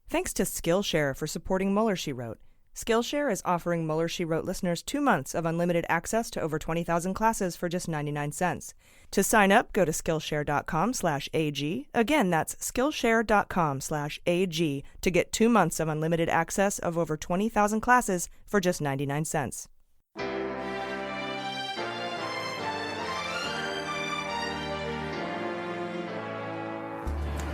Thanks to Skillshare for supporting Mueller, She Wrote. Skillshare is offering Mueller, She Wrote listeners 2 months of unlimited access to over 20,000 classes for just 99 cents. To sign up, go to Skillshare.com/AG. Again, that's Skillshare.com/AG to get 2 months of unlimited access of over 20,000 classes for just 99 cents.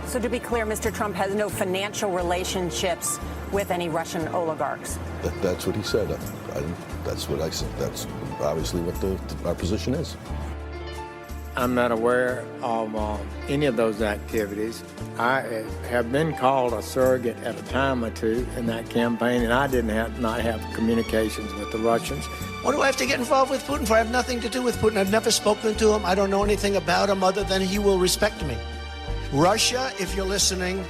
So to be clear, Mr. Trump has no financial relationships with any Russian oligarchs. That's what he said. That's what I said. That's obviously what our position is. I'm not aware of any of those activities. I have been called a surrogate at a time or two in that campaign, and I did not have communications with the Russians. What do I have to get involved with Putin for? I have nothing to do with Putin. I've never spoken to him. I don't know anything about him other than he will respect me. Russia, if you're listening,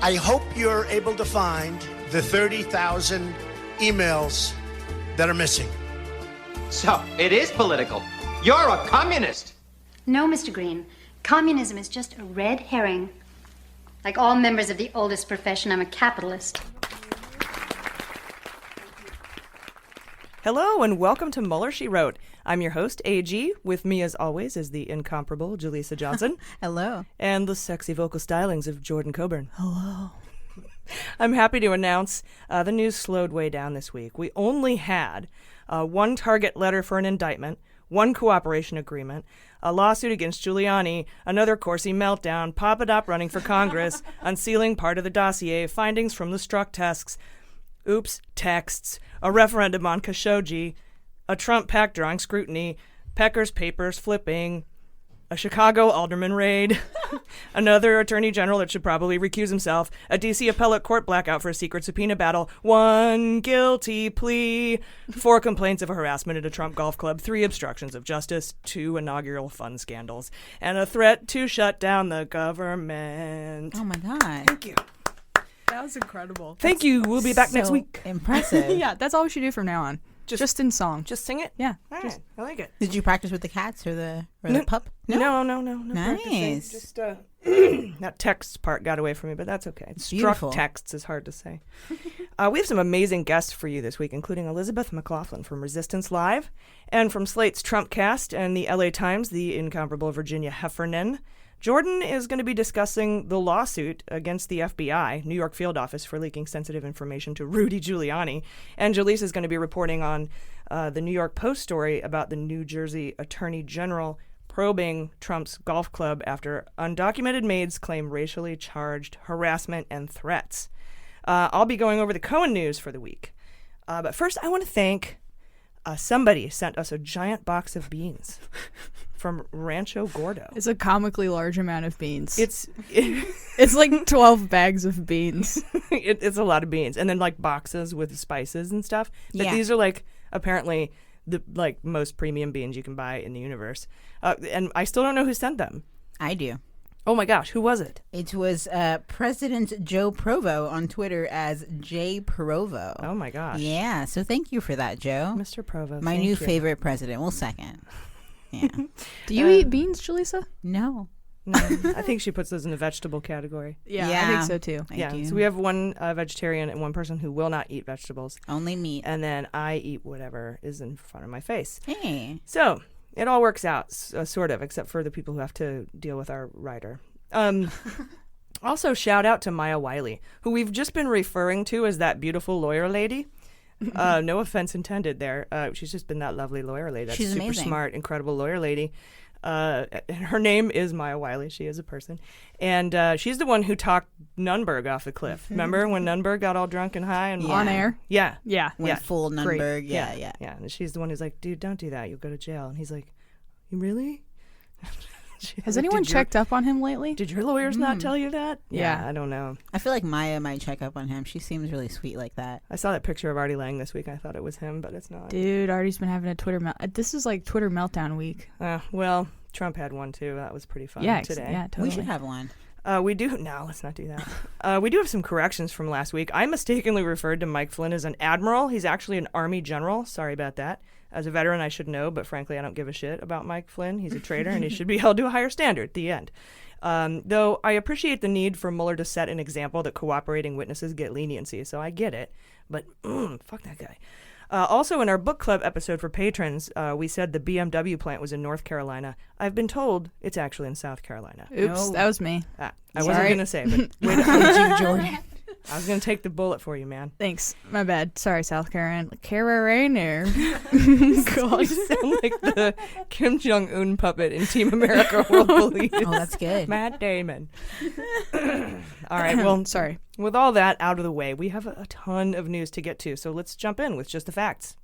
I hope you're able to find the 30,000 emails that are missing. So, it is political. You're a communist. No, Mr. Green. Communism is just a red herring. Like all members of the oldest profession, I'm a capitalist. Hello and welcome to Mueller, She Wrote. I'm your host, AG. With me, as always, is the incomparable Jaleesa Johnson. Hello. And the sexy vocal stylings of Jordan Coburn. Hello. I'm happy to announce the news slowed way down this week. We only had one target letter for an indictment, one cooperation agreement, a lawsuit against Giuliani, another Corsi meltdown, Papadop running for Congress, unsealing part of the dossier, findings from the Strzok texts, a referendum on Khashoggi, a Trump PAC drawing scrutiny, Pecker's papers flipping, a Chicago alderman raid, another attorney general that should probably recuse himself, a D.C. appellate court blackout for a secret subpoena battle, one guilty plea, 4 complaints of harassment at a Trump golf club, 3 obstructions of justice, 2 inaugural fund scandals, and a threat to shut down the government. Oh, my God. Thank you. That was incredible. Thank you. We'll be back next week. Impressive. Yeah, that's all we should do from now on. Just in song. Just sing it? Yeah. All right. I like it. Did you practice with the cats or the pup? No. Nice. Just that text part got away from me, but that's okay. Beautiful. Struck texts is hard to say. We have some amazing guests for you this week, including Elizabeth McLaughlin from Resistance Live, and from Slate's Trumpcast and the LA Times, the incomparable Virginia Heffernan. Jordan is going to be discussing the lawsuit against the FBI, New York field office, for leaking sensitive information to Rudy Giuliani. And Jaleesa is going to be reporting on the New York Post story about the New Jersey Attorney General probing Trump's golf club after undocumented maids claim racially charged harassment and threats. I'll be going over the Cohen news for the week. But first, I want to thank somebody sent us a giant box of beans. From Rancho Gordo. It's a comically large amount of beans. It's like 12 bags of beans. It's a lot of beans, and then like boxes with spices and stuff. But these are like apparently the most premium beans you can buy in the universe. And I still don't know who sent them. I do. Oh my gosh, who was it? It was President Joe Provo on Twitter as J Provo. Oh my gosh. Yeah, so thank you for that, Joe. Mr. Provo. My new favorite president. Well, second. Yeah. Do you eat beans, Jaleesa? No. No, I think she puts those in the vegetable category. Yeah, I think so too. I do. So we have one vegetarian and one person who will not eat vegetables. Only meat. And then I eat whatever is in front of my face. Hey. So it all works out, sort of, except for the people who have to deal with our writer. Also, shout out to Maya Wiley, who we've just been referring to as that beautiful lawyer lady. No offense intended there. She's just been that lovely lawyer lady. That She's super amazing. Smart, incredible lawyer lady. Her name is Maya Wiley. She is a person. And she's the one who talked Nunberg off the cliff. Remember when Nunberg got all drunk and high? And On air? Yeah. Went full Nunberg. Yeah. Yeah. And she's the one who's like, dude, don't do that. You'll go to jail. And he's like, you really? Has anyone checked up on him lately? Did your lawyers not tell you that? Yeah. I don't know. I feel like Maya might check up on him. She seems really sweet like that. I saw that picture of Artie Lang this week. I thought it was him, but it's not. Dude, Artie's been having a Twitter This is like Twitter meltdown week. Well, Trump had one too. That was pretty fun today. Yeah, totally. We should have one. We do. No, let's not do that. We do have some corrections from last week. I mistakenly referred to Mike Flynn as an admiral. He's actually an Army general. Sorry about that. As a veteran, I should know, but frankly, I don't give a shit about Mike Flynn. He's a traitor, and he should be held to a higher standard. The end. Though I appreciate the need for Mueller to set an example that cooperating witnesses get leniency, so I get it. But fuck that guy. Also, in our book club episode for patrons, we said the BMW plant was in North Carolina. I've been told it's actually in South Carolina. Oops, that was me. I wasn't going to say, but wait Jordan. I was going to take the bullet for you, man. Thanks. My bad. Sorry, South Carolina. God, you sound like the Kim Jong-un puppet in Team America World Police. Oh, that's good. Matt Damon. All right, well, Sorry. With all that out of the way, we have a ton of news to get to, so let's jump in with just the facts.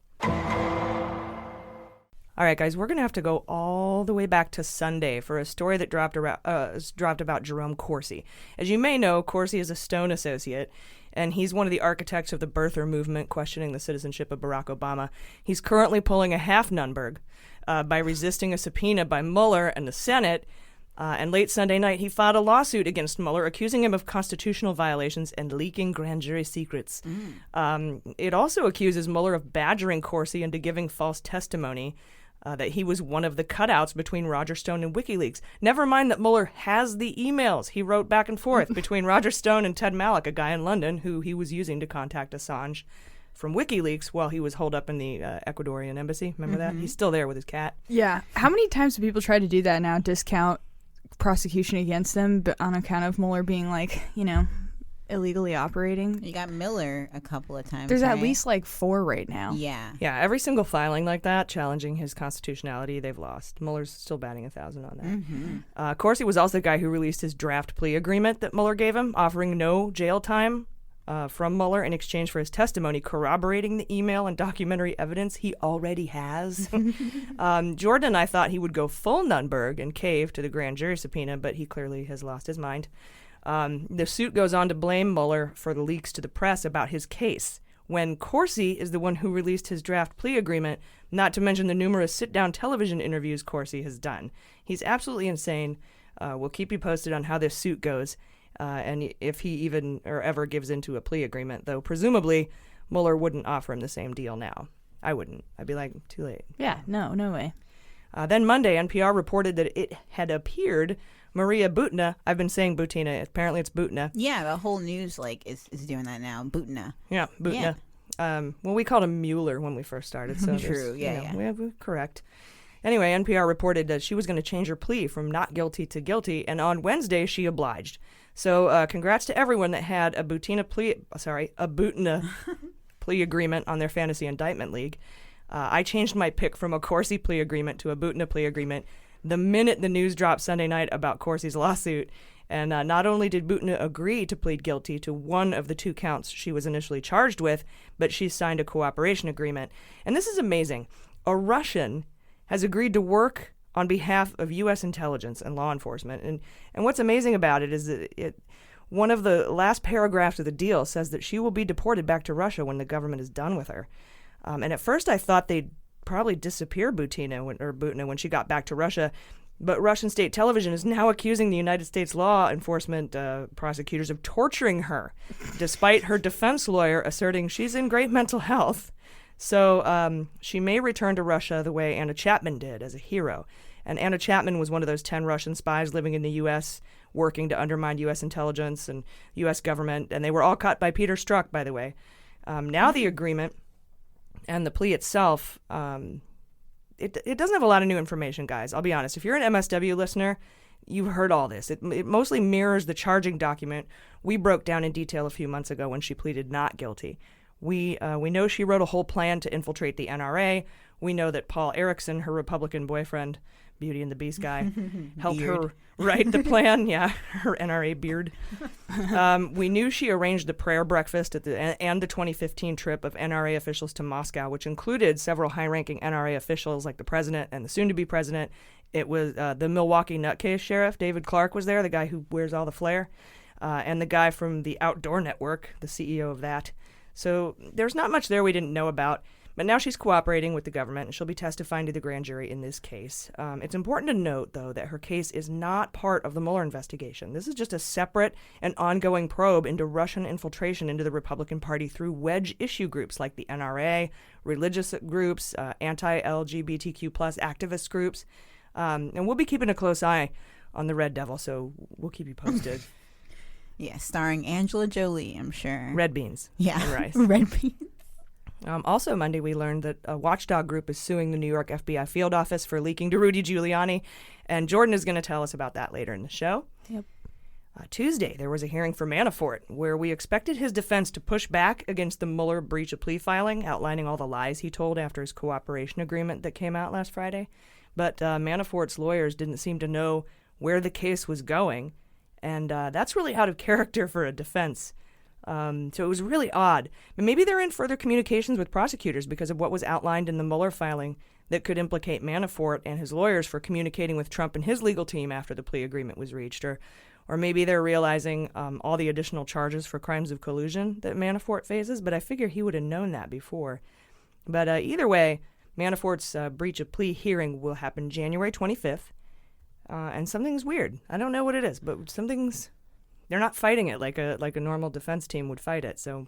All right, guys, we're going to have to go all the way back to Sunday for a story that dropped about Jerome Corsi. As you may know, Corsi is a Stone associate, and he's one of the architects of the birther movement questioning the citizenship of Barack Obama. He's currently pulling a half Nunberg by resisting a subpoena by Mueller and the Senate. And late Sunday night, he filed a lawsuit against Mueller, accusing him of constitutional violations and leaking grand jury secrets. It also accuses Mueller of badgering Corsi into giving false testimony, that he was one of the cutouts between Roger Stone and WikiLeaks. Never mind that Mueller has the emails he wrote back and forth between Roger Stone and Ted Malloch, a guy in London who he was using to contact Assange from WikiLeaks while he was holed up in the Ecuadorian embassy. Remember that? He's still there with his cat. Yeah. How many times do people try to do that now, discount prosecution against them but on account of Mueller being like, illegally operating? You got Miller a couple of times. There's right? at least like 4 right now. Yeah. Yeah, every single filing like that challenging his constitutionality, they've lost. Mueller's still batting 1,000 on that. Corsi was also the guy who released his draft plea agreement that Mueller gave him, offering no jail time from Mueller in exchange for his testimony, corroborating the email and documentary evidence he already has. Jordan and I thought he would go full Nunberg and cave to the grand jury subpoena, but he clearly has lost his mind. The suit goes on to blame Mueller for the leaks to the press about his case, when Corsi is the one who released his draft plea agreement, not to mention the numerous sit-down television interviews Corsi has done. He's absolutely insane. We'll keep you posted on how this suit goes, and if he even or ever gives into a plea agreement, though presumably Mueller wouldn't offer him the same deal now. I wouldn't. I'd be like, too late. Yeah, no way. Then Monday, NPR reported that it had appeared Maria Butina. I've been saying Butina. Apparently it's Butina. Yeah, the whole news is doing that now. Butina. Yeah, Butina. Yeah. Well, we called him Mueller when we first started. So True, yeah. We're correct. Anyway, NPR reported that she was going to change her plea from not guilty to guilty, and on Wednesday she obliged. So congrats to everyone that had a Butina plea agreement on their fantasy indictment league. I changed my pick from a Corsi plea agreement to a Butina plea agreement the minute the news dropped Sunday night about Corsi's lawsuit. And not only did Butina agree to plead guilty to one of the 2 counts she was initially charged with, but she signed a cooperation agreement. And this is amazing. A Russian has agreed to work on behalf of U.S. intelligence and law enforcement. And what's amazing about it is that one of the last paragraphs of the deal says that she will be deported back to Russia when the government is done with her. And at first I thought they'd probably disappear Butina when she got back to Russia. But Russian state television is now accusing the United States law enforcement prosecutors of torturing her, despite her defense lawyer asserting she's in great mental health. So she may return to Russia the way Anna Chapman did, as a hero. And Anna Chapman was one of those 10 Russian spies living in the U.S., working to undermine U.S. intelligence and U.S. government. And they were all caught by Peter Strzok, by the way. Now the agreement and the plea itself, it doesn't have a lot of new information, guys. I'll be honest. If you're an MSW listener, you've heard all this. It mostly mirrors the charging document we broke down in detail a few months ago when she pleaded not guilty. We know she wrote a whole plan to infiltrate the NRA. We know that Paul Erickson, her Republican boyfriend, Beauty and the Beast guy, helped her write the plan. Yeah, her NRA beard. We knew she arranged the prayer breakfast and the 2015 trip of NRA officials to Moscow, which included several high-ranking NRA officials like the president and the soon-to-be president. It was the Milwaukee nutcase sheriff, David Clark, was there, the guy who wears all the flair, and the guy from the Outdoor Network, the CEO of that. So there's not much there we didn't know about. But now she's cooperating with the government, and she'll be testifying to the grand jury in this case. It's important to note, though, that her case is not part of the Mueller investigation. This is just a separate and ongoing probe into Russian infiltration into the Republican Party through wedge issue groups like the NRA, religious groups, anti-LGBTQ plus activist groups. And we'll be keeping a close eye on The Red Devil, so we'll keep you posted. Yeah, starring Angela Jolie, I'm sure. Red beans. Yeah. And rice. Red beans. Also Monday, we learned that a watchdog group is suing the New York FBI field office for leaking to Rudy Giuliani, and Jordan is going to tell us about that later in the show. Yep. Tuesday, there was a hearing for Manafort, where we expected his defense to push back against the Mueller breach of plea filing, outlining all the lies he told after his cooperation agreement that came out last Friday. But Manafort's lawyers didn't seem to know where the case was going, and that's really out of character for a defense. So it was really odd. But maybe they're in further communications with prosecutors because of what was outlined in the Mueller filing that could implicate Manafort and his lawyers for communicating with Trump and his legal team after the plea agreement was reached. Or maybe they're realizing all the additional charges for crimes of collusion that Manafort faces, but I figure he would have known that before. But either way, Manafort's breach of plea hearing will happen January 25th, and something's weird. I don't know what it is, but they're not fighting it like a normal defense team would fight it, so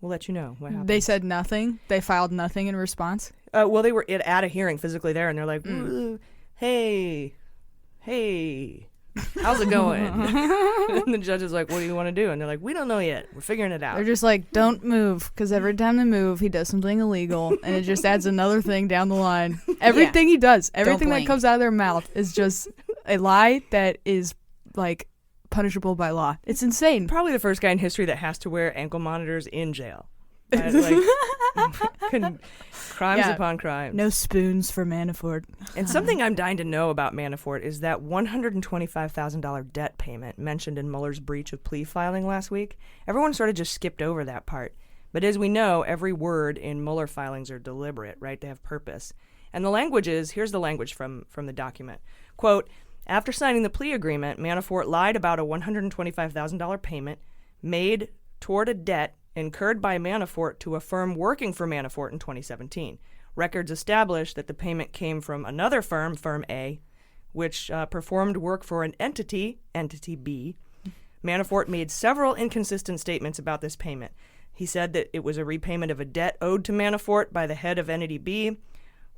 we'll let you know what happens. They said nothing? They filed nothing in response? Well, they were at a hearing physically there, and they're like, hey, how's it going? And the judge is like, what do you want to do? And they're like, we don't know yet. We're figuring it out. They're just like, don't move, because every time they move, he does something illegal, and it just adds another thing down the line. Everything he does, everything that comes out of their mouth is just a lie that is, like, punishable by law. It's insane. Probably the first guy in history that has to wear ankle monitors in jail. Crimes upon crimes. No spoons for Manafort. And something I'm dying to know about Manafort is that $125,000 debt payment mentioned in Mueller's breach of plea filing last week. Everyone sort of just skipped over that part. But as we know, every word in Mueller filings are deliberate, right? They have purpose. And the language is, here's the language from the document. Quote, after signing the plea agreement, Manafort lied about a $125,000 payment made toward a debt incurred by Manafort to a firm working for Manafort in 2017. Records established that the payment came from another firm, Firm A, which performed work for an entity, Entity B. Manafort made several inconsistent statements about this payment. He said that it was a repayment of a debt owed to Manafort by the head of Entity B,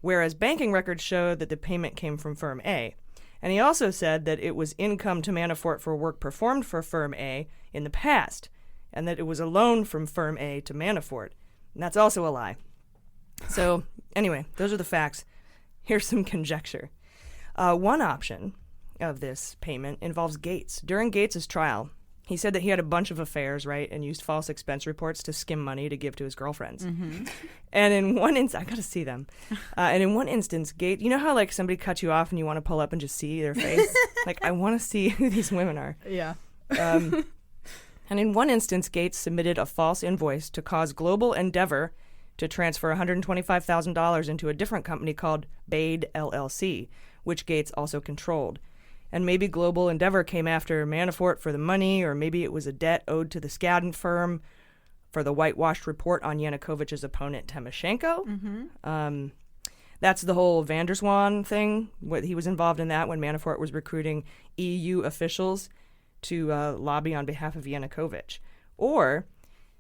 whereas banking records showed that the payment came from Firm A. And he also said that it was income to Manafort for work performed for Firm A in the past, and that it was a loan from Firm A to Manafort. And that's also a lie. So, anyway, those are the facts. Here's some conjecture. One option of this payment involves Gates. During Gates' trial, he said that he had a bunch of affairs, right, and used false expense reports to skim money to give to his girlfriends. Mm-hmm. And in one instance, I got to see them. And in one instance, Gates, you know how, like, somebody cuts you off and you want to pull up and just see their face? Like, I want to see who these women are. Yeah. And in one instance, Gates submitted a false invoice to cause Global Endeavor to transfer $125,000 into a different company called Bade LLC, which Gates also controlled. And maybe Global Endeavor came after Manafort for the money, or maybe it was a debt owed to the Skadden firm for the whitewashed report on Yanukovych's opponent, Timoshenko. Mm-hmm. That's the whole van der Zwaan thing. He was involved in that when Manafort was recruiting EU officials to lobby on behalf of Yanukovych. Or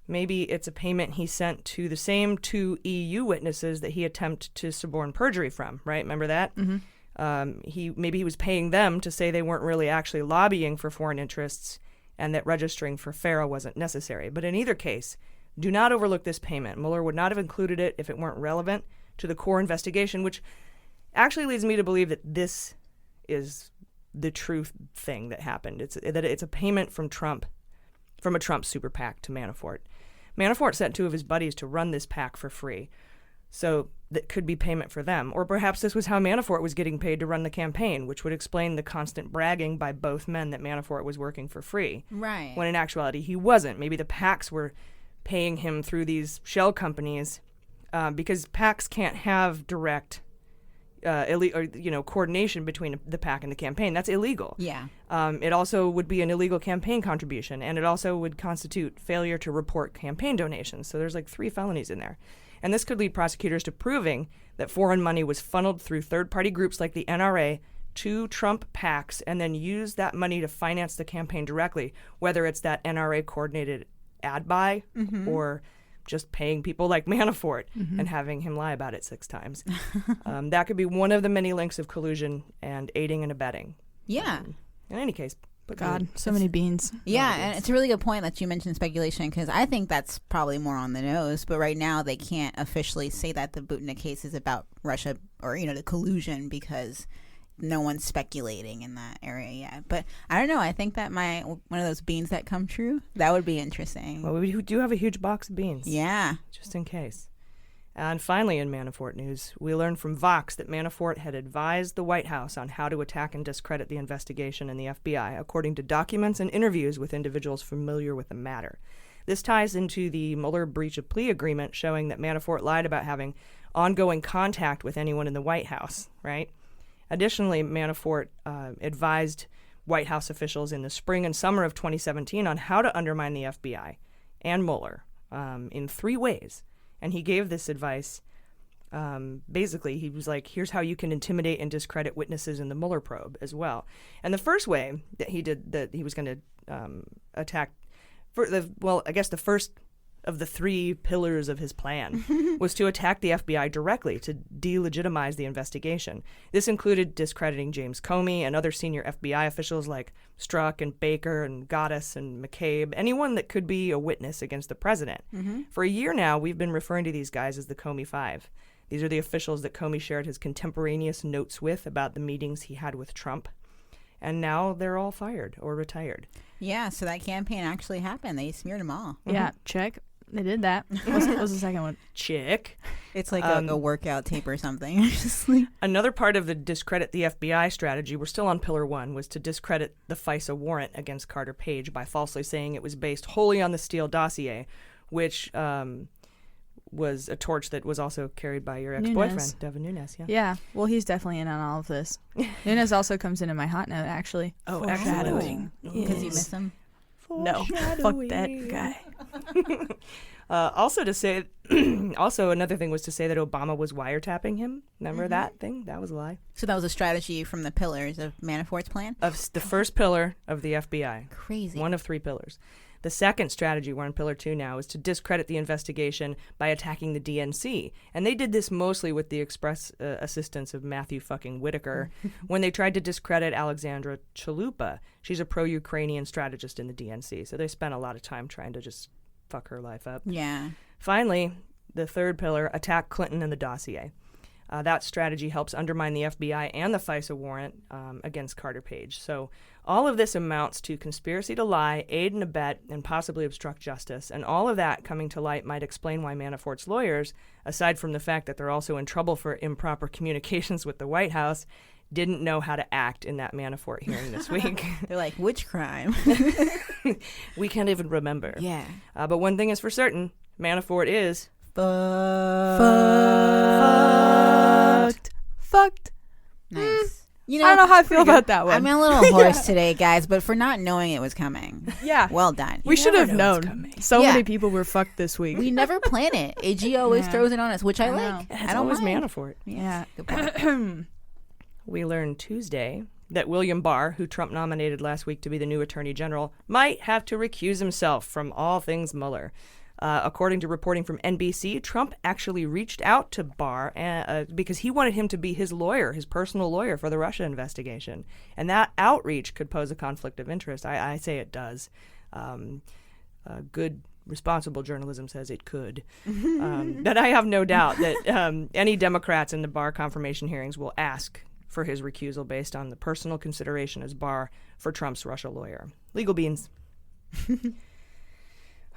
maybe it's a payment he sent to the same two EU witnesses that he attempted to suborn perjury from, right? Remember that? Mm-hmm. Maybe he was paying them to say they weren't really actually lobbying for foreign interests and that registering for FARA wasn't necessary. But in either case, do not overlook this payment. Mueller would not have included it if it weren't relevant to the core investigation, which actually leads me to believe that this is the true thing that happened. It's a payment from a Trump super PAC to Manafort. Manafort sent two of his buddies to run this PAC for free. So that could be payment for them. Or perhaps this was how Manafort was getting paid to run the campaign, which would explain the constant bragging by both men that Manafort was working for free. Right. When in actuality, he wasn't. Maybe the PACs were paying him through these shell companies because PACs can't have direct coordination between the PAC and the campaign. That's illegal. Yeah. It also would be an illegal campaign contribution, and it also would constitute failure to report campaign donations. So there's like 3 felonies in there. And this could lead prosecutors to proving that foreign money was funneled through third-party groups like the NRA to Trump PACs and then use that money to finance the campaign directly, whether it's that NRA-coordinated ad buy or just paying people like Manafort and having him lie about it 6 times. That could be one of the many links of collusion and aiding and abetting. Yeah. In any case, but God, so many beans. Yeah, and it's a really good point that you mentioned speculation, because I think that's probably more on the nose. But right now, they can't officially say that the Butina case is about Russia or, the collusion, because no one's speculating in that area yet. But I don't know. I think that one of those beans that come true, that would be interesting. Well, we do have a huge box of beans. Yeah. Just in case. And finally, in Manafort news, we learned from Vox that Manafort had advised the White House on how to attack and discredit the investigation in the FBI, according to documents and interviews with individuals familiar with the matter. This ties into the Mueller breach of plea agreement, showing that Manafort lied about having ongoing contact with anyone in the White House, right? Additionally, Manafort advised White House officials in the spring and summer of 2017 on how to undermine the FBI and Mueller in 3 ways. And he gave this advice. Basically, he was like, here's how you can intimidate and discredit witnesses in the Mueller probe as well. And the first way that he was going to attack, the first of the 3 pillars of his plan was to attack the FBI directly to delegitimize the investigation. This included discrediting James Comey and other senior FBI officials like Strzok and Baker and Gaddis and McCabe, anyone that could be a witness against the president. Mm-hmm. For a year now, we've been referring to these guys as the Comey Five. These are the officials that Comey shared his contemporaneous notes with about the meetings he had with Trump. And now they're all fired or retired. Yeah, so that campaign actually happened. They smeared them all. Yeah, check. They did that. What's the second one? Check. It's like a workout tape or something. Just like... Another part of the discredit the FBI strategy, we're still on Pillar 1, was to discredit the FISA warrant against Carter Page by falsely saying it was based wholly on the Steele Dossier, which was a torch that was also carried by your ex-boyfriend, Devin Nunes. Yeah. Well, he's definitely in on all of this. Nunes also comes in my hot note, actually. Oh, foreshadowing. Because you miss him? No, fuck that guy. Also, another thing was to say that Obama was wiretapping him. Remember that thing? That was a lie. So that was a strategy from the pillars of Manafort's plan? Of the first pillar of the FBI. Crazy. One of 3 pillars. The second strategy, we're on Pillar 2 now, is to discredit the investigation by attacking the DNC. And they did this mostly with the express assistance of Matthew fucking Whitaker when they tried to discredit Alexandra Chalupa. She's a pro-Ukrainian strategist in the DNC. So they spent a lot of time trying to just fuck her life up. Yeah. Finally, the third pillar, attack Clinton and the dossier. That strategy helps undermine the FBI and the FISA warrant against Carter Page. So all of this amounts to conspiracy to lie, aid and abet, and possibly obstruct justice. And all of that coming to light might explain why Manafort's lawyers, aside from the fact that they're also in trouble for improper communications with the White House, didn't know how to act in that Manafort hearing this week. They're like, which crime? We can't even remember. Yeah. But one thing is for certain, Manafort is... Fucked. Nice. I don't know how I feel about that one. I'm a little hoarse today, guys, but for not knowing it was coming. Yeah. Well done. We should have known. So many people were fucked this week. We never plan it. AG always throws it on us, which I like. It's always Manafort. Yeah. Good point. We learned Tuesday that William Barr, who Trump nominated last week to be the new Attorney General, might have to recuse himself from all things Mueller. According to reporting from NBC, Trump actually reached out to Barr because he wanted him to be his lawyer, his personal lawyer for the Russia investigation. And that outreach could pose a conflict of interest. I say it does. Good, responsible journalism says it could. But I have no doubt that any Democrats in the Barr confirmation hearings will ask for his recusal based on the personal consideration as Barr for Trump's Russia lawyer. Legal beans.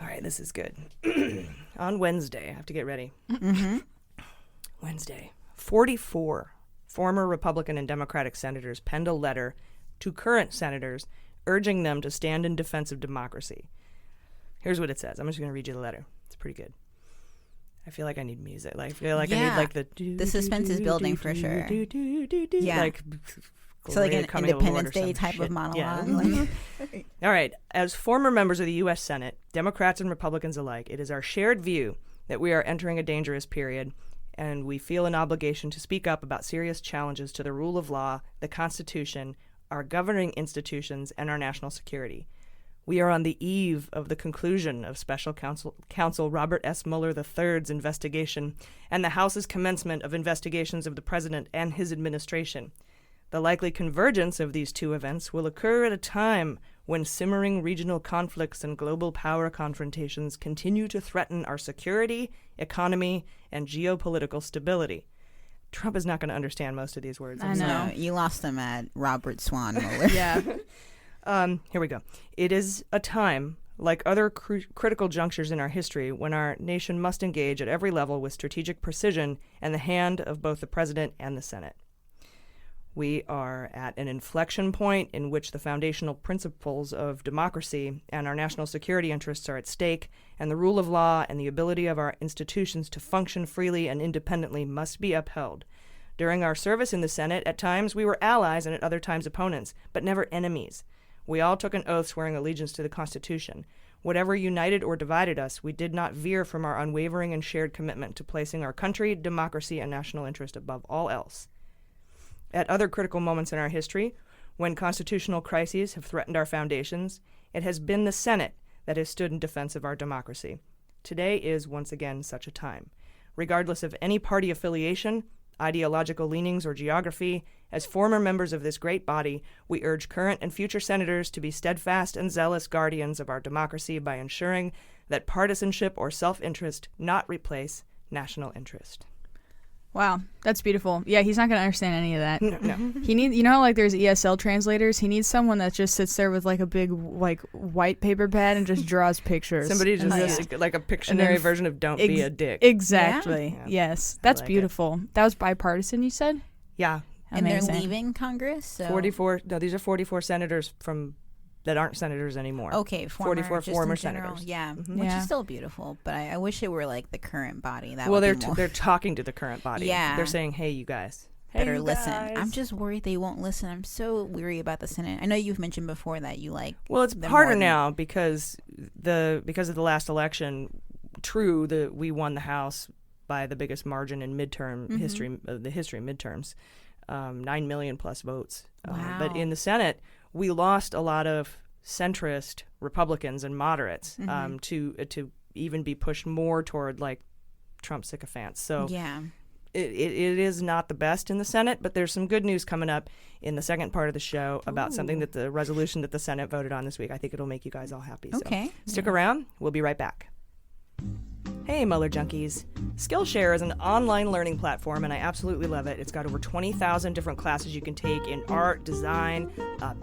All right, this is good. On Wednesday, I have to get ready. Wednesday, 44 former Republican and Democratic senators penned a letter to current senators urging them to stand in defense of democracy. Here's what it says. I'm just going to read you the letter. It's pretty good. I feel like I need music. I feel like I need like the suspense is building for sure. Yeah. Like so like an Independence Day type of monologue. Yeah. All right. As former members of the U.S. Senate, Democrats and Republicans alike, it is our shared view that we are entering a dangerous period, and we feel an obligation to speak up about serious challenges to the rule of law, the Constitution, our governing institutions, and our national security. We are on the eve of the conclusion of Special Counsel Robert S. Mueller III's investigation and the House's commencement of investigations of the President and his administration. The likely convergence of these two events will occur at a time when simmering regional conflicts and global power confrontations continue to threaten our security, economy, and geopolitical stability. Trump is not going to understand most of these words. I know. You lost them at Robert Swan Mueller. Yeah. Here we go. It is a time, like other critical junctures in our history, when our nation must engage at every level with strategic precision and the hand of both the president and the Senate. We are at an inflection point in which the foundational principles of democracy and our national security interests are at stake, and the rule of law and the ability of our institutions to function freely and independently must be upheld. During our service in the Senate, at times we were allies and at other times opponents, but never enemies. We all took an oath swearing allegiance to the Constitution. Whatever united or divided us, we did not veer from our unwavering and shared commitment to placing our country, democracy, and national interest above all else. At other critical moments in our history, when constitutional crises have threatened our foundations, it has been the Senate that has stood in defense of our democracy. Today is once again such a time. Regardless of any party affiliation, ideological leanings, or geography, as former members of this great body, we urge current and future senators to be steadfast and zealous guardians of our democracy by ensuring that partisanship or self-interest not replace national interest. Wow, that's beautiful. Yeah, he's not going to understand any of that. No. He needs, you know how like there's ESL translators? He needs someone that just sits there with like a big like white paper pad and just draws pictures. Somebody just like a Pictionary version of "Don't be a dick." Exactly. Yeah. Yes, that's like beautiful. That was bipartisan, you said? Yeah. And Amazing. they're leaving Congress? So. 44. No, these are 44 senators that aren't senators anymore. Okay, 44 former senators. Yeah, Mm-hmm. which is still beautiful, but I wish it were like the current body. That Well, would be more. they're talking to the current body. Yeah. They're saying, "Hey, you guys, better listen." I'm just worried they won't listen. I'm so weary about the Senate. I know you've mentioned before that you like. Well, it's them harder more now because of the last election. True, we won the House by the biggest margin in midterm history of the history of midterms, 9 million plus votes. Wow. But in the Senate, we lost a lot of centrist Republicans and moderates to even be pushed more toward like Trump sycophants. So yeah. It is not the best in the Senate, but there's some good news coming up in the second part of the show about something that the resolution that the Senate voted on this week. I think it'll make you guys all happy. Okay. So stick around. We'll be right back. Hey, Mueller Junkies. Skillshare is an online learning platform, and I absolutely love it. It's got over 20,000 different classes you can take in art, design,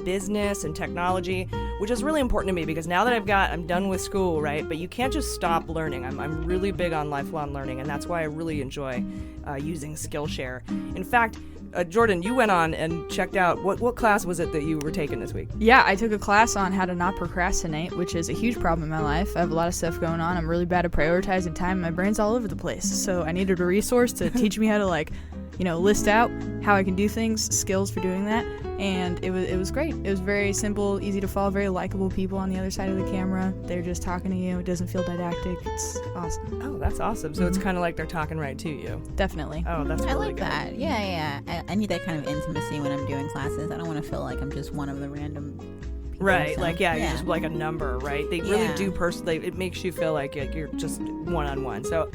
business, and technology, which is really important to me because now that I'm done with school, right? But you can't just stop learning. I'm really big on lifelong learning, and that's why I really enjoy using Skillshare. In fact, Jordan, you went on and checked out, what class was it that you were taking this week? Yeah, I took a class on how to not procrastinate, which is a huge problem in my life. I have a lot of stuff going on. I'm really bad at prioritizing time. My brain's all over the place. So I needed a resource to teach me how to list out how I can do things, skills for doing that. And it was great. It was very simple, easy to follow, very likable people on the other side of the camera. They're just talking to you. It doesn't feel didactic. It's awesome. Oh, that's awesome. So it's kind of like they're talking right to you. Definitely. Oh, that's really I like good. that. Yeah. I need that kind of intimacy when I'm doing classes. I don't want to feel like I'm just one of the random people. Right, So, you're just like a number, right? They really Yeah. do it makes you feel like you're just one-on-one. So,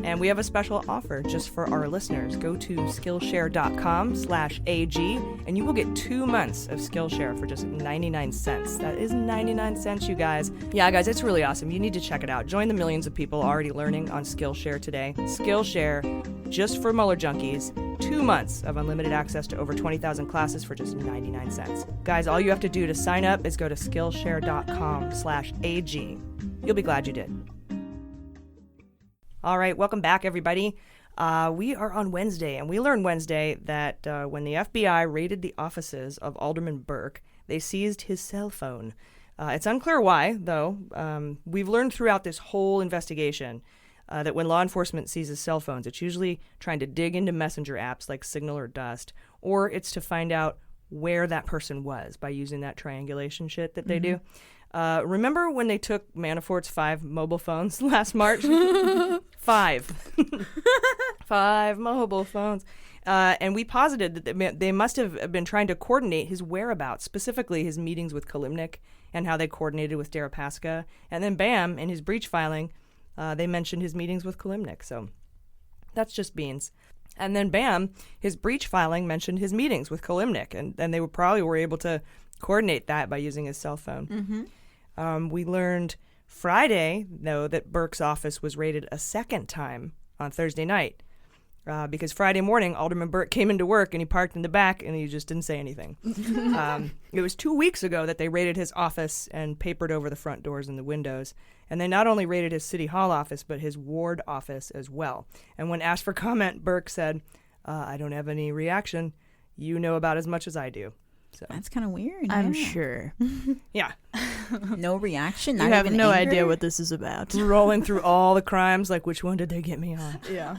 and we have a special offer just for our listeners. Go to Skillshare.com/AG and you will get 2 months of Skillshare for just 99 cents. That is 99 cents, you guys. Yeah, guys, it's really awesome. You need to check it out. Join the millions of people already learning on Skillshare today. Skillshare, just for Mueller Junkies. 2 months of unlimited access to over 20,000 classes for just 99 cents. Guys, all you have to do to sign up is go to Skillshare.com/AG. You'll be glad you did. All right, welcome back, everybody. We are on Wednesday, and we learned Wednesday that when the FBI raided the offices of Alderman Burke, they seized his cell phone. It's unclear why, though. We've learned throughout this whole investigation that when law enforcement seizes cell phones, it's usually trying to dig into messenger apps like Signal or Dust, or it's to find out where that person was by using that triangulation shit that they do. Remember when they took Manafort's 5 mobile phones last March? 5. 5 mobile phones. And we posited that they must have been trying to coordinate his whereabouts, specifically his meetings with Kalimnik and how they coordinated with Deripaska. And then, bam, in his breach filing, they mentioned his meetings with Kalimnik. So that's just beans. And then, bam, his breach filing mentioned his meetings with Kalimnik, and they were able to coordinate that by using his cell phone. We learned Friday, though, that Burke's office was raided a second time on Thursday night. Because Friday morning, Alderman Burke came into work and he parked in the back and he just didn't say anything. It was 2 weeks ago that they raided his office and papered over the front doors and the windows. And they not only raided his City Hall office, but his ward office as well. And when asked for comment, Burke said, I don't have any reaction. You know about as much as I do. So that's kind of weird. I'm sure. Yeah. No reaction? You have no idea what this is about. Rolling through all the crimes, like which one did they get me on? Yeah.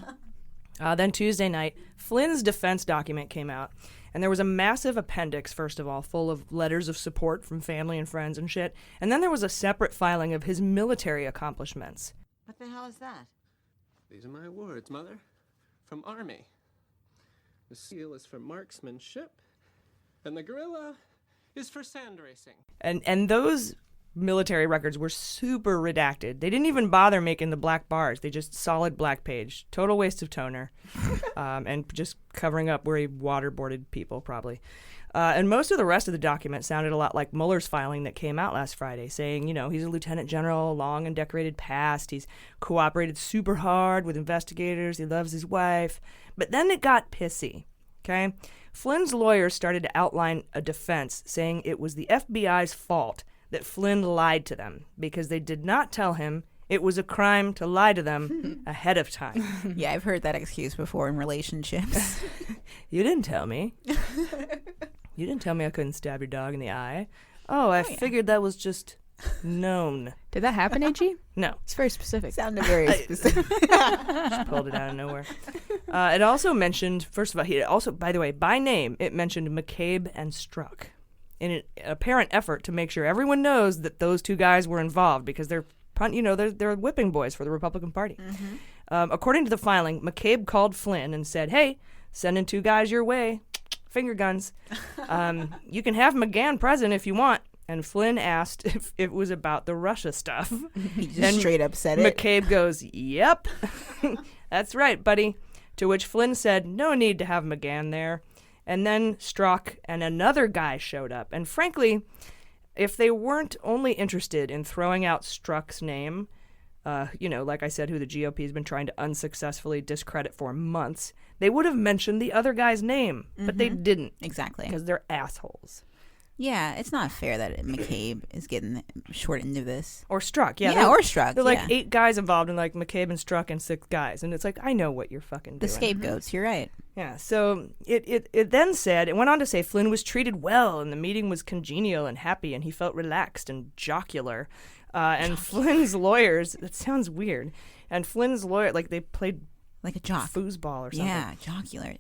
Then Tuesday night, Flynn's defense document came out, and there was a massive appendix, first of all, full of letters of support from family and friends and shit, and then there was a separate filing of his military accomplishments. What the hell is that? These are my awards, Mother. From Army. The seal is for marksmanship, and the gorilla is for sand racing. And those military records were super redacted. They didn't even bother making the black bars. They just solid black page. Total waste of toner. And just covering up where he waterboarded people, probably. And most of the rest of the document sounded a lot like Mueller's filing that came out last Friday, saying, he's a lieutenant general, long and decorated past. He's cooperated super hard with investigators. He loves his wife. But then it got pissy, okay? Flynn's lawyers started to outline a defense, saying it was the FBI's fault that Flynn lied to them because they did not tell him it was a crime to lie to them ahead of time. Yeah, I've heard that excuse before in relationships. You didn't tell me. You didn't tell me I couldn't stab your dog in the eye. I figured that was just known. Did that happen, AG? No. It's very specific. Sounded very specific. Just pulled it out of nowhere. It also mentioned, first of all, by the way, by name, it mentioned McCabe and Strzok in an apparent effort to make sure everyone knows that those two guys were involved because they're whipping boys for the Republican Party. According to the filing, McCabe called Flynn and said, hey, sending two guys your way, finger guns. You can have McGahn present if you want. And Flynn asked if it was about the Russia stuff. He just straight up said it. McCabe goes, yep, that's right, buddy. To which Flynn said, no need to have McGahn there. And then Strzok and another guy showed up. And frankly, if they weren't only interested in throwing out Strzok's name, like I said, who the GOP has been trying to unsuccessfully discredit for months, they would have mentioned the other guy's name. But they didn't. Exactly. Because they're assholes. Yeah, it's not fair that McCabe is getting short into this. Or Strzok, yeah. Yeah, or Strzok, There are like 8 guys involved, and like McCabe and Strzok and 6 guys. And it's like, I know what you're fucking doing. The scapegoats, you're right. Yeah, so it then said, it went on to say Flynn was treated well, and the meeting was congenial and happy, and he felt relaxed and jocular. And Flynn's lawyers, that sounds weird, and Flynn's lawyer, like they played like a jock. Foosball or something. Yeah, jocular.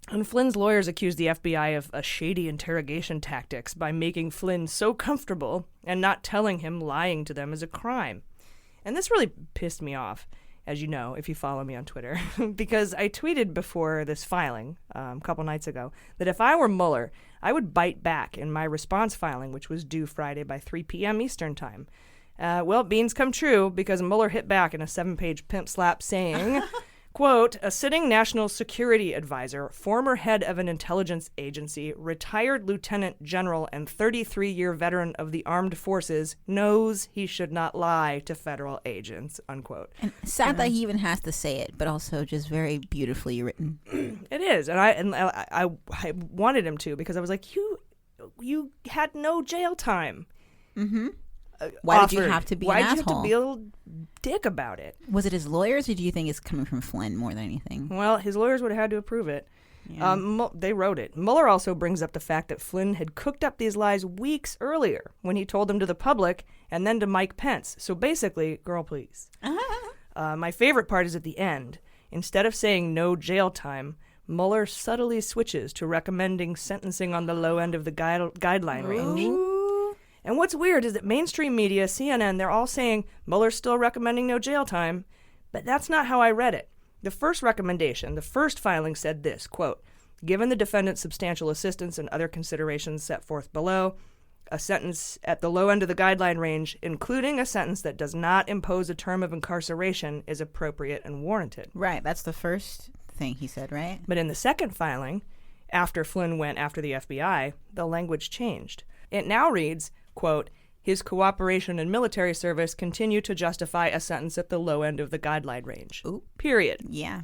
And Flynn's lawyers accused the FBI of a shady interrogation tactics by making Flynn so comfortable and not telling him lying to them is a crime. And this really pissed me off, as you know, if you follow me on Twitter, because I tweeted before this filing a couple nights ago that if I were Mueller, I would bite back in my response filing, which was due Friday by 3 p.m. Eastern Time. Well, beans come true because Mueller hit back in a 7-page pimp slap saying... Quote, a sitting national security advisor, former head of an intelligence agency, retired lieutenant general and 33-year veteran of the armed forces knows he should not lie to federal agents, unquote. And sad that he even has to say it, but also just very beautifully written. It is. And I wanted him to because I was like, you had no jail time. Mm-hmm. Why did you have to be an asshole? Why did you have to be a little dick about it? Was it his lawyers, or do you think it's coming from Flynn more than anything? Well, his lawyers would have had to approve it. Yeah. They wrote it. Mueller also brings up the fact that Flynn had cooked up these lies weeks earlier when he told them to the public and then to Mike Pence. So basically, girl, please. My favorite part is at the end. Instead of saying no jail time, Mueller subtly switches to recommending sentencing on the low end of the guideline range. Ooh. And what's weird is that mainstream media, CNN, they're all saying Mueller's still recommending no jail time, but that's not how I read it. The first recommendation, the first filing said this, quote, given the defendant's substantial assistance and other considerations set forth below, a sentence at the low end of the guideline range, including a sentence that does not impose a term of incarceration, is appropriate and warranted. Right, that's the first thing he said, right? But in the second filing, after Flynn went after the FBI, the language changed. It now reads, quote, his cooperation in military service continued to justify a sentence at the low end of the guideline range. Ooh. Period. Yeah.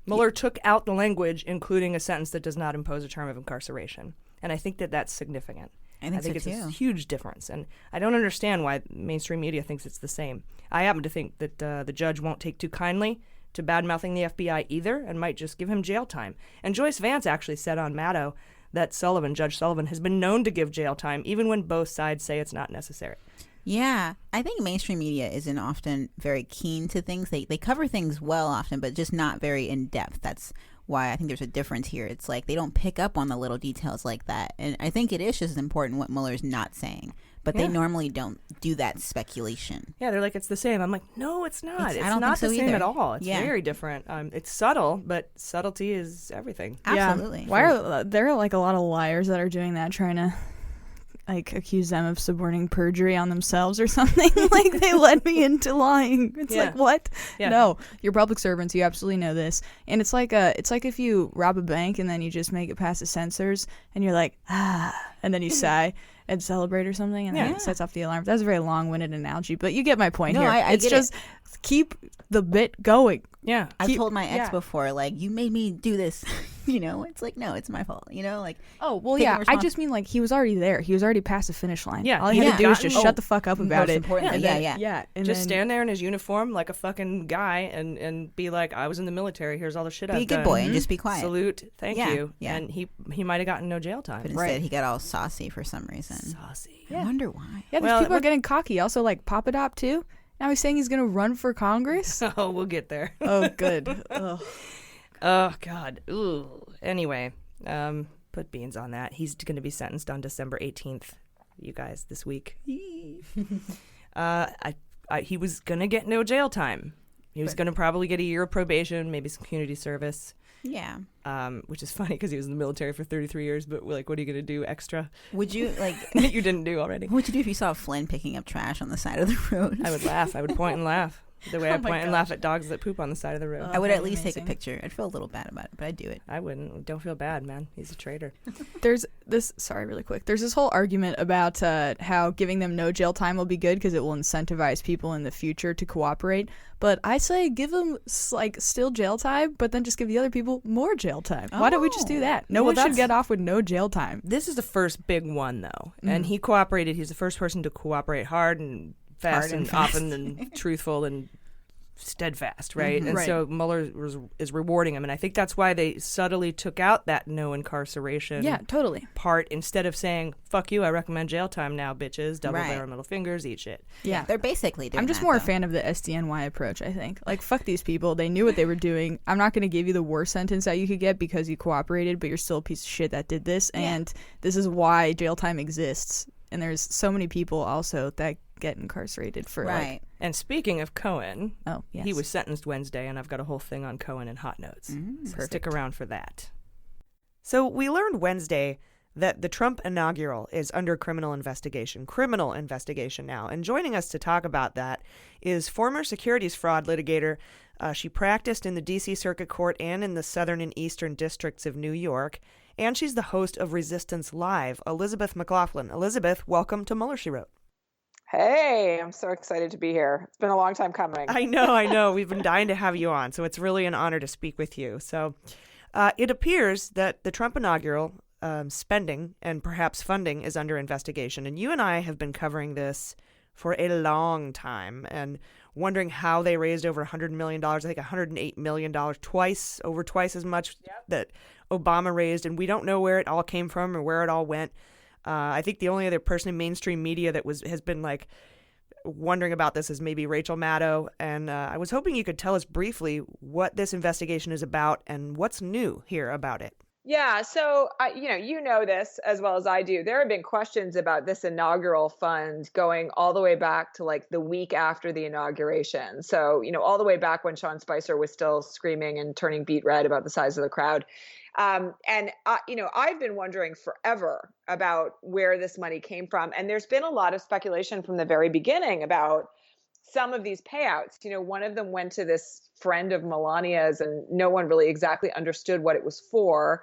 Mueller took out the language, including a sentence that does not impose a term of incarceration. And I think that that's significant. I think it's so, a too. huge difference. And I don't understand why mainstream media thinks it's the same. I happen to think that the judge won't take too kindly to bad-mouthing the FBI either and might just give him jail time. And Joyce Vance actually said on Maddow that Judge Sullivan, has been known to give jail time even when both sides say it's not necessary. Yeah, I think mainstream media isn't often very keen to things. They cover things well often, but just not very in depth. That's why I think there's a difference here. It's like they don't pick up on the little details like that. And I think it is just important what Mueller's not saying. But they normally don't do that speculation. Yeah, they're like, it's the same. I'm like, no, it's not. It's I don't not think the so same either. at all. It's Yeah. very different. It's subtle, but subtlety is everything. Absolutely. Why are there like a lot of liars that are doing that, trying to like accuse them of suborning perjury on themselves or something? Like they led me into lying. It's like, what? Yeah. No, you're public servants. You absolutely know this. And it's like if you rob a bank and then you just make it past the censors and you're like, and then you sigh and celebrate or something, and then it sets off the alarm. That's a very long-winded analogy, but you get my point here. I get just keep the bit going. Yeah. I've told my ex before, like, you made me do this. It's like, no, it's my fault. Like, oh, well, yeah. I just mean, like, he was already there. He was already past the finish line. Yeah. All he had to do was just shut the fuck up about most it. importantly, Yeah. And just then, stand there in his uniform like a fucking guy and be like, I was in the military. Here's all the shit I've done. be a good boy and just be quiet. Salute. Thank you. Yeah. And he might have gotten no jail time. But instead, he got all saucy for some reason. Saucy. I wonder why. Yeah, these people are getting cocky. Also, like, Papadop, too. Now he's saying he's going to run for Congress. Oh, we'll get there. Oh, good. Ugh. Oh, God. Ooh. Anyway, put beans on that. He's going to be sentenced on December 18th, you guys, this week. He was going to get no jail time. He was going to probably get a year of probation, maybe some community service. Yeah. Which is funny because he was in the military for 33 years, but like, what are you going to do extra? Would you, like... that you didn't do already? What would you do if you saw Flynn picking up trash on the side of the road? I would laugh. I would point and laugh. The way I point and laugh at dogs that poop on the side of the road. I would at least take a picture. I'd feel a little bad about it, but I'd do it. I wouldn't. Don't feel bad, man. He's a traitor. There's this, sorry, really quick. There's this whole argument about how giving them no jail time will be good because it will incentivize people in the future to cooperate. But I say give them like still jail time, but then just give the other people more jail time. Why don't we just do that? No one should get off with no jail time. This is the first big one, though. And he cooperated. He's the first person to cooperate hard and fast and often and truthful and steadfast, right? And so Mueller is rewarding him. And I think that's why they subtly took out that no incarceration part instead of saying, fuck you, I recommend jail time now, bitches. Double barrel middle fingers, eat shit. Yeah. They're basically doing I'm just that, more a though. fan of the SDNY approach, I think. Like, fuck these people. They knew what they were doing. I'm not going to give you the worst sentence that you could get because you cooperated, but you're still a piece of shit that did this. Yeah. And this is why jail time exists. And there's so many people also that get incarcerated for like... And speaking of Cohen, yes. he was sentenced Wednesday, and I've got a whole thing on Cohen in Hot Notes. So stick around for that. So we learned Wednesday that the Trump inaugural is under criminal investigation now. And joining us to talk about that is former securities fraud litigator. She practiced in the D.C. Circuit Court and in the Southern and Eastern Districts of New York. And she's the host of Resistance Live, Elizabeth McLaughlin. Elizabeth, welcome to Mueller, She Wrote. Hey, I'm so excited to be here. It's been a long time coming. I know. We've been dying to have you on, so it's really an honor to speak with you. So it appears that the Trump inaugural spending and perhaps funding is under investigation. And you and I have been covering this for a long time and wondering how they raised over $100 million, I think $108 million, over twice as much that Obama raised. And we don't know where it all came from or where it all went. I think the only other person in mainstream media that has been like wondering about this is maybe Rachel Maddow. And I was hoping you could tell us briefly what this investigation is about and what's new here about it. Yeah, so you know this as well as I do. There have been questions about this inaugural fund going all the way back to like the week after the inauguration. So, all the way back when Sean Spicer was still screaming and turning beet red about the size of the crowd. I've been wondering forever about where this money came from. And there's been a lot of speculation from the very beginning about some of these payouts. One of them went to this friend of Melania's, and no one really exactly understood what it was for.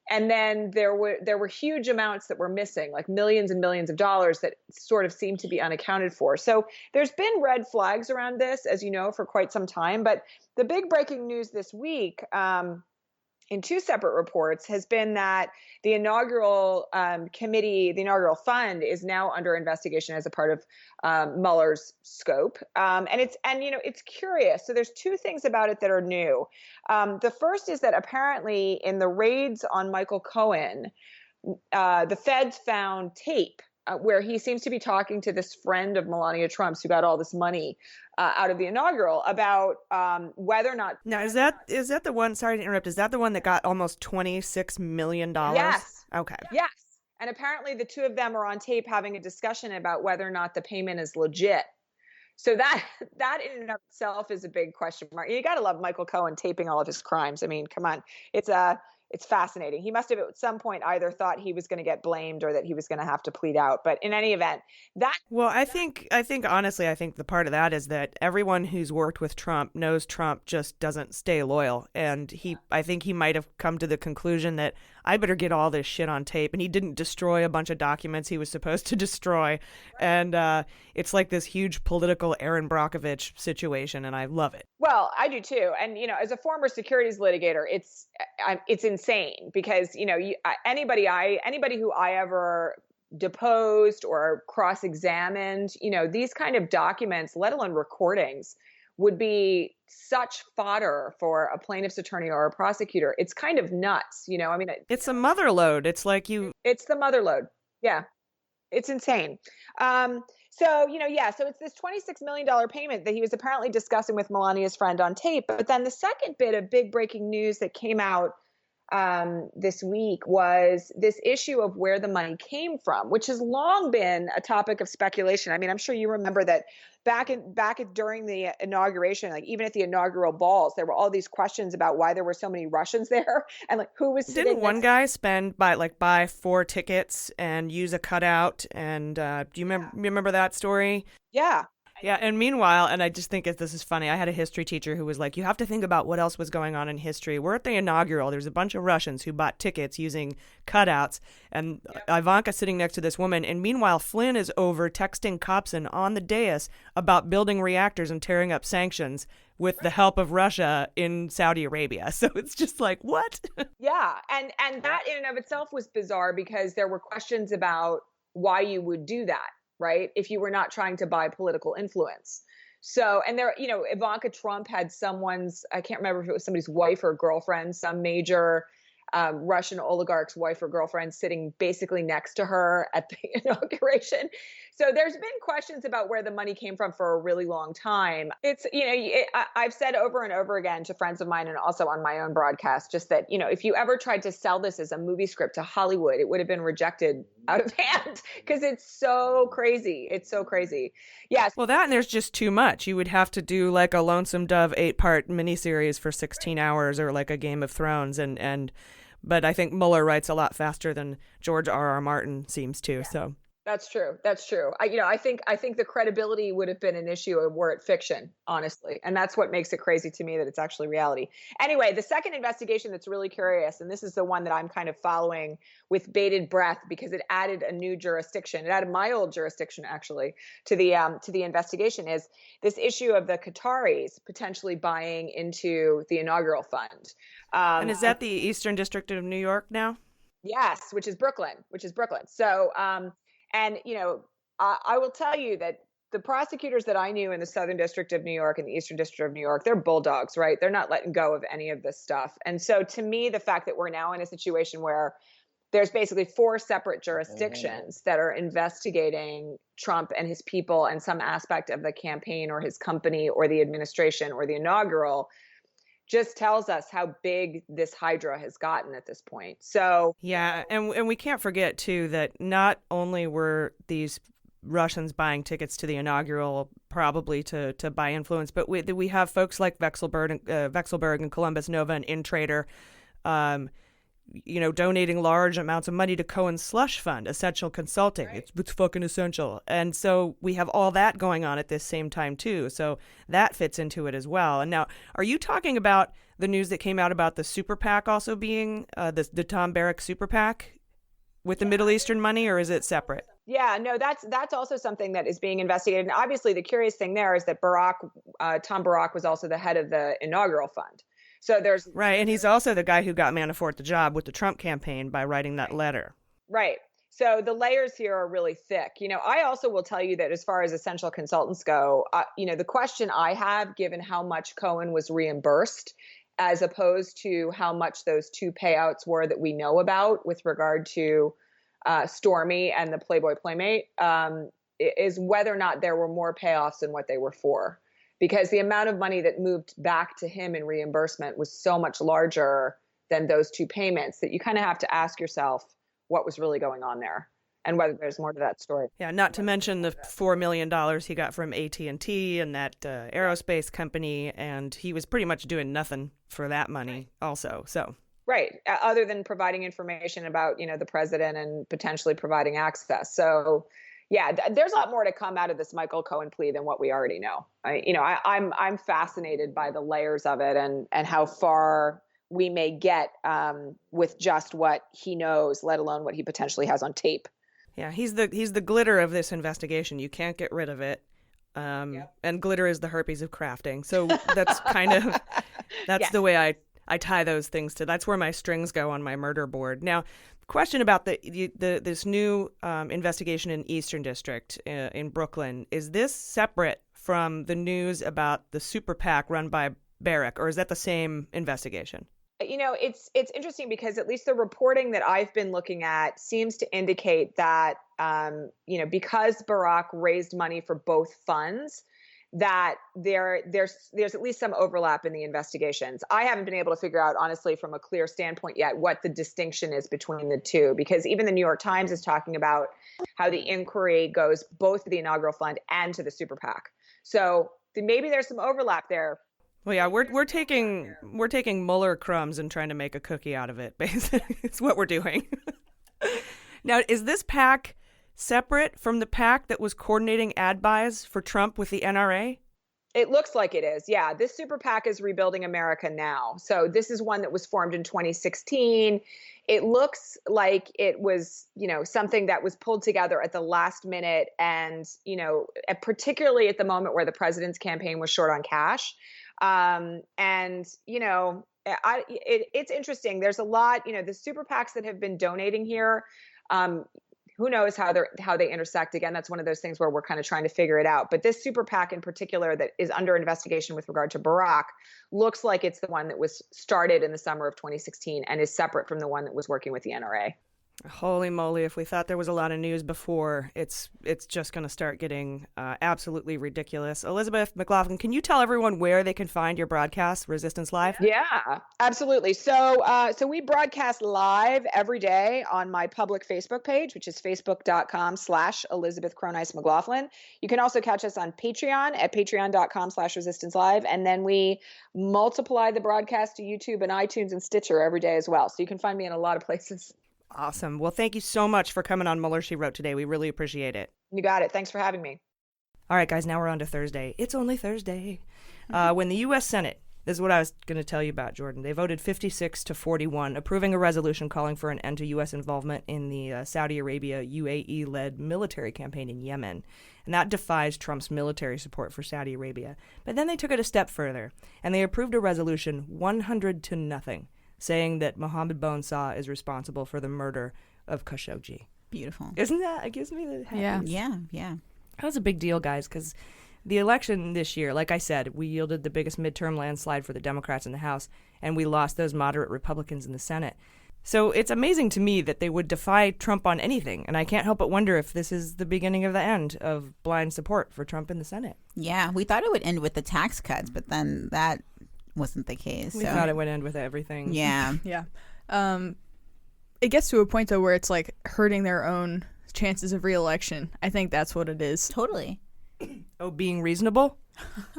And then there were huge amounts that were missing, like millions and millions of dollars that sort of seemed to be unaccounted for. So there's been red flags around this, as you know, for quite some time. But the big breaking news this week, in two separate reports, has been that the inaugural committee, the inaugural fund, is now under investigation as a part of Mueller's scope. And it's curious. So there's two things about it that are new. The first is that apparently in the raids on Michael Cohen, the feds found tape where he seems to be talking to this friend of Melania Trump's who got all this money out of the inaugural about whether or not. Now, is that the one? Sorry to interrupt. Is that the one that got almost $26 million? Yes. Okay. Yes. And apparently the two of them are on tape having a discussion about whether or not the payment is legit. So that in and of itself is a big question mark. You got to love Michael Cohen taping all of his crimes. I mean, come on. It's fascinating. He must have at some point either thought he was going to get blamed or that he was going to have to plead out. But in any event, I think honestly, I think the part of that is that everyone who's worked with Trump knows Trump just doesn't stay loyal. And I think he might have come to the conclusion that I better get all this shit on tape. And he didn't destroy a bunch of documents he was supposed to destroy. And it's like this huge political Aaron Brockovich situation. And I love it. Well, I do too. And, as a former securities litigator, it's insane because, anybody who I ever deposed or cross-examined, these kind of documents, let alone recordings, would be such fodder for a plaintiff's attorney or a prosecutor. It's kind of nuts, it's a mother load. It's like it's the mother load. Yeah. It's insane. So it's this $26 million payment that he was apparently discussing with Melania's friend on tape. But then the second bit of big breaking news that came out this week was this issue of where the money came from, which has long been a topic of speculation. I mean, I'm sure you remember that during the inauguration, like even at the inaugural balls, there were all these questions about why there were so many Russians there and like who was sitting. Didn't one guy buy 4 tickets and use a cutout? And do you remember that story? Yeah. Yeah, and meanwhile, and I just think this is funny, I had a history teacher who was like, you have to think about what else was going on in history. We're at the inaugural. There's a bunch of Russians who bought tickets using cutouts, and Ivanka sitting next to this woman, and meanwhile, Flynn is over texting Copson on the dais about building reactors and tearing up sanctions with the help of Russia in Saudi Arabia. So it's just like, what? Yeah, and that in and of itself was bizarre because there were questions about why you would do that. Right? If you were not trying to buy political influence. So, and there, Ivanka Trump had I can't remember if it was somebody's wife or girlfriend, some major Russian oligarch's wife or girlfriend sitting basically next to her at the inauguration. So there's been questions about where the money came from for a really long time. It's, I've said over and over again to friends of mine and also on my own broadcast, just that, if you ever tried to sell this as a movie script to Hollywood, it would have been rejected out of hand because it's so crazy. It's so crazy. Yes. Well, that and there's just too much. You would have to do like a Lonesome Dove 8-part miniseries for 16 hours or like a Game of Thrones. But I think Mueller writes a lot faster than George R.R. Martin seems to. So that's true. That's true. I think the credibility would have been an issue were it fiction, honestly. And that's what makes it crazy to me that it's actually reality. Anyway, the second investigation that's really curious, and this is the one that I'm kind of following with bated breath because it added a new jurisdiction. It added my old jurisdiction actually to the investigation, is this issue of the Qataris potentially buying into the inaugural fund. And is that the Eastern District of New York now? Yes, which is Brooklyn. So, I will tell you that the prosecutors that I knew in the Southern District of New York and the Eastern District of New York, they're bulldogs, right? They're not letting go of any of this stuff. And so to me, the fact that we're now in a situation where there's basically 4 separate jurisdictions that are investigating Trump and his people and some aspect of the campaign or his company or the administration or the inaugural just tells us how big this hydra has gotten at this point. So yeah, and we can't forget too that not only were these Russians buying tickets to the inaugural probably to buy influence, but we have folks like Vexelberg and Columbus Nova and InTrader donating large amounts of money to Cohen's slush fund, essential consulting. Right. It's fucking essential. And so we have all that going on at this same time, too. So that fits into it as well. And now, are you talking about the news that came out about the super PAC also being the Tom Barrack super PAC with the Middle Eastern money, or is it separate? Yeah, no, that's also something that is being investigated. And obviously, the curious thing there is that Tom Barrack was also the head of the inaugural fund. So there's right, and he's also the guy who got Manafort the job with the Trump campaign by writing that letter. Right. So the layers here are really thick. I also will tell you that as far as essential consultants go, the question I have, given how much Cohen was reimbursed, as opposed to how much those two payouts were that we know about with regard to Stormy and the Playboy Playmate, is whether or not there were more payoffs than what they were for. Because the amount of money that moved back to him in reimbursement was so much larger than those two payments that you kind of have to ask yourself what was really going on there and whether there's more to that story. Yeah, not to mention the $4 million he got from AT&T and that aerospace company, and he was pretty much doing nothing for that money also. So right, other than providing information about the president and potentially providing access. So yeah, there's a lot more to come out of this Michael Cohen plea than what we already know. I'm fascinated by the layers of it and how far we may get with just what he knows, let alone what he potentially has on tape. Yeah, he's the glitter of this investigation. You can't get rid of it. And glitter is the herpes of crafting. So that's kind of the way I tie those things to. That's where my strings go on my murder board. Now, question about this new investigation in Eastern District in Brooklyn. Is this separate from the news about the super PAC run by Barrack, or is that the same investigation? It's interesting because at least the reporting that I've been looking at seems to indicate that, because Barrack raised money for both funds, that there's at least some overlap in the investigations. I haven't been able to figure out, honestly, from a clear standpoint yet, what the distinction is between the two, because even the New York Times is talking about how the inquiry goes both to the inaugural fund and to the super PAC. So maybe there's some overlap there. Well, yeah, we're taking Mueller crumbs and trying to make a cookie out of it. Basically, it's what we're doing. Now, is this PAC separate from the PAC that was coordinating ad buys for Trump with the NRA? It looks like it is. Yeah, this super PAC is Rebuilding America Now. So this is one that was formed in 2016. It looks like it was, something that was pulled together at the last minute, and particularly at the moment where the president's campaign was short on cash. It's interesting. There's a lot, the super PACs that have been donating here. Who knows how they intersect? Again, that's one of those things where we're kind of trying to figure it out. But this super PAC in particular that is under investigation with regard to Barrack looks like it's the one that was started in the summer of 2016 and is separate from the one that was working with the NRA. Holy moly, if we thought there was a lot of news before, it's just going to start getting absolutely ridiculous. Elizabeth McLaughlin, can you tell everyone where they can find your broadcast, Resistance Live? Yeah, absolutely. So we broadcast live every day on my public Facebook page, which is facebook.com/Elizabeth Cronice McLaughlin. You can also catch us on Patreon at patreon.com/Resistance Live. And then we multiply the broadcast to YouTube and iTunes and Stitcher every day as well. So you can find me in a lot of places. Awesome. Well, thank you so much for coming on Mueller, She Wrote today. We really appreciate it. You got it. Thanks for having me. All right, guys, now we're on to Thursday. It's only Thursday. When the U.S. Senate, this is what I was going to tell you about, Jordan. They voted 56-41, approving a resolution calling for an end to U.S. involvement in the Saudi Arabia UAE-led military campaign in Yemen. And that defies Trump's military support for Saudi Arabia. But then they took it a step further, and they approved a resolution 100-0, saying that Mohammed Bonesaw is responsible for the murder of Khashoggi. Beautiful. Isn't that? It gives me the happiness. Yeah. That was a big deal, guys, because the election this year, like I said, we yielded the biggest midterm landslide for the Democrats in the House, and we lost those moderate Republicans in the Senate. So it's amazing to me that they would defy Trump on anything, and I can't help but wonder if this is the beginning of the end of blind support for Trump in the Senate. Yeah, we thought it would end with the tax cuts, but then that wasn't the case. We thought it would end with everything. Yeah. Yeah. It gets to a point, though, where it's like hurting their own chances of re-election. I think that's what it is. Totally. Oh, being reasonable?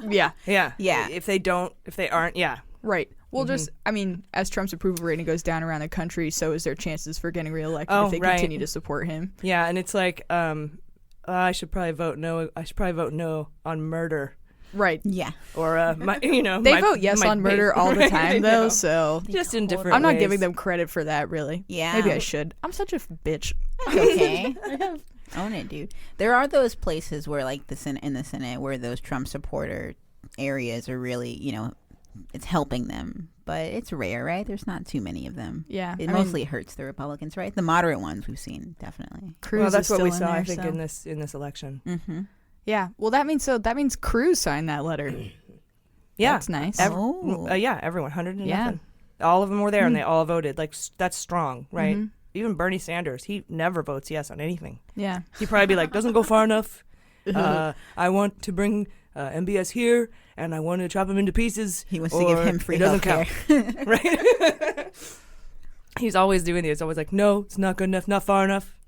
Yeah. If they aren't, yeah. Right. Well, just, I mean, as Trump's approval rating goes down around the country, so is their chances for getting reelected if they continue to support him. Yeah, and it's like, I should probably vote no. I should probably vote no on murder. Right. Yeah. Or, they vote yes on murder all the time, though, so. Just in different I'm not ways. giving them credit for that, really. Yeah. Maybe I should. I'm such a bitch. Okay. Own it, dude. There are those places where, like, in the Senate, where those Trump supporter areas are really, it's helping them. But it's rare, right? There's not too many of them. Yeah. It mostly hurts the Republicans, right? The moderate ones we've seen, definitely. Cruz well, that's what we still saw, there, I think, so. in this election. Mm-hmm. Yeah. Well, that means Cruz signed that letter. Yeah. That's nice. Yeah, everyone, 100 and Yeah. nothing. All of them were there, and they all voted. Like, that's strong, right? Mm-hmm. Even Bernie Sanders, he never votes yes on anything. Yeah. He'd probably be like, doesn't go far enough. I want to bring MBS here, and I want to chop him into pieces. He wants to give him free it doesn't healthcare. count. Right? He's always doing this. Always like, no, it's not good enough, not far enough.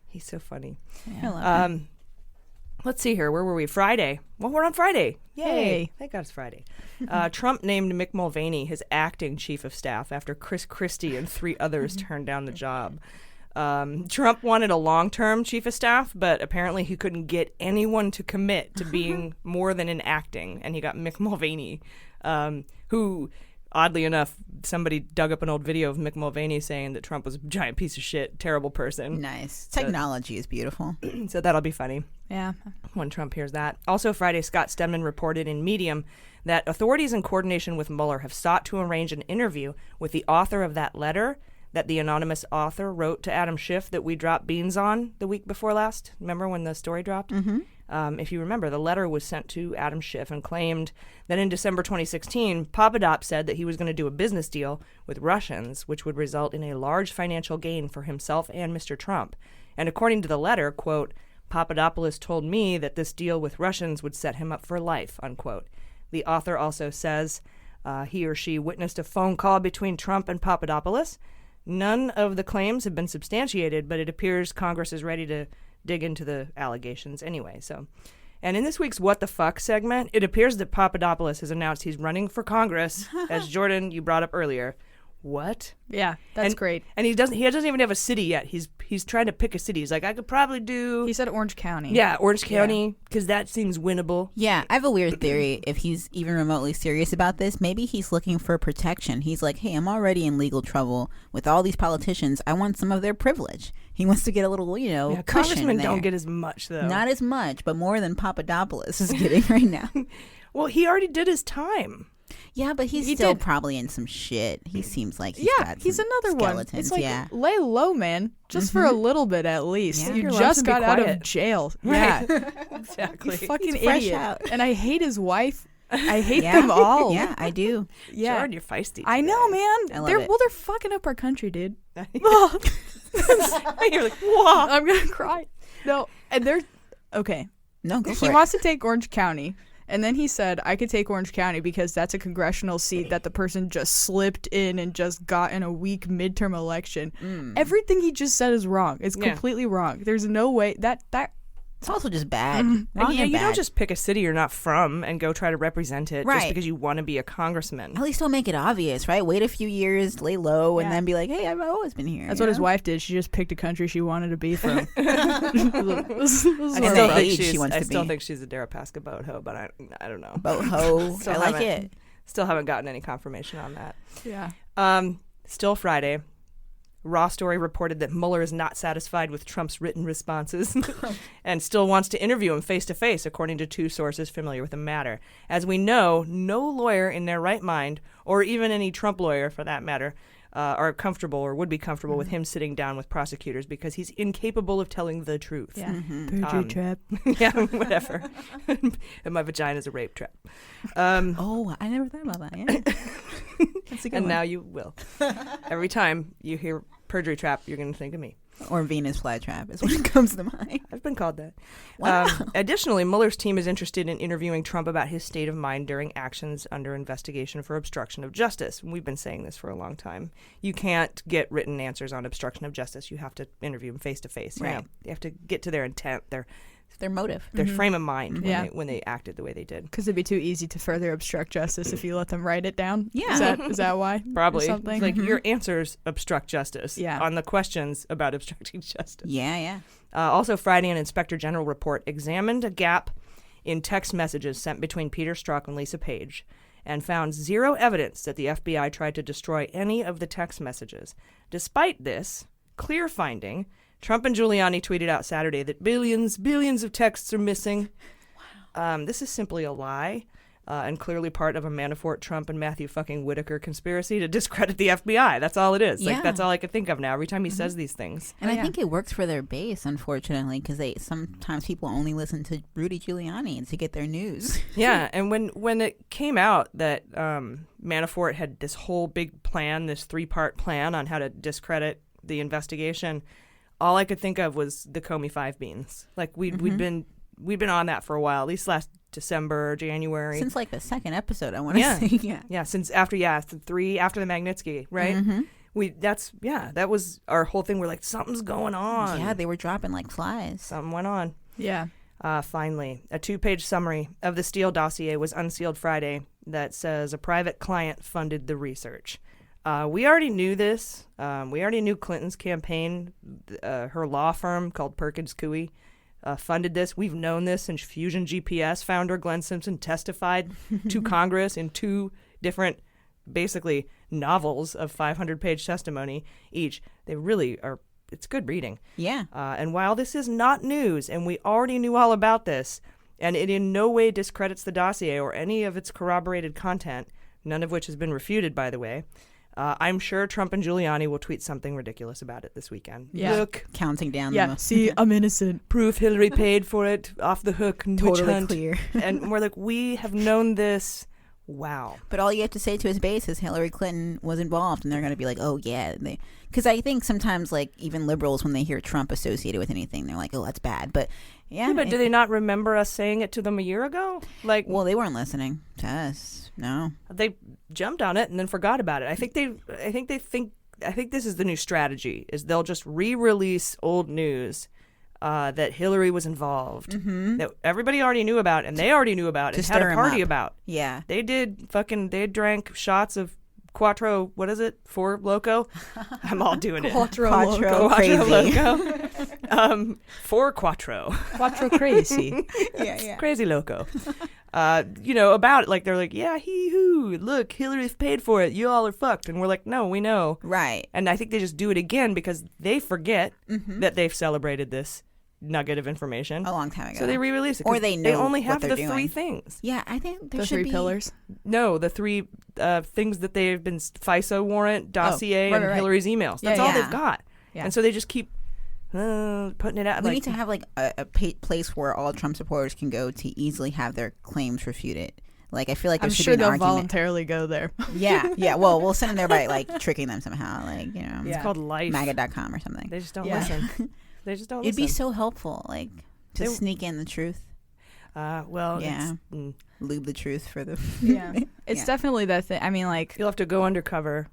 He's so funny. Yeah. I love him. Let's see here. Where were we? Friday. Well, we're on Friday. Yay. Hey. Thank God it's Friday. Trump named Mick Mulvaney his acting chief of staff after Chris Christie and 3 others turned down the job. Trump wanted a long-term chief of staff, but apparently he couldn't get anyone to commit to being more than in acting, and he got Mick Mulvaney, who, oddly enough, somebody dug up an old video of Mick Mulvaney saying that Trump was a giant piece of shit, terrible person. Nice. Technology is beautiful. So that'll be funny. Yeah. When Trump hears that. Also Friday, Scott Stedman reported in Medium that authorities in coordination with Mueller have sought to arrange an interview with the author of that letter that the anonymous author wrote to Adam Schiff that we dropped beans on the week before last. Remember when the story dropped? Mm-hmm. If you remember, the letter was sent to Adam Schiff and claimed that in December 2016, Papadop said that he was going to do a business deal with Russians, which would result in a large financial gain for himself and Mr. Trump. And according to the letter, quote, Papadopoulos told me that this deal with Russians would set him up for life, unquote. The author also says he or she witnessed a phone call between Trump and Papadopoulos. None of the claims have been substantiated, but it appears Congress is ready to dig into the allegations anyway. So, and in this week's What the Fuck segment, it appears that Papadopoulos has announced he's running for Congress, as Jordan, you brought up earlier. What? Yeah, that's great. And he doesn't even have a city yet. He's trying to pick a city. He's like, I could probably do. He said Orange County. Yeah, Orange County, because that seems winnable. Yeah, I have a weird theory. If he's even remotely serious about this, maybe he's looking for protection. He's like, hey, I'm already in legal trouble with all these politicians. I want some of their privilege. He wants to get a little, Yeah, cushion congressmen there. don't get as much, though. Not as much, but more than Papadopoulos is getting right now. Well, he already did his time. Yeah, but he's He still did. probably in some shit. He seems like he's got he's some another one. skeletons. It's like, yeah. lay low, man. Just for a little bit at least. Yeah. You Your life just should be got out of quiet. jail. Right. Yeah. Exactly. You fucking He's fresh idiot. out. And I hate his wife. I hate Yeah. them all. Yeah, I do. Yeah. Jordan, you're feisty. I know, man. I love it. They're fucking up our country, dude. You're like, whoa. I'm gonna cry. No, and they're okay. No, go for He it. wants to take Orange County, and then he said, "I could take Orange County because that's a congressional seat that the person just slipped in and just got in a weak midterm election." Everything he just said is wrong. It's completely wrong. There's no way that. It's also just bad. And Wrong yeah, and you bad. don't just pick a city you're not from and go try to represent it just Right. because you want to be a congressman. At least don't make it obvious, right? Wait a few years, lay low, and Yeah. then be like, hey, I've always been here. That's you what his know? wife did. She just picked a country she wanted to be from. I And still the think age she she's. wants I to still be. think she's a Deripaska boho, but I don't know. Boho. Still I like haven't- it. Still haven't gotten any confirmation on that. Yeah. Still Friday. Raw Story reported that Mueller is not satisfied with Trump's written responses and still wants to interview him face-to-face, according to 2 sources familiar with the matter. As we know, no lawyer in their right mind, or even any Trump lawyer for that matter, are comfortable or would be comfortable with him sitting down with prosecutors because he's incapable of telling the truth. Yeah. Perjury trap. Yeah, whatever. And my vagina's a rape trap. Oh, I never thought about that. Yeah. That's a good And one. now you will. Every time you hear perjury trap, you're going to think of me. Or Venus flytrap is what comes to mind. I've been called that. Wow. Additionally, Mueller's team is interested in interviewing Trump about his state of mind during actions under investigation for obstruction of justice. We've been saying this for a long time. You can't get written answers on obstruction of justice. You have to interview them face to face. Right. You have to get to their intent, their Their motive. Their frame of mind when they acted the way they did. Because it'd be too easy to further obstruct justice if you let them write it down. Yeah. Is that why? Probably. Something? Like your answers obstruct justice on the questions about obstructing justice. Yeah. Also, Friday, an Inspector General report examined a gap in text messages sent between Peter Strzok and Lisa Page and found zero evidence that the FBI tried to destroy any of the text messages. Despite this clear finding, Trump and Giuliani tweeted out Saturday that billions of texts are missing. Wow. This is simply a lie and clearly part of a Manafort, Trump, and Matthew fucking Whitaker conspiracy to discredit the FBI. That's all it is. Yeah. Like, that's all I could think of now every time he says these things. And I think it works for their base, unfortunately, because sometimes people only listen to Rudy Giuliani to get their news. Yeah, and when it came out that Manafort had this whole big plan, this 3-part plan on how to discredit the investigation, all I could think of was the Comey 5 beans. Like we'd been on that for a while, at least last December, January. Since like the second episode, I want to say. Yeah, since after the Magnitsky, right? That was our whole thing. We're like, something's going on. Yeah, they were dropping like flies. Something went on. Yeah. Finally, a 2-page summary of the Steele Dossier was unsealed Friday that says a private client funded the research. We already knew this. We already knew Clinton's campaign, her law firm called Perkins Coie, funded this. We've known this since Fusion GPS founder Glenn Simpson testified to Congress in 2 different, basically, novels of 500-page testimony each. They really are. It's good reading. Yeah. And while this is not news, and we already knew all about this, and it in no way discredits the dossier or any of its corroborated content, none of which has been refuted, by the way, I'm sure Trump and Giuliani will tweet something ridiculous about it this weekend. Yeah. Look, counting down. Yeah, see, I'm innocent. Proof Hillary paid for it, off the hook, Totally witch hunt. clear. And we're like, we have known this. Wow. But all you have to say to his base is Hillary Clinton was involved, and they're going to be like, oh, yeah. Because I think sometimes, like, even liberals, when they hear Trump associated with anything, they're like, oh, that's bad. But, but do they not remember us saying it to them a year ago? Like, well, they weren't listening to us. No. They jumped on it and then forgot about it. I think this is the new strategy, is they'll just re-release old news that Hillary was involved, that everybody already knew about, and they already knew about, and had a party about. Yeah. They drank shots of Quattro, what is it? 4 Loco? I'm all doing it. Quattro Crazy. Loco. 4 Quattro. Quattro crazy. Yeah. Crazy Loco. About it. Like, they're like, yeah, hee-hoo, look, Hillary's paid for it. You all are fucked. And we're like, no, we know. Right. And I think they just do it again because they forget that they've celebrated this nugget of information a long time ago. So they re-release it. Or they know only have what the they're 3 doing. things. Yeah, I think there the should 3 be pillars. No, the 3 things that they've been FISA warrant, dossier, right. Hillary's emails. That's all they've got. Yeah. And so they just keep putting it out. We need to have like a place where all Trump supporters can go to easily have their claims refuted. Like, I feel like there I'm should sure be an they'll argument. voluntarily go there. Yeah. Well, we'll send them there by like tricking them somehow. Like, It's called life. MAGA.com or something. They just don't listen. They just don't It'd listen. be so helpful, like, to sneak in the truth. Lube the truth for the. It's definitely that thing. I mean, like, you'll have to go undercover.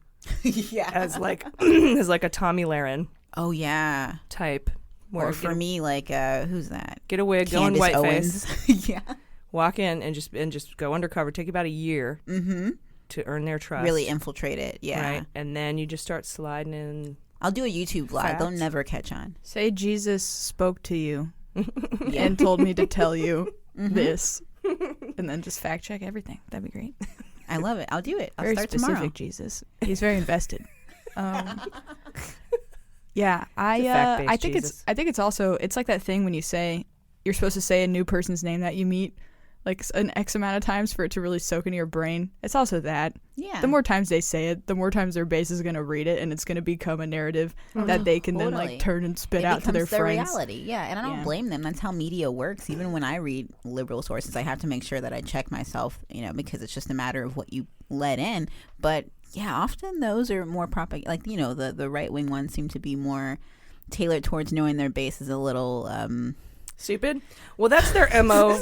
As like a Tommy Lahren. Oh yeah. Type. Or for me, like, who's that? Get a wig, go in whiteface. Yeah. Walk in and just go undercover. Take about a year to earn their trust. Really infiltrate it. Yeah. Right. And then you just start sliding in. I'll do a YouTube vlog. They'll never catch on. Say Jesus spoke to you and told me to tell you this. And then just fact check everything. That'd be great. I love it. I'll do it. I'll very start specific tomorrow. Jesus. He's very invested. Yeah, I think it's also, it's like that thing when you say you're supposed to say a new person's name that you meet like an X amount of times for it to really soak into your brain. It's also that. Yeah. The more times they say it, the more times their base is going to read it, and it's going to become a narrative that they can then like turn and spit out to their friends. Reality. Yeah, and I don't blame them. That's how media works. Even when I read liberal sources, I have to make sure that I check myself, because it's just a matter of what you let in. But yeah, often those are more like, the right-wing ones seem to be more tailored towards knowing their base is a little stupid. Well, that's their MO.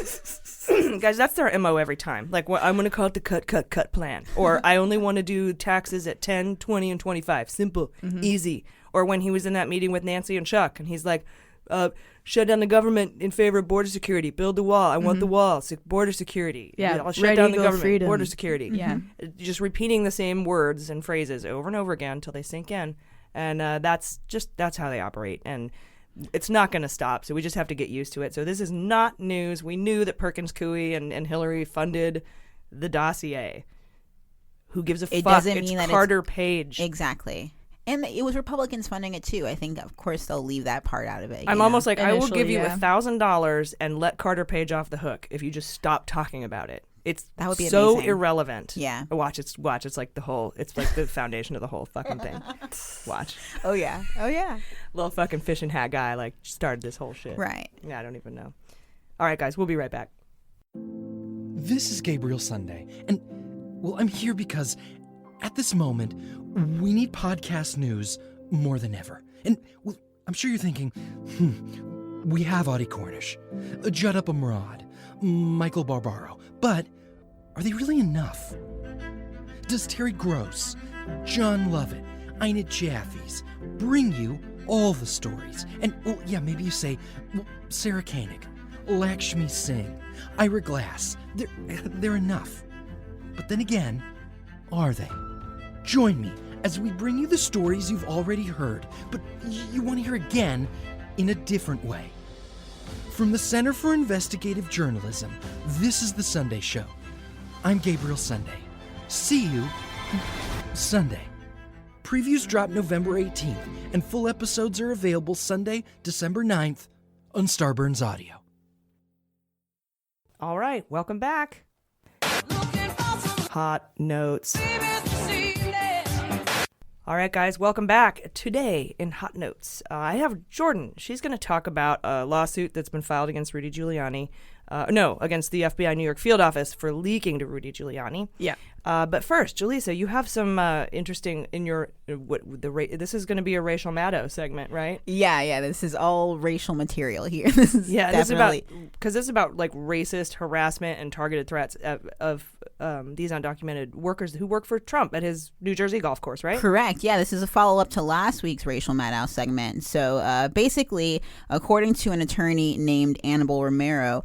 Guys, that's their MO every time. Like, well, I'm going to call it the cut plan. Or I only want to do taxes at 10, 20, and 25. Simple, easy. Or when he was in that meeting with Nancy and Chuck, and he's like, shut down the government in favor of border security. Build the wall. I want the wall. Border security. Yeah, I'll shut down the government. Freedom. Border security. Yeah. Just repeating the same words and phrases over and over again until they sink in. And that's how they operate. And it's not going to stop, so we just have to get used to it. So this is not news. We knew that Perkins Coie and Hillary funded the dossier. Who gives a fuck? Doesn't it's mean that Carter Page. Exactly. And it was Republicans funding it too. I think, of course, they'll leave that part out of it. I'm almost like, I will give you yeah. $1,000 and let Carter Page off the hook if you just stop talking about it. That would be so amazing. Irrelevant. Yeah. Watch. It's like the foundation of the whole fucking thing. Watch. Oh yeah. Little fucking fishing hat guy like started this whole shit. Right. Yeah, I don't even know. All right, guys, we'll be right back. This is Gabriel Sunday, and well, I'm here because at this moment, we need podcast news more than ever. And well, I'm sure you're thinking, we have Audie Cornish, Judd Murad, Michael Barbaro, but are they really enough? Does Terry Gross, John Lovett, Ina Jaffe's bring you all the stories? And, well, yeah, maybe you say, well, Sarah Koenig, Lakshmi Singh, Ira Glass, they're enough. But then again, are they? Join me as we bring you the stories you've already heard, but you want to hear again in a different way. From the Center for Investigative Journalism, this is The Sunday Show. I'm Gabriel Sunday. See you Sunday. Previews drop November 18th, and full episodes are available Sunday, December 9th on Starburns Audio. All right, welcome back. Hot notes. All right, guys, welcome back. Today in Hot Notes, I have Jordan. She's going to talk about a lawsuit that's been filed against Rudy Giuliani. Against the FBI New York field office for leaking to Rudy Giuliani. Yeah. But first, Jaleesa, you have some interesting in your this is going to be a racial Maddow segment, right? Yeah. This is all racial material here. This is definitely this is about like racist harassment and targeted threats of these undocumented workers who work for Trump at his New Jersey golf course, right? Correct. Yeah, this is a follow up to last week's racial Maddow segment. So basically, according to an attorney named Annabelle Romero,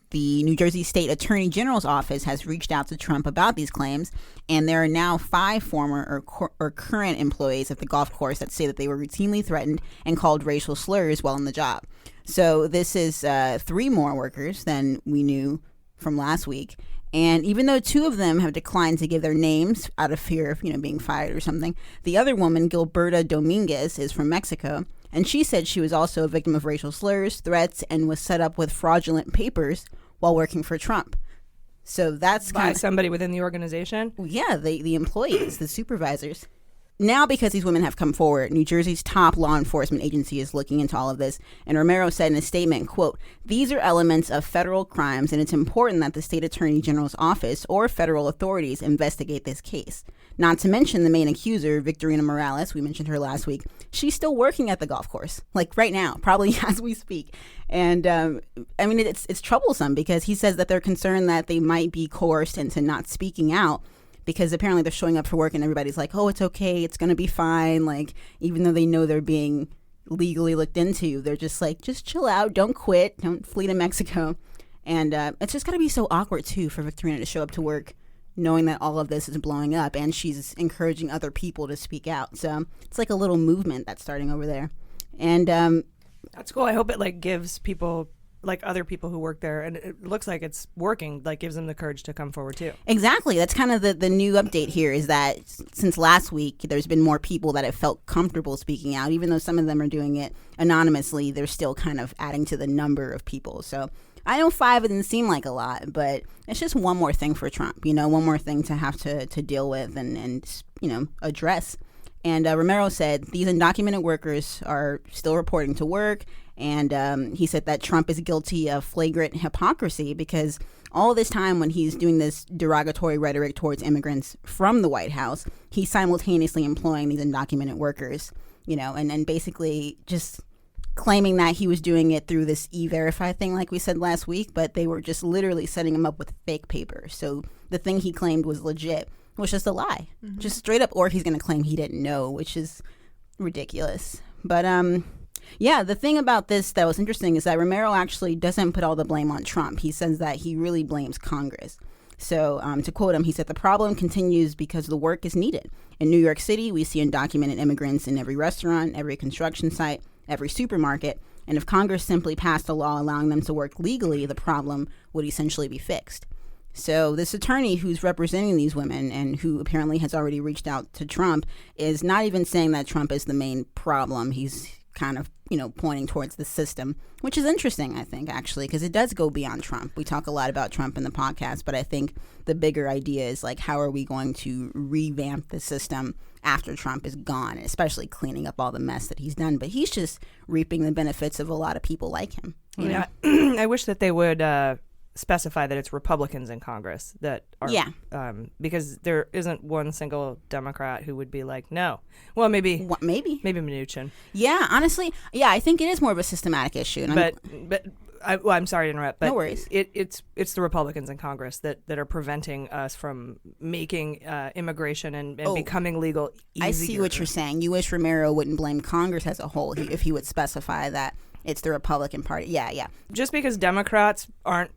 the New Jersey State Attorney General's office has reached out to Trump about these claims, and there are now 5 former or current employees at the golf course that say that they were routinely threatened and called racial slurs while on the job. So this is 3 more workers than we knew from last week. And even though 2 of them have declined to give their names out of fear of, being fired or something, the other woman, Gilberta Dominguez, is from Mexico. And she said she was also a victim of racial slurs, threats, and was set up with fraudulent papers while working for Trump. So that's by somebody within the organization? Yeah, the employees, the supervisors. Now, because these women have come forward, New Jersey's top law enforcement agency is looking into all of this. And Romero said in a statement, quote, "These are elements of federal crimes, and it's important that the state attorney general's office or federal authorities investigate this case. Not to mention the main accuser, Victorina Morales, we mentioned her last week. She's still working at the golf course, like right now, probably as we speak. And it's troublesome because he says that they're concerned that they might be coerced into not speaking out, because apparently they're showing up for work and everybody's like, oh, it's okay, it's going to be fine. Like, even though they know they're being legally looked into, they're just like, just chill out, don't quit, don't flee to Mexico. And it's just got to be so awkward, too, for Victorina to show up to work knowing that all of this is blowing up, and she's encouraging other people to speak out. So it's like a little movement that's starting over there. And that's cool. I hope it gives people, other people who work there, and it looks like it's working, gives them the courage to come forward too. Exactly. That's kind of the new update here, is that since last week, there's been more people that have felt comfortable speaking out. Even though some of them are doing it anonymously, they're still kind of adding to the number of people. So I know 5 doesn't seem like a lot, but it's just one more thing for Trump, one more thing to have to deal with and address. And Romero said these undocumented workers are still reporting to work. And he said that Trump is guilty of flagrant hypocrisy because all this time when he's doing this derogatory rhetoric towards immigrants from the White House, he's simultaneously employing these undocumented workers, and basically just claiming that he was doing it through this E-Verify thing like we said last week, but they were just literally setting him up with fake papers. So the thing he claimed was legit was just a lie, just straight up, or he's going to claim he didn't know, which is ridiculous. But Yeah, the thing about this that was interesting is that Romero actually doesn't put all the blame on Trump. He says that he really blames Congress. So to quote him, he said, "The problem continues because the work is needed. In New York City, we see undocumented immigrants in every restaurant, every construction site, every supermarket. And if Congress simply passed a law allowing them to work legally, the problem would essentially be fixed." So this attorney who's representing these women and who apparently has already reached out to Trump is not even saying that Trump is the main problem. He's kind of, pointing towards the system, which is interesting, I think, actually, because it does go beyond Trump. We talk a lot about Trump in the podcast, but I think the bigger idea is like, how are we going to revamp the system after Trump is gone, especially cleaning up all the mess that he's done. But he's just reaping the benefits of a lot of people like him. You know? I wish that they would specify that it's Republicans in Congress that are, because there isn't one single Democrat who would be like, no. Well, maybe Mnuchin. Yeah, honestly, I think it is more of a systematic issue. And I'm sorry to interrupt, but no worries. It's the Republicans in Congress that are preventing us from making immigration and becoming legal easier. I see what you're saying. You wish Romero wouldn't blame Congress as a whole if he would specify that it's the Republican Party. Yeah. Just because Democrats aren't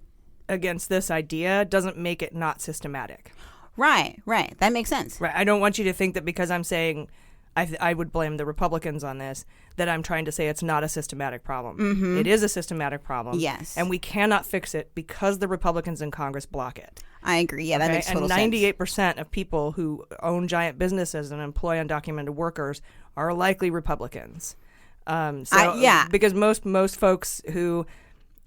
against this idea doesn't make it not systematic. Right. That makes sense. Right. I don't want you to think that because I'm saying I would blame the Republicans on this, that I'm trying to say it's not a systematic problem. Mm-hmm. It is a systematic problem. Yes. And we cannot fix it because the Republicans in Congress block it. I agree. Yeah, that makes total sense. And 98% of people who own giant bubusinesses and employ undocumented workers are likely Republicans. Because most folks who...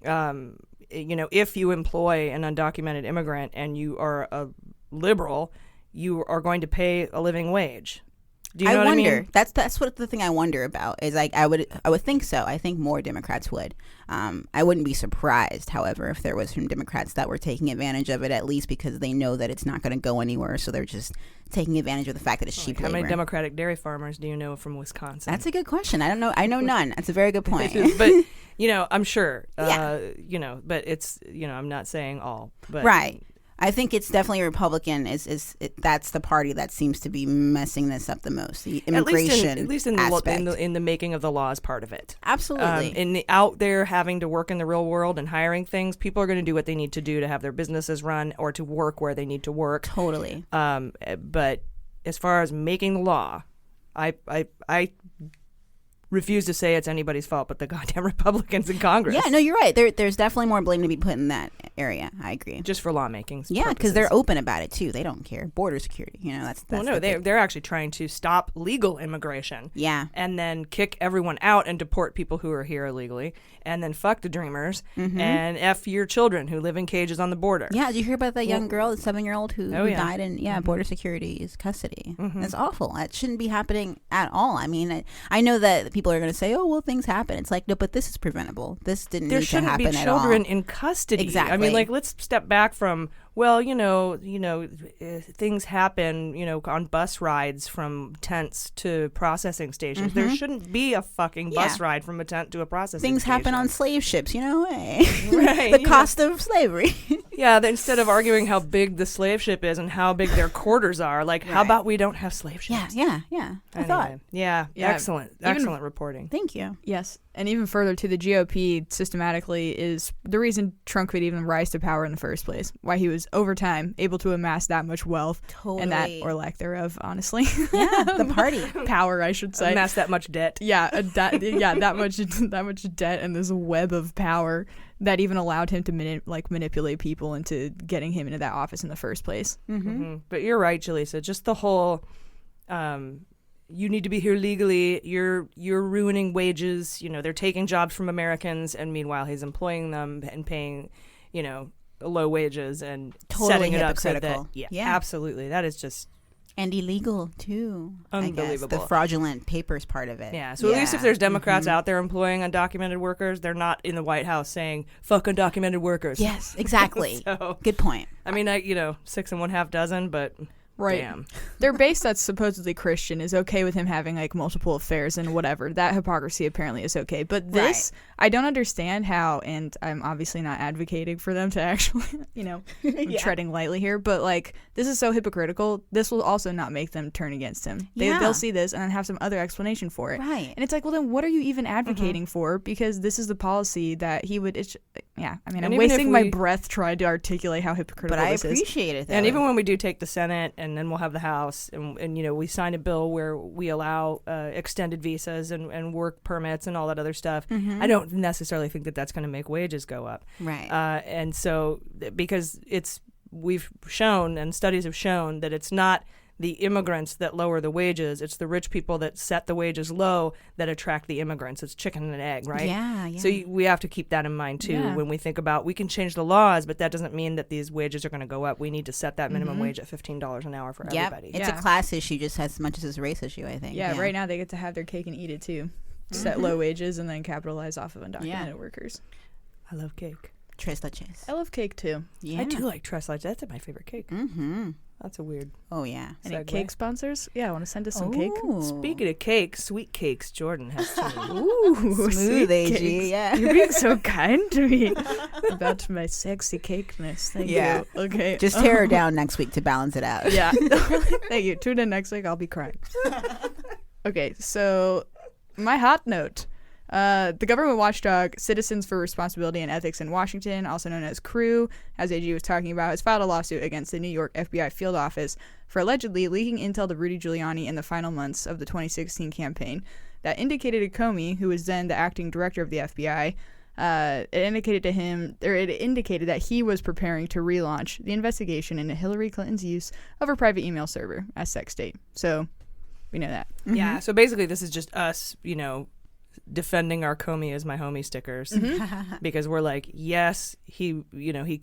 if you employ an undocumented immigrant and you are a liberal, you are going to pay a living wage. Do you know what I mean? That's what the thing I wonder about is like I would think so. I think more Democrats would. I wouldn't be surprised, however, if there was some Democrats that were taking advantage of it, at least because they know that it's not going to go anywhere, so they're just taking advantage of the fact that it's cheap labor. How many Democratic dairy farmers do you know from Wisconsin? That's a good question. I don't know. I know none. That's a very good point. But I'm sure. But it's I'm not saying all. But right. I think it's definitely Republican. That's the party that seems to be messing this up the most. The immigration, at least in the making of the laws part of it. Absolutely. In the out there having to work in the real world and hiring things, people are going to do what they need to do to have their businesses run or to work where they need to work. Totally. But as far as making the law, I refuse to say it's anybody's fault but the goddamn Republicans in Congress. Yeah, no, you're right. There's definitely more blame to be put in that area. I agree. Just for lawmaking. Yeah, because they're open about it too. They don't care. Border security, that's they're actually trying to stop legal immigration. Yeah. And then kick everyone out and deport people who are here illegally, and then fuck the dreamers and F your children who live in cages on the border. Yeah, did you hear about that young girl, the 7-year-old who died in border security's custody? That's awful. That shouldn't be happening at all. I mean, I know that people are going to say, oh, well, things happen. It's like, no, but this is preventable. This didn't need to happen at all. There shouldn't be children in custody. Exactly. I mean, like, let's step back from, things happen, on bus rides from tents to processing stations. There shouldn't be a fucking bus ride from a tent to a processing station. Things happen on slave ships, Right. The cost of slavery. Instead of arguing how big the slave ship is and how big their quarters are, how about we don't have slave ships? Yeah. I thought. Yeah. Excellent reporting. Thank you. Yes. And even further to the GOP systematically is the reason Trump could even rise to power in the first place. Why he was over time able to amass that much wealth. Totally. And that, or lack thereof, honestly. Yeah, the party. Power, I should say. Amass that much debt. Yeah, that much debt and this web of power that even allowed him to manipulate people into getting him into that office in the first place. But you're right, Jaleesa. Just the whole... you need to be here legally. You're ruining wages. They're taking jobs from Americans, and meanwhile he's employing them and paying, low wages and totally setting it up so that absolutely, that is just and illegal too. Unbelievable. I guess, the fraudulent papers part of it. Yeah. So at least if there's Democrats out there employing undocumented workers, they're not in the White House saying "fuck undocumented workers." Yes, exactly. So, good point. I mean, 6 1/2 dozen, but. Right. Damn. Their base that's supposedly Christian is okay with him having like multiple affairs and whatever. That hypocrisy apparently is okay. But this, I don't understand how, and I'm obviously not advocating for them to actually, I'm treading lightly here, but like this is so hypocritical. This will also not make them turn against him. They'll see this and then have some other explanation for it. Right. And it's like, well, then what are you even advocating for? Because this is the policy that he would, I'm wasting my breath trying to articulate how hypocritical this is. But I appreciate it, though. And even when we do take the Senate and then we'll have the House and we sign a bill where we allow extended visas and work permits and all that other stuff, I don't necessarily think that that's going to make wages go up. Right. And so because we've shown and studies have shown that it's not the immigrants that lower the wages, it's the rich people that set the wages low that attract the immigrants. It's chicken and egg, right? Yeah. So we have to keep that in mind too when we think about, we can change the laws, but that doesn't mean that these wages are going to go up. We need to set that minimum wage at $15 an hour for everybody. It's a class issue just as much as a race issue, I think. Yeah, right now they get to have their cake and eat it too. Set low wages and then capitalize off of undocumented workers. I love cake. Tres leches. I love cake too. I do like tres leches. That's my favorite cake. That's a weird. Oh yeah. Any cake sponsors? Yeah, I want to send us some cake. Speaking of cake, sweet cakes. Jordan has some. Ooh, smooth AG. Yeah. You're being so kind to me about my sexy cakeness. Thank you. Okay. Just tear her down next week to balance it out. Yeah. Thank you. Tune in next week. I'll be crying. Okay, so my hot note. The government watchdog Citizens for Responsibility and Ethics in Washington, also known as CREW, as AG was talking about, has filed a lawsuit against the New York FBI field office for allegedly leaking intel to Rudy Giuliani in the final months of the 2016 campaign that indicated to Comey, who was then the acting director of the FBI, it indicated that he was preparing to relaunch the investigation into Hillary Clinton's use of her private email server as sex tape. So we know that. Yeah, so basically this is just us, defending our Comey as my homie stickers because we're like, yes, he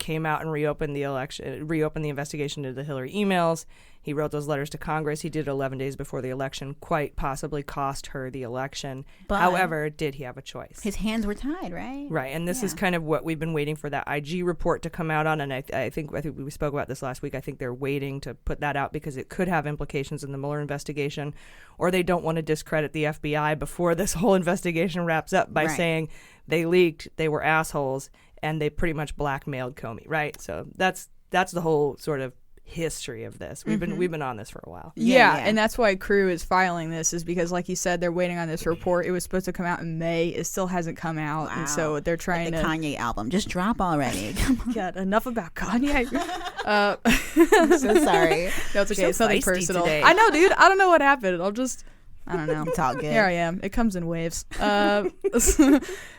came out and reopened the investigation into the Hillary emails. He wrote those letters to Congress. He did it 11 days before the election, quite possibly cost her the election. But however, did he have a choice? His hands were tied, right? Right, and this is kind of what we've been waiting for that IG report to come out on, and I think we spoke about this last week. I think they're waiting to put that out because it could have implications in the Mueller investigation, or they don't want to discredit the FBI before this whole investigation wraps up by saying they leaked, they were assholes, and they pretty much blackmailed Comey, right? So that's the whole sort of history of this. We've been on this for a while. Yeah, and that's why CREW is filing this, is because like you said, they're waiting on this report. It was supposed to come out in May. It still hasn't come out. And so they're trying the Kanye album. Just drop already. God, enough about Kanye. I'm so sorry. No, it's okay. It's nothing personal. Today. I know, dude. I don't know what happened. I don't know. It's all good. Here I am. It comes in waves.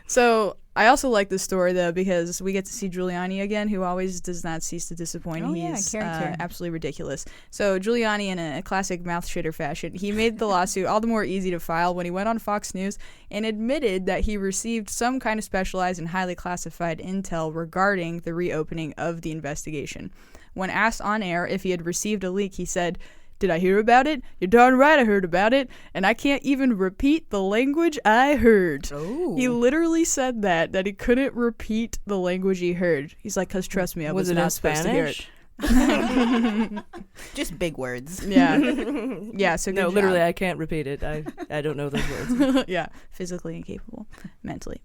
So I also like this story, though, because we get to see Giuliani again, who always does not cease to disappoint. He's absolutely ridiculous. So Giuliani, in a classic mouth shitter fashion, he made the lawsuit all the more easy to file when he went on Fox News and admitted that he received some kind of specialized and highly classified intel regarding the reopening of the investigation. When asked on air if he had received a leak, he said, "Did I hear about it? You're darn right I heard about it, and I can't even repeat the language I heard." Oh. He literally said that he couldn't repeat the language he heard. He's like, "Cause trust me, I was not supposed to hear it." Just big words. Yeah. Yeah, so no, literally, I can't repeat it. I don't know those words. Yeah, physically incapable, mentally.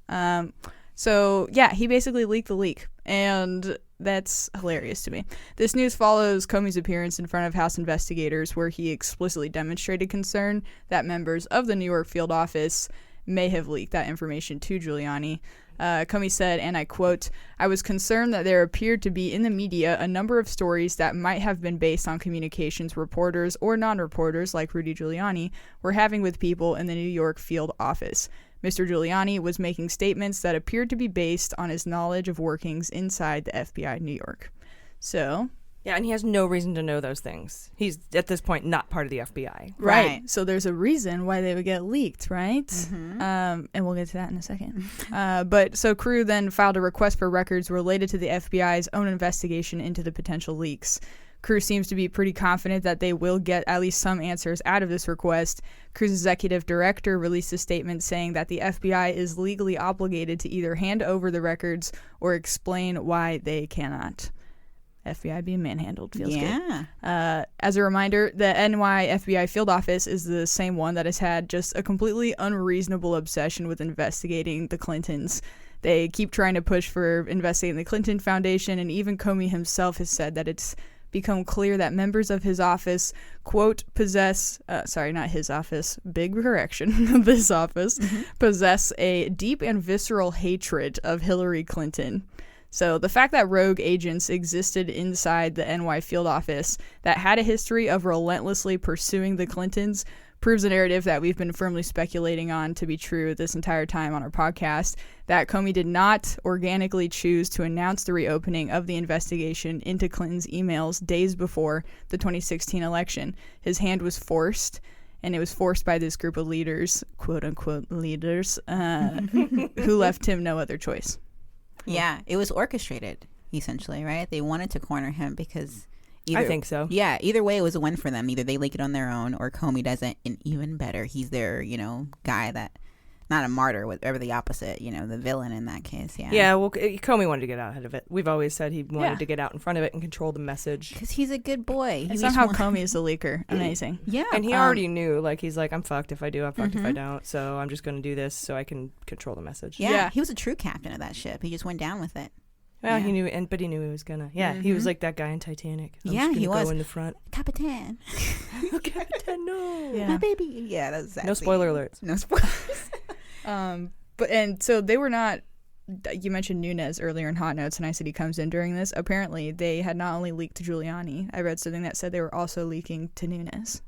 So, yeah, he basically leaked the leak, and that's hilarious to me. This news follows Comey's appearance in front of House investigators, where he explicitly demonstrated concern that members of the New York field office may have leaked that information to Giuliani. Comey said, and I quote, "I was concerned that there appeared to be in the media a number of stories that might have been based on communications reporters or non-reporters like Rudy Giuliani were having with people in the New York field office. Mr. Giuliani was making statements that appeared to be based on his knowledge of workings inside the FBI New York." So... yeah, and he has no reason to know those things. He's, at this point, not part of the FBI. Right. So there's a reason why they would get leaked, right? And we'll get to that in a second. But so CREW then filed a request for records related to the FBI's own investigation into the potential leaks. CREW seems to be pretty confident that they will get at least some answers out of this request. CREW's executive director released a statement saying that the FBI is legally obligated to either hand over the records or explain why they cannot. FBI being manhandled. Feels Yeah. good. As a reminder, the NY FBI field office is the same one that has had just a completely unreasonable obsession with investigating the Clintons. They keep trying to push for investigating the Clinton Foundation, and even Comey himself has said that it's become clear that members of his office, quote, possess, not his office, big correction, this office, possess a deep and visceral hatred of Hillary Clinton. So the fact that rogue agents existed inside the NY field office that had a history of relentlessly pursuing the Clintons proves a narrative that we've been firmly speculating on to be true this entire time on our podcast, that Comey did not organically choose to announce the reopening of the investigation into Clinton's emails days before the 2016 election. His hand was forced, and it was forced by this group of leaders, quote-unquote leaders, who left him no other choice. Yeah, it was orchestrated, essentially, right? They wanted to corner him because... I think so. Yeah, either way, it was a win for them. Either they leak it on their own, or Comey does it, and even better, he's their, guy that, not a martyr, whatever the opposite, the villain in that case. Yeah. Yeah. Well, Comey wanted to get out ahead of it. We've always said he wanted to get out in front of it and control the message. Because he's a good boy. And somehow Comey is the leaker. Amazing. Yeah. And he already knew. He's like, I'm fucked if I do. I'm fucked if I don't. So I'm just going to do this so I can control the message. Yeah. He was a true captain of that ship. He just went down with it. Well, he knew, but he knew he was gonna. Yeah, he was like that guy in Titanic. He was. Go in the front. Capitan. Capitan, no. My baby. Yeah, that's exactly. No spoiler alerts. No spoilers. And so they were not. You mentioned Nunes earlier in Hot Notes, and I said he comes in during this. Apparently, they had not only leaked to Giuliani. I read something that said they were also leaking to Nunes.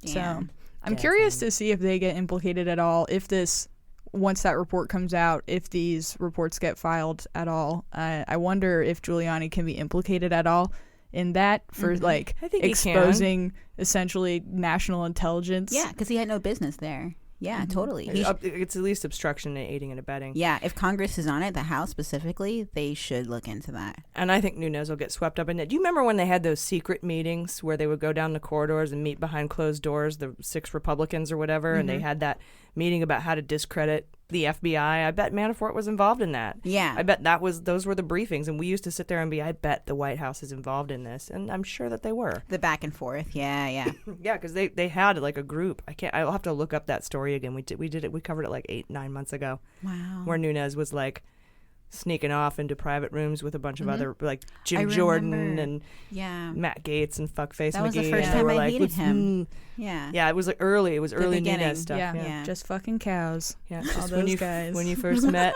So I'm curious to see if they get implicated at all. If this. Once that report comes out, if these reports get filed at all, I wonder if Giuliani can be implicated at all in that for I think exposing essentially national intelligence. Yeah, because he had no business there. Yeah, totally. It's at least obstruction and aiding and abetting. Yeah, if Congress is on it, the House specifically, they should look into that. And I think Nunes will get swept up in it. Do you remember when they had those secret meetings where they would go down the corridors and meet behind closed doors, the 6 Republicans or whatever, and they had that meeting about how to discredit the FBI? I bet Manafort was involved in that. Yeah. I bet those were the briefings, and we used to sit there and be, I bet the White House is involved in this, and I'm sure that they were. The back and forth, yeah. Yeah, because they had like a group. I'll have to look up that story again. We did it. We covered it like 8-9 months ago. Wow. Where Nunes was like sneaking off into private rooms with a bunch of other, like Jim Jordan and Matt Gaetz and Fuckface McGee. That was the first time I hated him. Yeah, it was like early. It was early Nunes stuff. Yeah, just fucking cows. Yeah, all those guys. When you first met.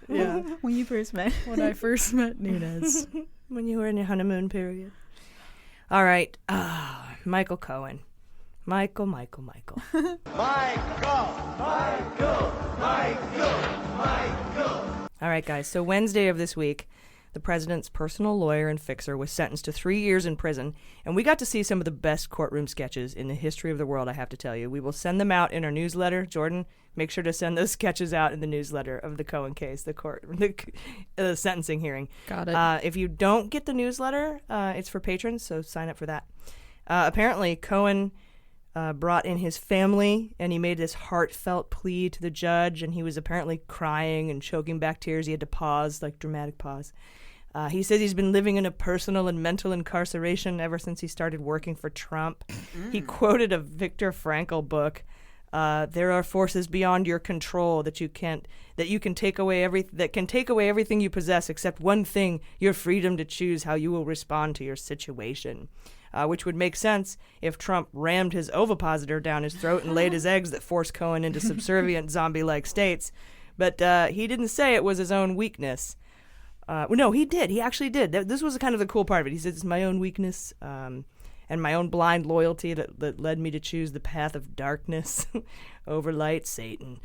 Yeah, when you first met. When I first met Nunes. When you were in your honeymoon period. All right, Michael Cohen. Michael. All right, guys. So Wednesday of this week, the president's personal lawyer and fixer was sentenced to 3 years in prison, and we got to see some of the best courtroom sketches in the history of the world, I have to tell you. We will send them out in our newsletter. Jordan, make sure to send those sketches out in the newsletter of the Cohen case, the sentencing hearing. Got it. If you don't get the newsletter, it's for patrons, so sign up for that. Apparently, Cohen brought in his family, and he made this heartfelt plea to the judge, and he was apparently crying and choking back tears. He had to pause, like dramatic pause. He says he's been living in a personal and mental incarceration ever since he started working for Trump. He quoted a Viktor Frankl book. There are forces beyond your control that you can take away everything you possess except one thing: your freedom to choose how you will respond to your situation. Which would make sense if Trump rammed his ovipositor down his throat and laid his eggs that forced Cohen into subservient zombie-like states. But he didn't say it was his own weakness. No, he did. He actually did. This was kind of the cool part of it. He said, it's my own weakness and my own blind loyalty that led me to choose the path of darkness over light, Satan.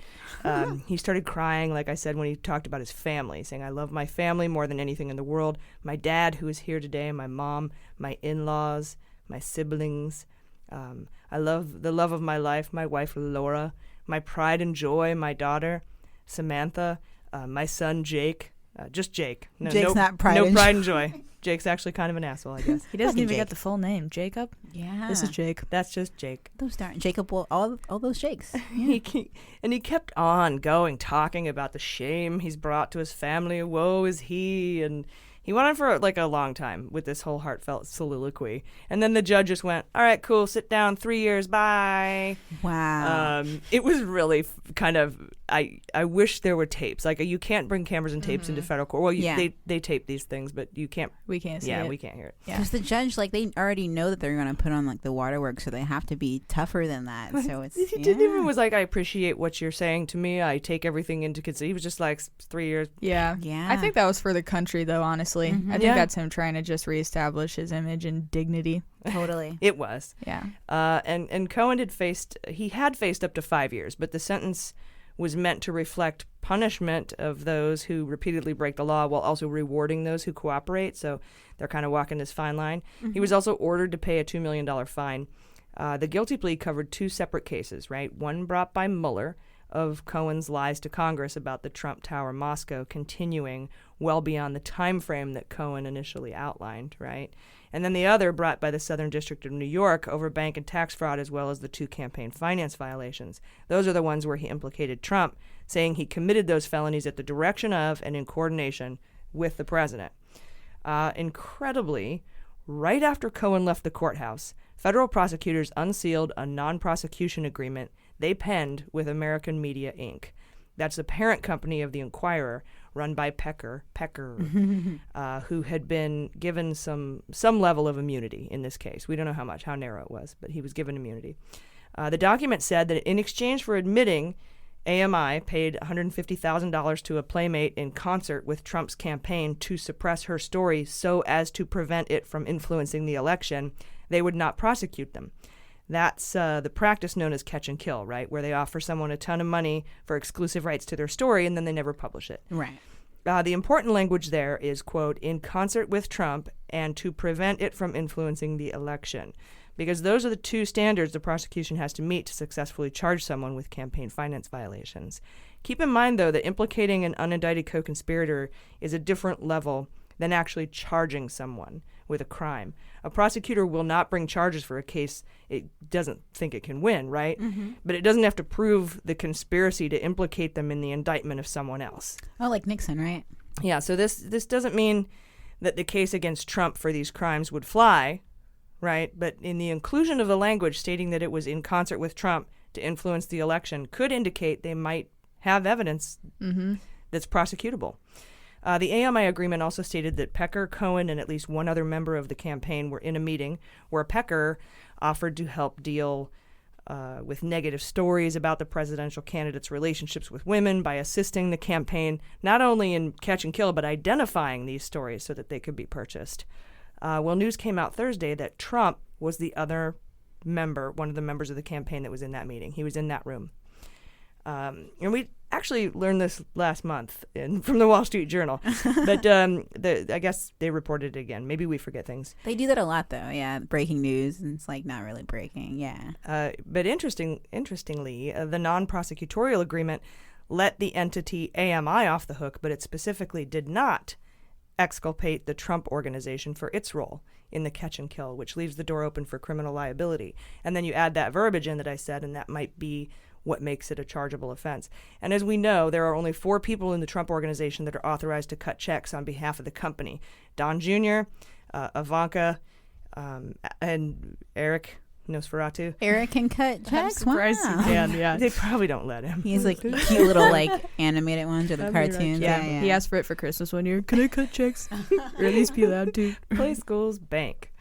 He started crying, like I said, when he talked about his family, saying, I love my family more than anything in the world. My dad, who is here today, my mom, my in-laws, my siblings. I love the love of my life, my wife, Laura, my pride and joy, my daughter, Samantha, my son, Jake. Just Jake. Jake's not pride no and pride and joy. Jake's actually kind of an asshole, I guess. He doesn't even get the full name. Jacob? Yeah. This is Jake. That's just Jake. Those darn Jacob, all those Jakes. Yeah. He kept on going, talking about the shame he's brought to his family. Woe is he. And He went on for like a long time with this whole heartfelt soliloquy. And then the judge just went, all right, cool, sit down, 3 years, bye. Wow. It was really kind of, I wish there were tapes. Like, you can't bring cameras and tapes into federal court. Well, they tape these things, but you can't. We can't see it. Yeah, we can't hear it. Because the judge, like, they already know that they're going to put on, like, the waterworks, so they have to be tougher than that. So it's, He didn't even was like, I appreciate what you're saying to me. I take everything into consideration. He was just like, 3 years. Yeah. I think that was for the country, though, honestly. I think that's him trying to just reestablish his image and dignity. Totally. It was. Yeah. And Cohen had faced up to 5 years, but the sentence was meant to reflect punishment of those who repeatedly break the law while also rewarding those who cooperate. So they're kind of walking this fine line. He was also ordered to pay a $2 million fine. The guilty plea covered 2 separate cases, right? One brought by Mueller of Cohen's lies to Congress about the Trump Tower Moscow continuing well beyond the time frame that Cohen initially outlined, right? And then the other brought by the Southern District of New York over bank and tax fraud, as well as the 2 campaign finance violations. Those are the ones where he implicated Trump, saying he committed those felonies at the direction of and in coordination with the president. Incredibly, right after Cohen left the courthouse, federal prosecutors unsealed a non-prosecution agreement they penned with American Media, Inc. That's the parent company of the Inquirer, run by Pecker, who had been given some level of immunity in this case. We don't know how narrow it was, but he was given immunity. The document said that in exchange for admitting AMI paid $150,000 to a playmate in concert with Trump's campaign to suppress her story so as to prevent it from influencing the election, they would not prosecute them. That's the practice known as catch and kill, right? Where they offer someone a ton of money for exclusive rights to their story and then they never publish it. Right. The important language there is, quote, in concert with Trump and to prevent it from influencing the election. Because those are the 2 standards the prosecution has to meet to successfully charge someone with campaign finance violations. Keep in mind, though, that implicating an unindicted co-conspirator is a different level than actually charging someone with a crime. A prosecutor will not bring charges for a case it doesn't think it can win, right? But it doesn't have to prove the conspiracy to implicate them in the indictment of someone else. Oh, like Nixon, right? Yeah, so this doesn't mean that the case against Trump for these crimes would fly, right? But in the inclusion of the language stating that it was in concert with Trump to influence the election could indicate they might have evidence that's prosecutable. The AMI agreement also stated that Pecker, Cohen, and at least one other member of the campaign were in a meeting where Pecker offered to help deal with negative stories about the presidential candidate's relationships with women by assisting the campaign not only in catch and kill, but identifying these stories so that they could be purchased. Well, news came out Thursday that Trump was the other member, one of the members of the campaign that was in that meeting. He was in that room. And we actually learned this last month from the Wall Street Journal, but I guess they reported it again. Maybe we forget things. They do that a lot, though. Yeah, breaking news, and it's like not really breaking. Yeah. But interestingly, the non-prosecutorial agreement let the entity AMI off the hook, but it specifically did not exculpate the Trump organization for its role in the catch and kill, which leaves the door open for criminal liability. And then you add that verbiage in that I said, and that might be what makes it a chargeable offense. And as we know, there are only 4 people in the Trump organization that are authorized to cut checks on behalf of the company. Don Jr., Ivanka, and Eric Nosferatu. Eric can cut checks? Wow. Yeah. They probably don't let him. He's like cute little like animated ones or the cartoons. Yeah. He asked for it for Christmas one year. Can I cut checks? Or at least be allowed to. Play schools, bank.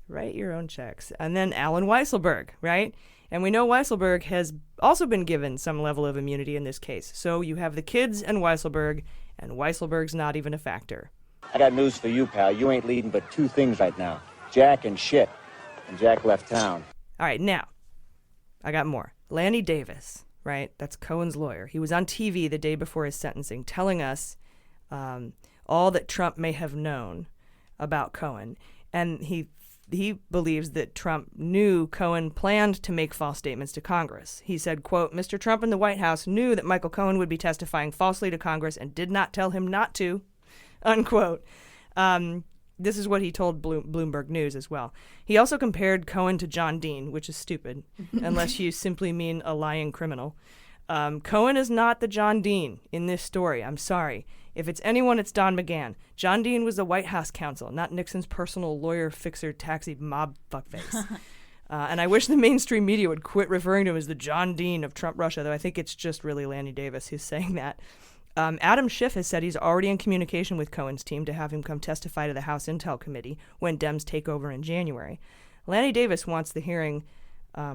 Write your own checks. And then Alan Weisselberg, right? And we know Weisselberg has also been given some level of immunity in this case. So you have the kids and Weisselberg's not even a factor. I got news for you, pal. You ain't leading but 2 things right now. Jack and shit. And Jack left town. All right, now, I got more. Lanny Davis, right? That's Cohen's lawyer. He was on TV the day before his sentencing telling us all that Trump may have known about Cohen. And he believes that Trump knew Cohen planned to make false statements to Congress. He said, quote, Mr. Trump and the White House knew that Michael Cohen would be testifying falsely to Congress and did not tell him not to, unquote. This is what he told Bloomberg News as well. He also compared Cohen to John Dean, which is stupid, unless you simply mean a lying criminal. Cohen is not the John Dean in this story. I'm sorry. If it's anyone, it's Don McGahn. John Dean was the White House counsel, not Nixon's personal lawyer, fixer, taxi, mob fuckface. And I wish the mainstream media would quit referring to him as the John Dean of Trump Russia, though I think it's just really Lanny Davis who's saying that. Adam Schiff has said he's already in communication with Cohen's team to have him come testify to the House Intel Committee when Dems take over in January. Lanny Davis wants the hearing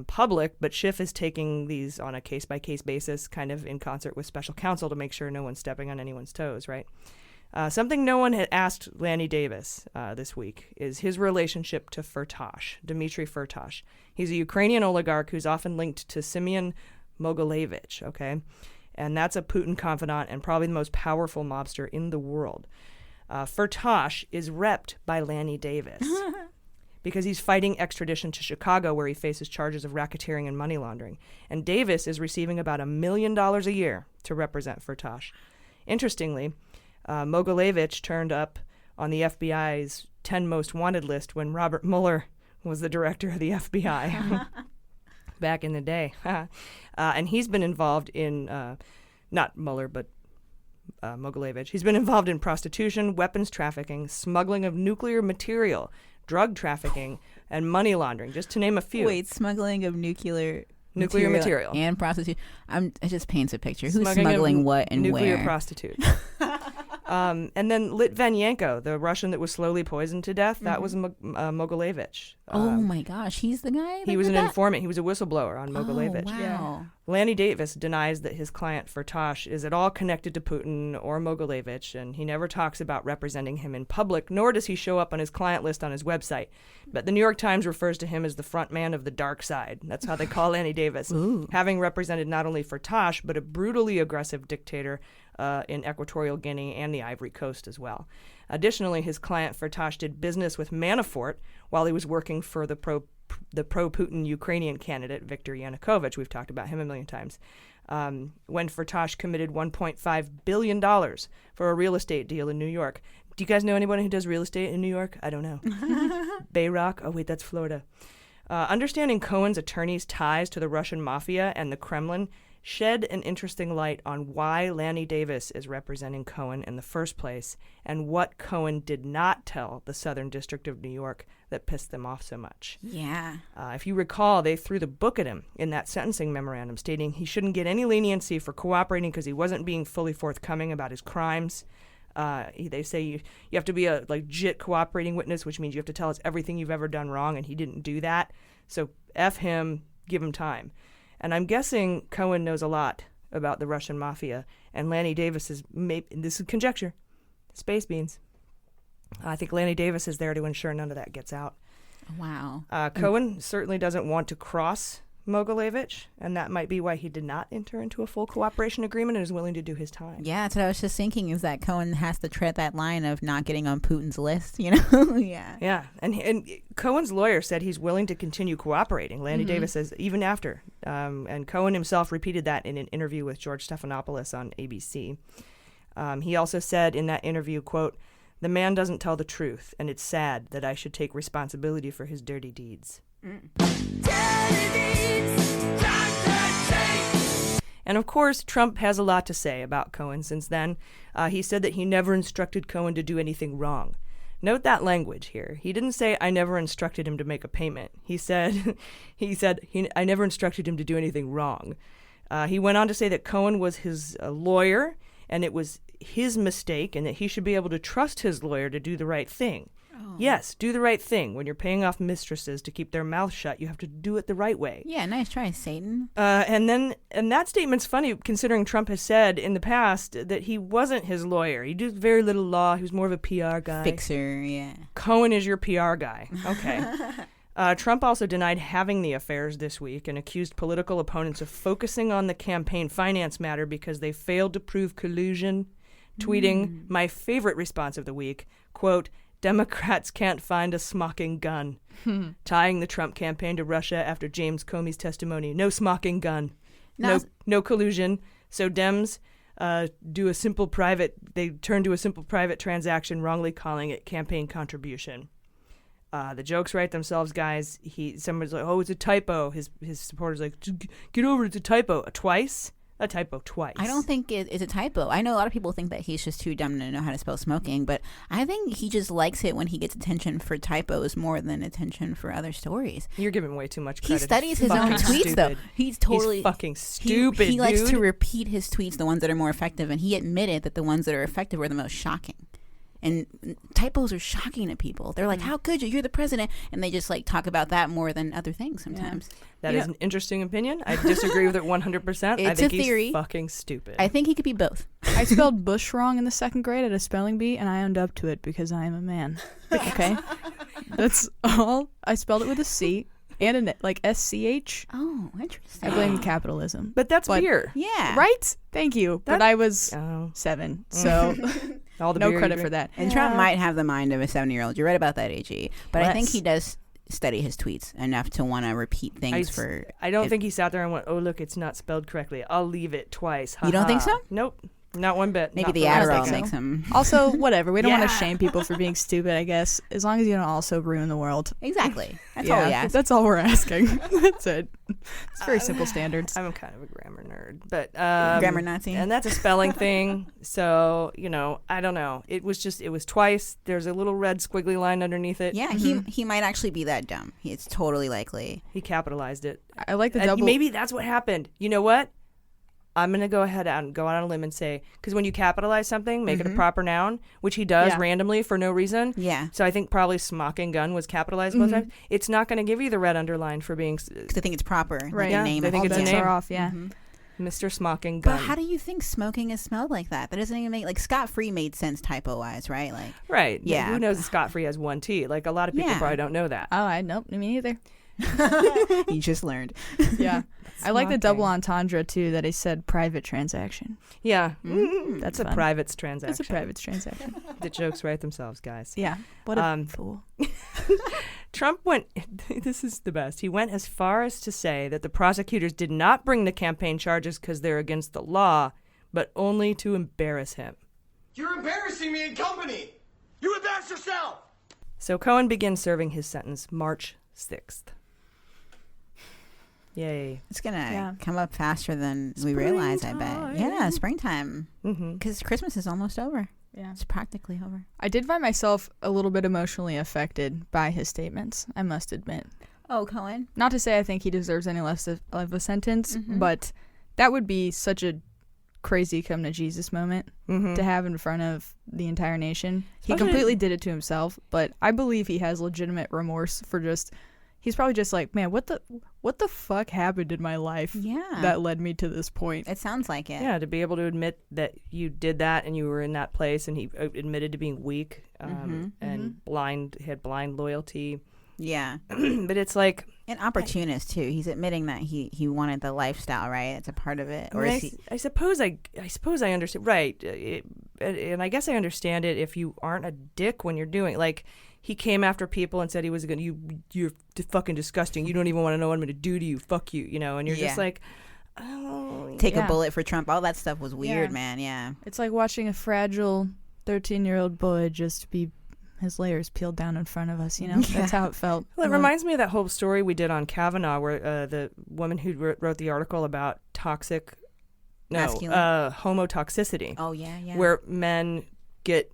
public, but Schiff is taking these on a case-by-case basis, kind of in concert with special counsel to make sure no one's stepping on anyone's toes, right? Something no one had asked Lanny Davis this week is his relationship to Firtash, Dmitry Firtash. He's a Ukrainian oligarch who's often linked to Simeon Mogilevich, okay? And that's a Putin confidant and probably the most powerful mobster in the world. Firtash is repped by Lanny Davis because he's fighting extradition to Chicago, where he faces charges of racketeering and money laundering. And Davis is receiving about $1 million a year to represent Firtash. Interestingly, Mogilevich turned up on the FBI's 10 most wanted list when Robert Mueller was the director of the FBI back in the day. And he's been involved in, not Mueller, but Mogilevich. He's been involved in prostitution, weapons trafficking, smuggling of nuclear material, drug trafficking, and money laundering, just to name a few. Wait, smuggling of nuclear material and prostitution. It just paints a picture. Who's smuggling what and nuclear where? Prostitutes. And then Litvinenko, the Russian that was slowly poisoned to death, that was Mogilevich. Oh my gosh, he's the guy? He was an informant. He was a whistleblower on Mogilevich. Oh, wow. Yeah. Lanny Davis denies that his client Firtash is at all connected to Putin or Mogilevich, and he never talks about representing him in public, nor does he show up on his client list on his website. But the New York Times refers to him as the front man of the dark side. That's how they call Lanny Davis, having represented not only Firtash, but a brutally aggressive dictator in Equatorial Guinea and the Ivory Coast as well. Additionally, his client Firtash did business with Manafort while he was working for the pro-Putin Ukrainian candidate Viktor Yanukovych. We've talked about him a million times. When Firtash committed $1.5 billion for a real estate deal in New York. Do you guys know anyone who does real estate in New York? I don't know. Bayrock? Oh, wait, that's Florida. Understanding Cohen's attorney's ties to the Russian mafia and the Kremlin shed an interesting light on why Lanny Davis is representing Cohen in the first place and what Cohen did not tell the Southern District of New York that pissed them off so much. Yeah. If you recall, they threw the book at him in that sentencing memorandum, stating he shouldn't get any leniency for cooperating because he wasn't being fully forthcoming about his crimes. They say you have to be a legit cooperating witness, which means you have to tell us everything you've ever done wrong, and he didn't do that. So F him, give him time. And I'm guessing Cohen knows a lot about the Russian mafia, and Lanny Davis is, this is conjecture, space beans. I think Lanny Davis is there to ensure none of that gets out. Wow. Cohen certainly doesn't want to cross Mogilevich, and that might be why he did not enter into a full cooperation agreement and is willing to do his time. Yeah, that's what I was just thinking, is that Cohen has to tread that line of not getting on Putin's list, you know? Yeah. Yeah, and Cohen's lawyer said he's willing to continue cooperating. Lanny Davis says even after. And Cohen himself repeated that in an interview with George Stephanopoulos on ABC. He also said in that interview, quote, "The man doesn't tell the truth, and it's sad that I should take responsibility for his dirty deeds." And of course, Trump has a lot to say about Cohen since then. He said that he never instructed Cohen to do anything wrong. Note that language here. He didn't say, I never instructed him to make a payment. He said, I never instructed him to do anything wrong. He went on to say that Cohen was his lawyer, and it was his mistake, and that he should be able to trust his lawyer to do the right thing. Oh. Yes, do the right thing. When you're paying off mistresses to keep their mouth shut, you have to do it the right way. Yeah, nice try, Satan. And that statement's funny, considering Trump has said in the past that he wasn't his lawyer. He did very little law. He was more of a PR guy. Fixer, yeah. Cohen is your PR guy. Okay. Trump also denied having the affairs this week and accused political opponents of focusing on the campaign finance matter because they failed to prove collusion, tweeting my favorite response of the week, quote, "Democrats can't find a Smocking gun," tying the Trump campaign to Russia after James Comey's testimony. No Smocking gun, no collusion. So Dems they turn to a simple private transaction, wrongly calling it campaign contribution. The jokes write themselves, guys. Somebody's like, "Oh, it's a typo." His supporters like, "Get over it, it's a typo." Twice? a typo twice. I don't think it's a typo. I know a lot of people think that he's just too dumb to know how to spell smoking, but I think he just likes it when he gets attention for typos more than attention for other stories. You're giving way too much credit. He studies his own tweets, though. He's fucking stupid, He likes dude. to repeat his tweets, the ones that are more effective, and he admitted that the ones that are effective are the most shocking. And typos are shocking to people. They're like, how could you? You're the president. And they just like talk about that more than other things sometimes. That is an interesting opinion. I disagree with it 100%. I think he's fucking stupid. I think he could be both. I spelled Bush wrong in the 2nd grade at a spelling bee, and I owned up to it because I am a man. Okay? That's all. I spelled it with a C and like SCH. Oh, interesting. I blame capitalism. But that's beer. Yeah. Right? Thank you. But I was 7, so all the no beer credit for that. And Trump might have the mind of a 7-year-old. You're right about that, AG. But I think he does study his tweets enough to want to repeat things I don't think he sat there and went, oh, look, it's not spelled correctly. I'll leave it twice. You don't think so? Nope. Not one bit. Maybe the Adderall makes him. Also, whatever. We don't want to shame people for being stupid, I guess, as long as you don't also ruin the world. Exactly. That's all we ask. That's all we're asking. That's it. It's very simple standards. I'm kind of a grammar nerd, but grammar Nazi, and that's a spelling thing. So I don't know. It was twice. There's a little red squiggly line underneath it. Yeah, he might actually be that dumb. It's totally likely. He capitalized it. I like the double. Maybe that's what happened. You know what? I'm going to go ahead and go out on a limb and say, because when you capitalize something, make it a proper noun, which he does randomly for no reason. Yeah. So I think probably Smocking gun was capitalized both times. It's not going to give you the red underline for being... Because I think it's proper. Right. Like a name. I think it's a name. Off, yeah. Mr. Smocking gun. But how do you think smoking is spelled like that? That doesn't even make... Like, Scott-free made sense typo-wise, right? Like. Right. Yeah. Who knows Scott-free has one T? Like, a lot of people probably don't know that. Oh, nope. Me neither. You just learned. Yeah. I like the double entendre too that he said private transaction. Yeah. That's a private transaction. That's a private transaction. The jokes write themselves, guys. Yeah. What a fool. Trump went, this is the best, he went as far as to say that the prosecutors did not bring the campaign charges because they're against the law, but only to embarrass him. You're embarrassing me in company. You embarrass yourself. So Cohen begins serving his sentence March 6th. Yay. It's going to come up faster than we realize, I bet. Yeah, springtime. Because Christmas is almost over. Yeah. It's practically over. I did find myself a little bit emotionally affected by his statements, I must admit. Oh, Cohen? Not to say I think he deserves any less of a sentence, but that would be such a crazy come to Jesus moment to have in front of the entire nation. He completely did it to himself, but I believe he has legitimate remorse for just... He's probably just like, man, what the fuck happened in my life that led me to this point? It sounds like it. Yeah, to be able to admit that you did that and you were in that place, and he admitted to being weak and blind, had blind loyalty. Yeah. But it's like... An opportunist, too. He's admitting that he wanted the lifestyle, right? It's a part of it. Or is he... I suppose I understand. Right. And I guess I understand it if you aren't a dick when you're doing it. Like... He came after people and said he was going to, you're fucking disgusting. You don't even want to know what I'm going to do to you. Fuck you, And you're just like, oh. Take a bullet for Trump. All that stuff was weird, man. Yeah. It's like watching a fragile 13-year-old boy just be his layers peeled down in front of us, That's how it felt. Well, it reminds me of that whole story we did on Kavanaugh where the woman who wrote the article about homotoxicity. Oh, yeah. Where men get,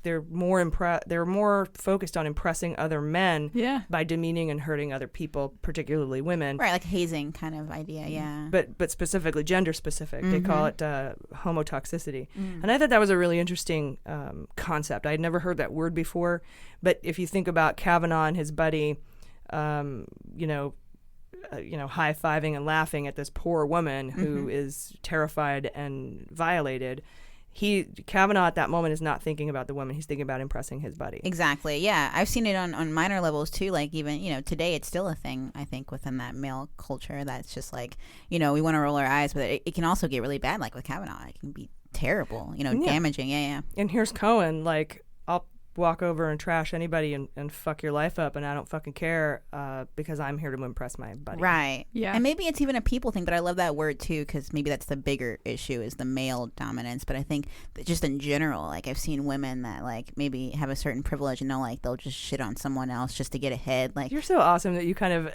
they're more focused on impressing other men by demeaning and hurting other people, particularly women. Right, like hazing kind of idea, yeah. But specifically gender specific. They call it homotoxicity. And I thought that was a really interesting concept. I had never heard that word before, but if you think about Kavanaugh and his buddy high-fiving and laughing at this poor woman who is terrified and violated, Kavanaugh at that moment is not thinking about the woman. He's thinking about impressing his buddy. Exactly. Yeah. I've seen it on minor levels too. Like even, today it's still a thing, I think, within that male culture that's just like, we want to roll our eyes, but it can also get really bad. Like with Kavanaugh, it can be terrible, damaging. Yeah. And here's Cohen, like, walk over and trash anybody and fuck your life up, and I don't fucking care because I'm here to impress my buddy. Right. Yeah. And maybe it's even a people thing, but I love that word too, because maybe that's the bigger issue is the male dominance. But I think that just in general, like I've seen women that like maybe have a certain privilege and they'll just shit on someone else just to get ahead. Like you're so awesome that you kind of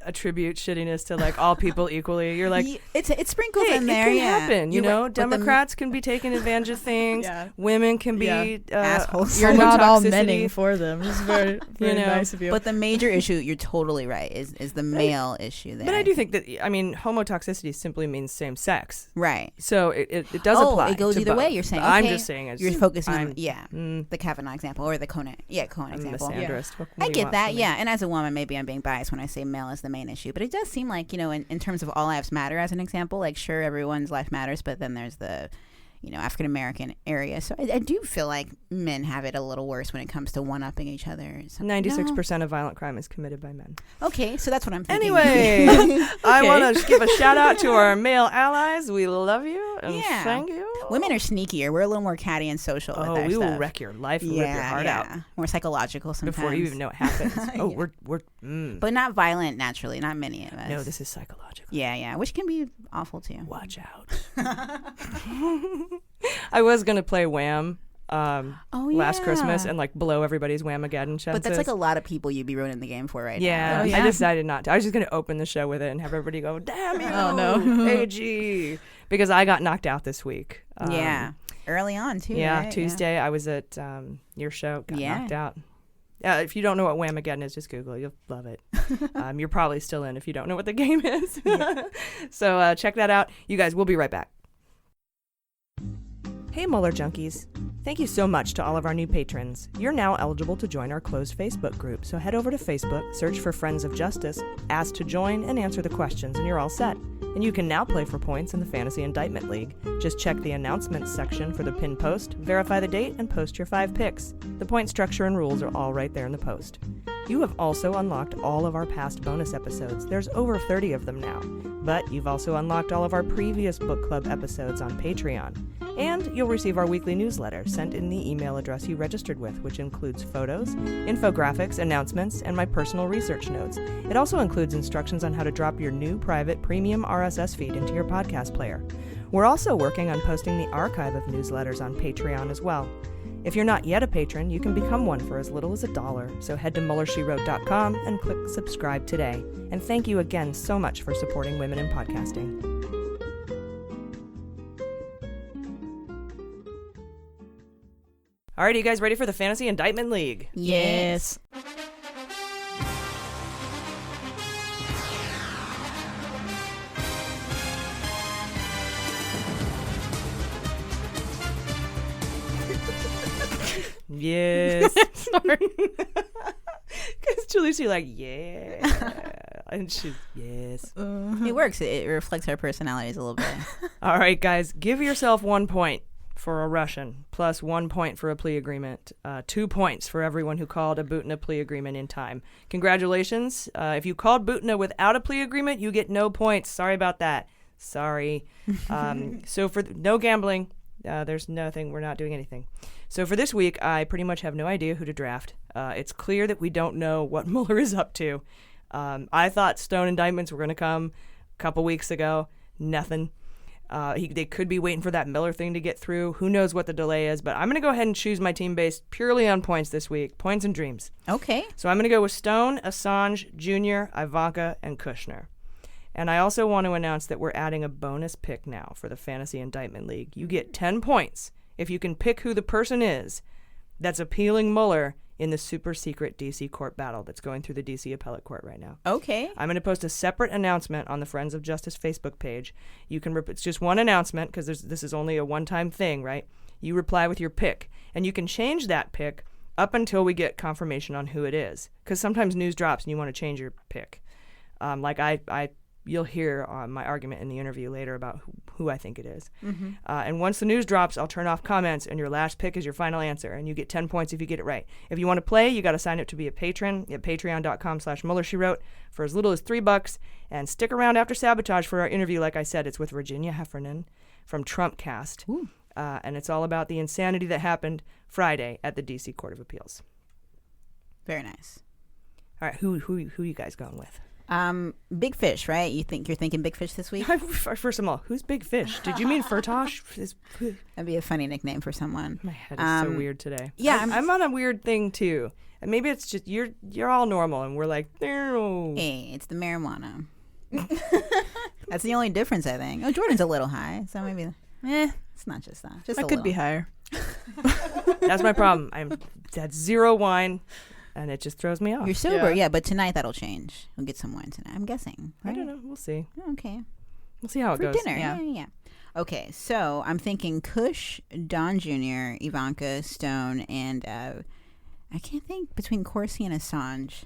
attribute shittiness to like all people equally. You're like it sprinkles in there. It can happen. You know, Democrats can be taking advantage of things. Women can be assholes. You're not all menning for them. It's very, very nice of you. But the major issue, you're totally right, is the male issue there. But I do think that, I mean, homotoxicity simply means same sex. Right. So it does apply. It goes to either both. way, you're saying. I'm okay, just saying. You're focusing on, the Kavanaugh example or the Cohen I'm example. a misandrist. What I do you get want that, from me? yeah. And as a woman, maybe I'm being biased when I say male is the main issue. But it does seem like, in terms of all lives matter as an example, like sure, everyone's life matters, but then there's the African American area. So I do feel like men have it a little worse when it comes to one-upping each other. 96% of violent crime is committed by men. Okay, so that's what I'm thinking. Anyway, I want to give a shout out to our male allies. We love you and thank you. Women are sneakier. We're a little more catty and social. Oh, with our we will stuff. wreck your life and rip your heart out. More psychological sometimes. Before you even know it happens. Oh, we're But not violent naturally. Not many of us. No, this is psychological. Yeah, which can be awful too. Watch out. I was gonna play Wham last Christmas and like blow everybody's Whamageddon chances. But that's like a lot of people you'd be ruining the game for right now. Yeah, I decided not to. I was just gonna open the show with it and have everybody go, "Damn you, oh no, AG," because I got knocked out this week. Early on too. Yeah, right? Tuesday I was at your show. Got knocked out. If you don't know what Whamageddon is, just Google it. You'll love it. You're probably still in if you don't know what the game is. So check that out. You guys, we'll be right back. Hey, Mueller Junkies. Thank you so much to all of our new patrons. You're now eligible to join our closed Facebook group, so head over to Facebook, search for Friends of Justice, ask to join, and answer the questions, and you're all set. And you can now play for points in the Fantasy Indictment League. Just check the announcements section for the pinned post, verify the date, and post your 5 picks. The point structure and rules are all right there in the post. You have also unlocked all of our past bonus episodes. There's over 30 of them now. But you've also unlocked all of our previous book club episodes on Patreon. And you'll receive our weekly newsletter sent in the email address you registered with, which includes photos, infographics, announcements, and my personal research notes. It also includes instructions on how to drop your new private premium RSS feed into your podcast player. We're also working on posting the archive of newsletters on Patreon as well. If you're not yet a patron, you can become one for as little as $1. So head to MuellerSheWrote.com and click subscribe today. And thank you again so much for supporting women in podcasting. All right, are you guys ready for the Fantasy Indictment League? Yes. Yes. Sorry. Because Jaleesa, like, yeah. And she's, yes. It works. It reflects our personalities a little bit. All right, guys, give yourself 1 point for a Russian, plus 1 point for a plea agreement, 2 points for everyone who called a Butina plea agreement in time. Congratulations. If you called Butina without a plea agreement, you get no points. Sorry about that. Sorry. So for no gambling, there's nothing. We're not doing anything. So for this week, I pretty much have no idea who to draft. It's clear that we don't know what Mueller is up to. I thought Stone indictments were going to come a couple weeks ago. Nothing. They could be waiting for that Miller thing to get through. Who knows what the delay is, but I'm going to go ahead and choose my team based purely on points this week. Points and dreams. Okay. So I'm going to go with Stone, Assange, Jr., Ivanka, and Kushner. And I also want to announce that we're adding a bonus pick now for the Fantasy Indictment League. You get 10 points if you can pick who the person is that's appealing Mueller in the super secret D.C. court battle that's going through the D.C. appellate court right now. Okay. I'm going to post a separate announcement on the Friends of Justice Facebook page. You can it's just one announcement because this is only a one-time thing, right? You reply with your pick, and you can change that pick up until we get confirmation on who it is, because sometimes news drops and you want to change your pick. You'll hear my argument in the interview later about who I think it is. Mm-hmm. And once the news drops, I'll turn off comments, and your last pick is your final answer, and you get 10 points if you get it right. If you want to play, you got to sign up to be a patron at patreon.com/MuellerSheWrote for as little as $3, and stick around after Sabotage for our interview. Like I said, it's with Virginia Heffernan from Trumpcast, and it's all about the insanity that happened Friday at the D.C. Court of Appeals. Very nice. All right, who you guys going with? Big Fish, right? You're thinking Big Fish this week? First of all, who's Big Fish? Did you mean Fertosh? That'd be a funny nickname for someone. My head is so weird today. Yeah, I'm on a weird thing too. And maybe it's just you're all normal and we're like, no. Hey, it's the marijuana. That's the only difference, I think. Oh, Jordan's a little high, so maybe it's not just that. Just I could be higher. That's my problem. I'm had zero wine. And it just throws me off. You're sober, yeah, but tonight that'll change. We'll get some wine tonight, I'm guessing. Right? I don't know. We'll see. Okay. We'll see how it For goes. dinner, yeah. Okay, so I'm thinking Kush, Don Jr., Ivanka, Stone, and I can't think between Corsi and Assange.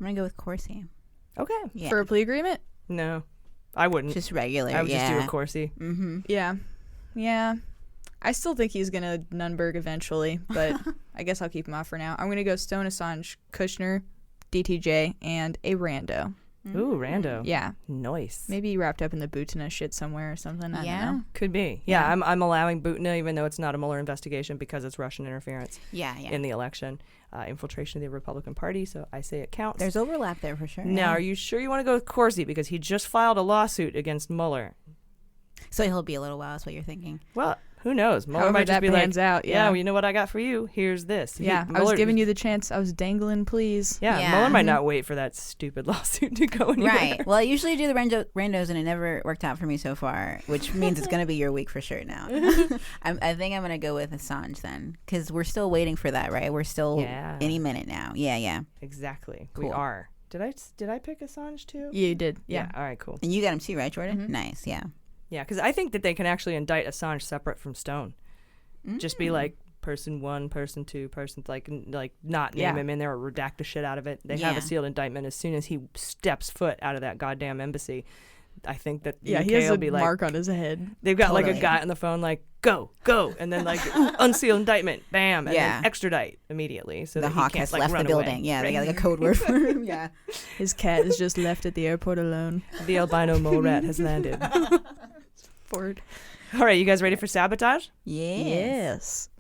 I'm going to go with Corsi. Okay. Yeah. For a plea agreement? No, I wouldn't. Just regular, I would just do a Corsi. Mm-hmm. Yeah. Yeah. I still think he's going to Nunberg eventually, but I guess I'll keep him off for now. I'm going to go Stone, Assange, Kushner, DTJ, and a rando. Ooh, rando. Yeah. Nice. Maybe wrapped up in the Butina shit somewhere or something. I don't know. Could be. Yeah, I'm allowing Butina, even though it's not a Mueller investigation, because it's Russian interference in the election. Infiltration of the Republican Party, so I say it counts. There's overlap there for sure. Now, are you sure you want to go with Corsi? Because he just filed a lawsuit against Mueller. So he'll be a little while, is what you're thinking. Well, who knows? Mueller However might just that be pans like, out, yeah. well, you know what I got for you? Here's this. Yeah, I was giving you the chance. I was dangling, please. Yeah, Mueller might not wait for that stupid lawsuit to go anywhere. Right. Well, I usually do the randos, and it never worked out for me so far, which means it's going to be your week for sure now. I think I'm going to go with Assange then, because we're still waiting for that, right? We're still any minute now. Yeah. Exactly. Cool. We are. Did I pick Assange too? Yeah, you did. Yeah. All right, cool. And you got him too, right, Jordan? Nice, yeah. Yeah, because I think that they can actually indict Assange separate from Stone. Just be like person 1, person 2, person like not name him in there or redact the shit out of it. They have a sealed indictment as soon as he steps foot out of that goddamn embassy. I think that the UK he has will a be like, mark on his head. They've got like a guy on the phone like go, and then like unseal indictment, bam, and then extradite immediately. So the that hawk he can't, has like, left run the building. away. Yeah, they got like a code word for him. Yeah, his cat is just left at the airport alone. The albino mole rat has landed. Ford. All right, you guys ready for sabotage? Yes.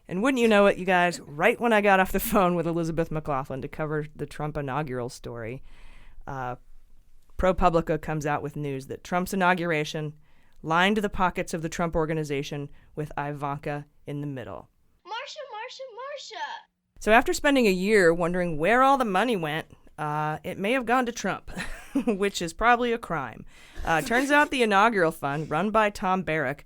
And wouldn't you know it, you guys, right when I got off the phone with Elizabeth McLaughlin to cover the Trump inaugural story, ProPublica comes out with news that Trump's inauguration lined the pockets of the Trump organization with Ivanka in the middle. Marsha. So after spending a year wondering where all the money went, it may have gone to Trump, which is probably a crime. Turns out the inaugural fund, run by Tom Barrack,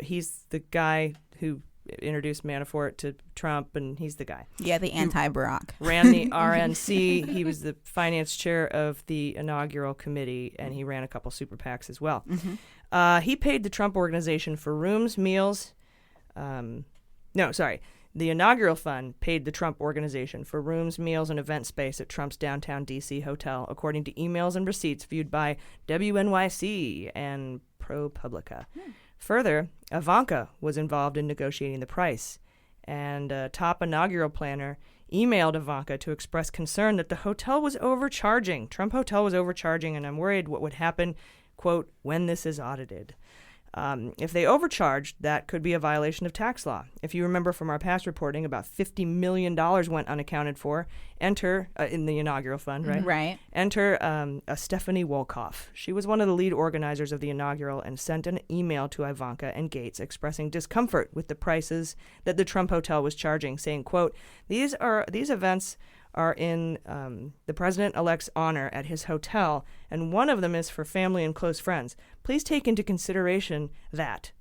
he's the guy who introduced Manafort to Trump, and he's the guy. Yeah, the anti-Barack. Ran the RNC. He was the finance chair of the inaugural committee, and he ran a couple super PACs as well. He paid the Trump organization for rooms, meals. The inaugural fund paid the Trump organization for rooms, meals, and event space at Trump's downtown D.C. hotel, according to emails and receipts viewed by WNYC and ProPublica. Further, Ivanka was involved in negotiating the price, and a top inaugural planner emailed Ivanka to express concern that the hotel was overcharging. Trump Hotel was overcharging, and I'm worried what would happen, quote, when this is audited. If they overcharged, that could be a violation of tax law. If you remember from our past reporting, about $50 million went unaccounted for. Enter, in the inaugural fund, right? Right. Enter a Stephanie Wolkoff. She was one of the lead organizers of the inaugural and sent an email to Ivanka and Gates expressing discomfort with the prices that the Trump Hotel was charging, saying, quote, these events are in the president-elect's honor at his hotel, and one of them is for family and close friends. Please take into consideration that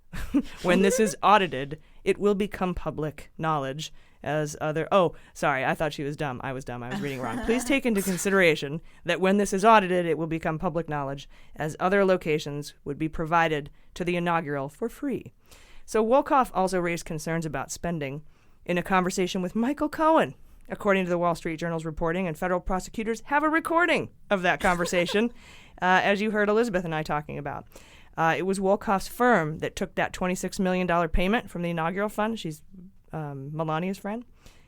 when this is audited, it will become public knowledge as other... Oh, sorry, I thought she was dumb. I was dumb. I was reading wrong. Please take into consideration that when this is audited, it will become public knowledge as other locations would be provided to the inaugural for free. So Wolkoff also raised concerns about spending in a conversation with Michael Cohen, according to the Wall Street Journal's reporting, and federal prosecutors have a recording of that conversation, as you heard Elizabeth and I talking about. It was Wolkoff's firm that took that $26 million payment from the inaugural fund. She's Melania's friend.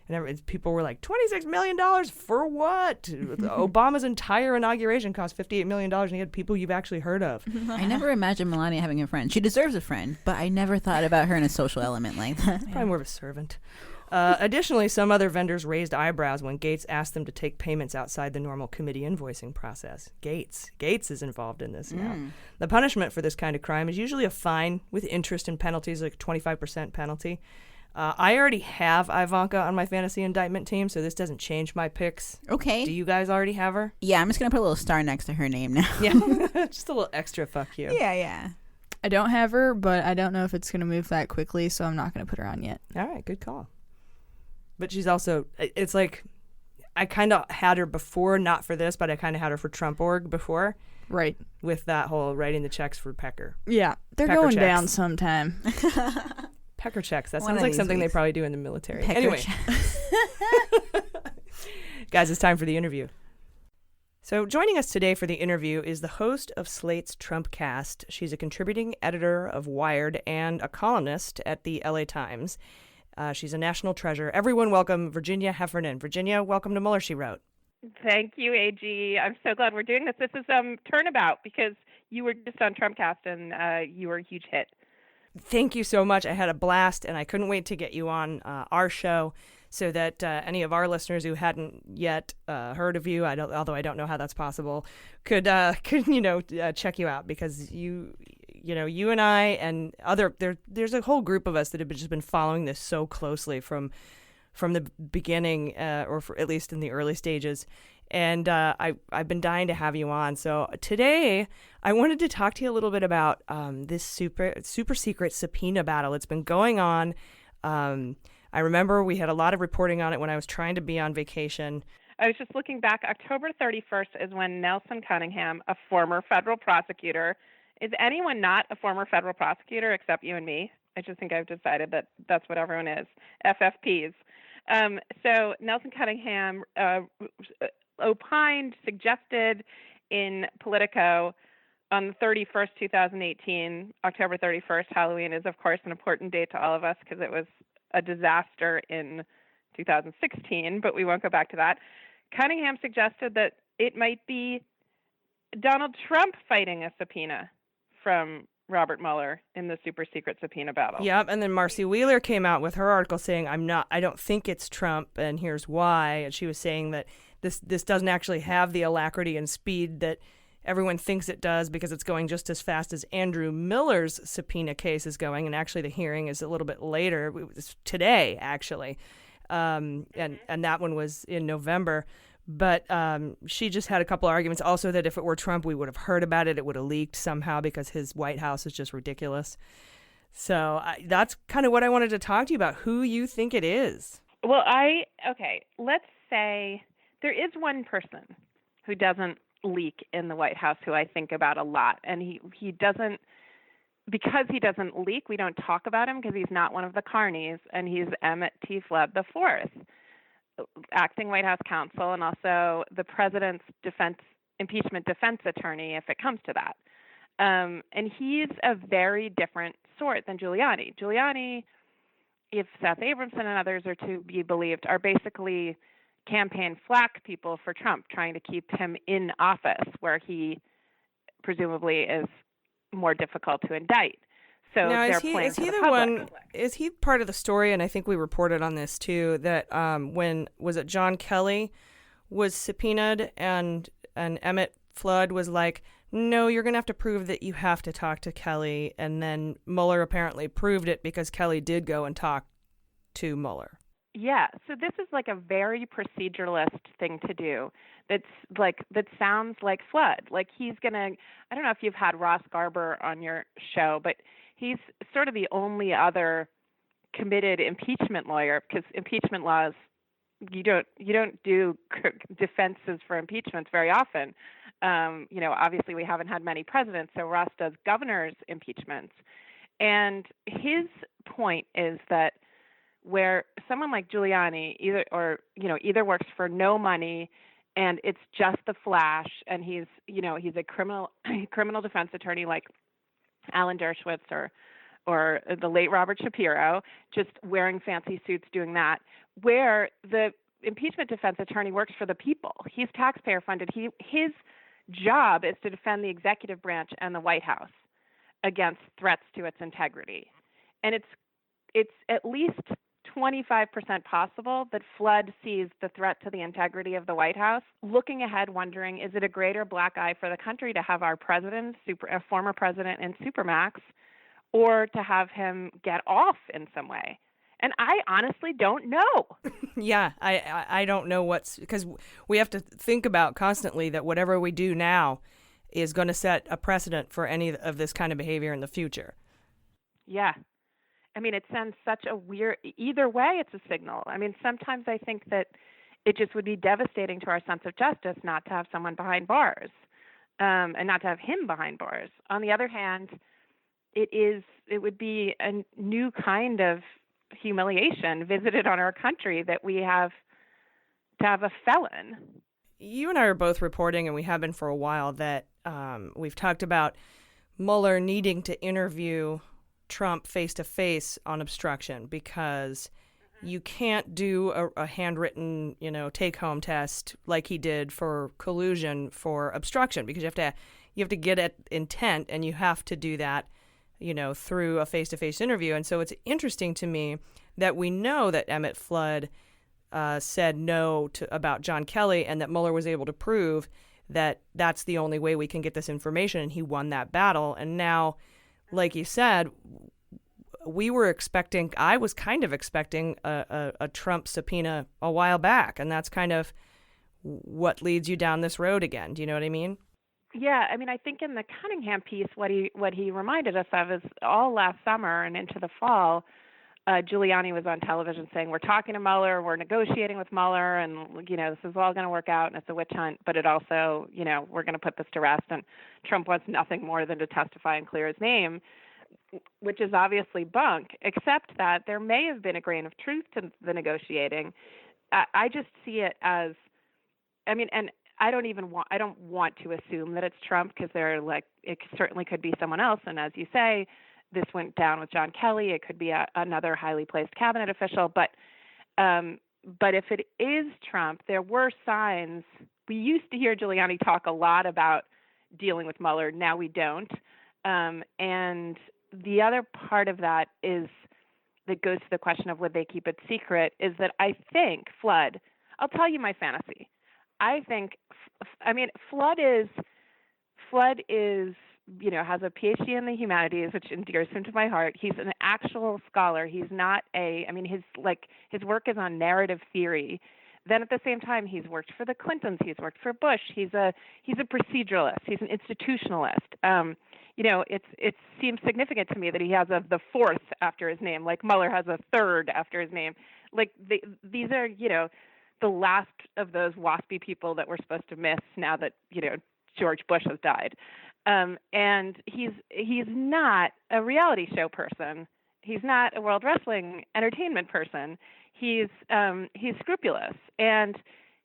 And people were like, $26 million for what? Obama's entire inauguration cost $58 million, and he had people you've actually heard of. I never imagined Melania having a friend. She deserves a friend, but I never thought about her in a social element like that. Probably more of a servant. Additionally, some other vendors raised eyebrows when Gates asked them to take payments outside the normal committee invoicing process. Gates is involved in this now. The punishment for this kind of crime is usually a fine with interest and penalties, like a 25% penalty. I already have Ivanka on my fantasy indictment team, so this doesn't change my picks. Okay. Do you guys already have her? Yeah, I'm just going to put a little star next to her name now. Yeah, just a little extra fuck you. Yeah. I don't have her, but I don't know if it's going to move that quickly, so I'm not going to put her on yet. All right, good call. But she's also, it's like, I kind of had her before, not for this, but I kind of had her for Trump.org before. Right. With that whole writing the checks for Pecker. Yeah, they're Pecker going checks. down sometime. Pecker checks. That One sounds of like these something weeks. they probably do in the military. Pecker Anyway. checks. Guys, it's time for the interview. So joining us today for the interview is the host of Slate's Trumpcast. She's a contributing editor of Wired and a columnist at the LA Times. She's a national treasure. Everyone welcome Virginia Heffernan. Virginia, welcome to Mueller, She Wrote. Thank you, AG. I'm so glad we're doing this. This is Turnabout because you were just on Trumpcast and you were a huge hit. Thank you so much. I had a blast, and I couldn't wait to get you on our show so that any of our listeners who hadn't yet heard of you, although I don't know how that's possible, could check you out, because you and I and there's a whole group of us that have just been following this so closely from the beginning, at least in the early stages. And I've been dying to have you on. So today I wanted to talk to you a little bit about this super secret subpoena battle. It's been going on. I remember we had a lot of reporting on it when I was trying to be on vacation. I was just looking back. October 31st is when Nelson Cunningham, a former federal prosecutor, is anyone not a former federal prosecutor except you and me? I just think I've decided that that's what everyone is, FFPs. So Nelson Cunningham suggested in Politico on the 31st, 2018, October 31st, Halloween is, of course, an important date to all of us because it was a disaster in 2016, but we won't go back to that. Cunningham suggested that it might be Donald Trump fighting a subpoena from Robert Mueller in the super secret subpoena battle. Yep, and then Marcy Wheeler came out with her article saying, I don't think it's Trump, and here's why. And she was saying that this doesn't actually have the alacrity and speed that everyone thinks it does, because it's going just as fast as Andrew Miller's subpoena case is going, and actually the hearing is a little bit later. It was today, actually, and that one was in November. But she just had a couple of arguments also that if it were Trump, we would have heard about it. It would have leaked somehow because his White House is just ridiculous. So that's kind of what I wanted to talk to you about, who you think it is. Well, let's say there is one person who doesn't leak in the White House who I think about a lot. And he doesn't, because he doesn't leak, we don't talk about him because he's not one of the carnies, and he's Emmett T. Flood IV, acting White House counsel, and also the president's impeachment defense attorney if it comes to that. And he's a very different sort than Giuliani. Giuliani, if Seth Abramson and others are to be believed, are basically campaign flack people for Trump, trying to keep him in office where he presumably is more difficult to indict. So now, they're is he playing is for he the the public. one? Is he part of the story? And I think we reported on this too. That when was it John Kelly was subpoenaed, and Emmett Flood was like, "No, you're going to have to prove that you have to talk to Kelly." And then Mueller apparently proved it because Kelly did go and talk to Mueller. Yeah, so this is like a very proceduralist thing to do. That sounds like Flood. Like he's gonna. I don't know if you've had Ross Garber on your show, but he's sort of the only other committed impeachment lawyer, because impeachment laws, you don't do defenses for impeachments very often. Obviously we haven't had many presidents, so Ross does governors' impeachments, and his point is that where someone like Giuliani either works for no money and it's just the flash, and he's a criminal defense attorney like Alan Dershowitz or or the late Robert Shapiro, just wearing fancy suits doing that, where the impeachment defense attorney works for the people. He's taxpayer funded. His job is to defend the executive branch and the White House against threats to its integrity. And it's at least 25% possible that Flood sees the threat to the integrity of the White House, looking ahead, wondering, is it a greater black eye for the country to have our president, a former president in Supermax, or to have him get off in some way? And I honestly don't know. Yeah, I don't know because we have to think about constantly that whatever we do now is going to set a precedent for any of this kind of behavior in the future. Yeah. I mean, it sends such a weird, either way, it's a signal. I mean, sometimes I think that it just would be devastating to our sense of justice not to have someone behind bars, and not to have him behind bars. On the other hand, it would be a new kind of humiliation visited on our country that we have to have a felon. You and I are both reporting, and we have been for a while, that we've talked about Mueller needing to interview Trump face-to-face on obstruction, because you can't do a handwritten, take-home test like he did for collusion for obstruction, because you have to get at intent, and you have to do that, through a face-to-face interview. And so it's interesting to me that we know that Emmett Flood said no about John Kelly, and that Mueller was able to prove that that's the only way we can get this information, and he won that battle. And now, like you said, I was kind of expecting a Trump subpoena a while back, and that's kind of what leads you down this road again. Do you know what I mean? Yeah, I mean, I think in the Cunningham piece, what he reminded us of is all last summer and into the fall, Giuliani was on television saying, we're talking to Mueller, we're negotiating with Mueller, and, this is all going to work out, and it's a witch hunt, but it also, we're going to put this to rest, and Trump wants nothing more than to testify and clear his name, which is obviously bunk, except that there may have been a grain of truth to the negotiating. I just see it as, and I don't want to assume that it's Trump, because it certainly could be someone else, and as you say, this went down with John Kelly. It could be another highly placed cabinet official. But if it is Trump, there were signs. We used to hear Giuliani talk a lot about dealing with Mueller. Now we don't. And the other part of that that goes to the question of would they keep it secret, is that I think Flood, I'll tell you my fantasy. Flood is has a PhD in the humanities, which endears him to my heart. He's an actual scholar. He's not his work is on narrative theory. Then at the same time, he's worked for the Clintons. He's worked for Bush. He's a proceduralist. He's an institutionalist. It seems significant to me that he has the fourth after his name, like Mueller has a third after his name. These are, the last of those waspy people that we're supposed to miss now that, George Bush has died. And he's not a reality show person. He's not a World Wrestling Entertainment person. He's scrupulous, and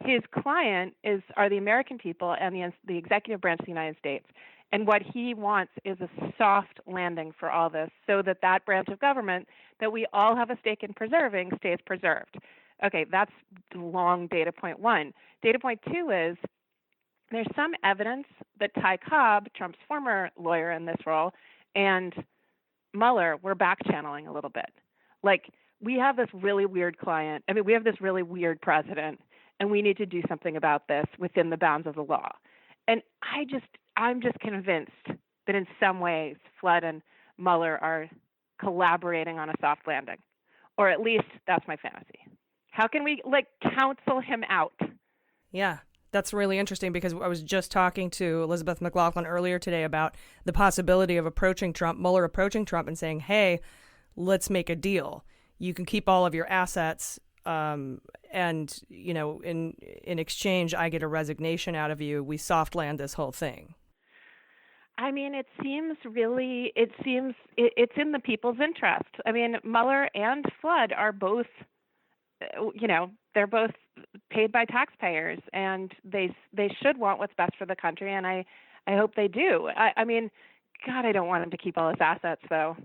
his client are the American people and the executive branch of the United States. And what he wants is a soft landing for all this, so that branch of government that we all have a stake in preserving stays preserved. Okay, that's long data point one. Data point two is there's some evidence that Ty Cobb, Trump's former lawyer in this role, and Mueller were back-channeling a little bit. We have this really weird client. We have this really weird president, and we need to do something about this within the bounds of the law. And I'm just convinced that in some ways Flood and Mueller are collaborating on a soft landing, or at least that's my fantasy. How can we counsel him out? Yeah. That's really interesting, because I was just talking to Elizabeth McLaughlin earlier today about the possibility of Mueller approaching Trump and saying, hey, let's make a deal. You can keep all of your assets, and, in exchange, I get a resignation out of you. We soft land this whole thing. It seems it's in the people's interest. Mueller and Flood are both, they're both paid by taxpayers, and they should want what's best for the country, and I hope they do. God, I don't want him to keep all his assets, though.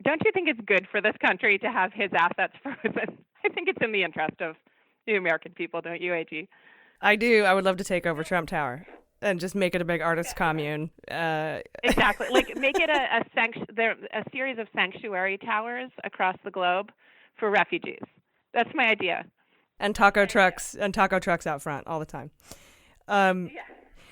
don't you think it's good for this country to have his assets frozen? I think it's in the interest of the American people, don't you, AG? I do. I would love to take over Trump Tower and just make it a big artist commune. Exactly. Like make it a series of sanctuary towers across the globe for refugees. That's my idea. And taco trucks out front all the time.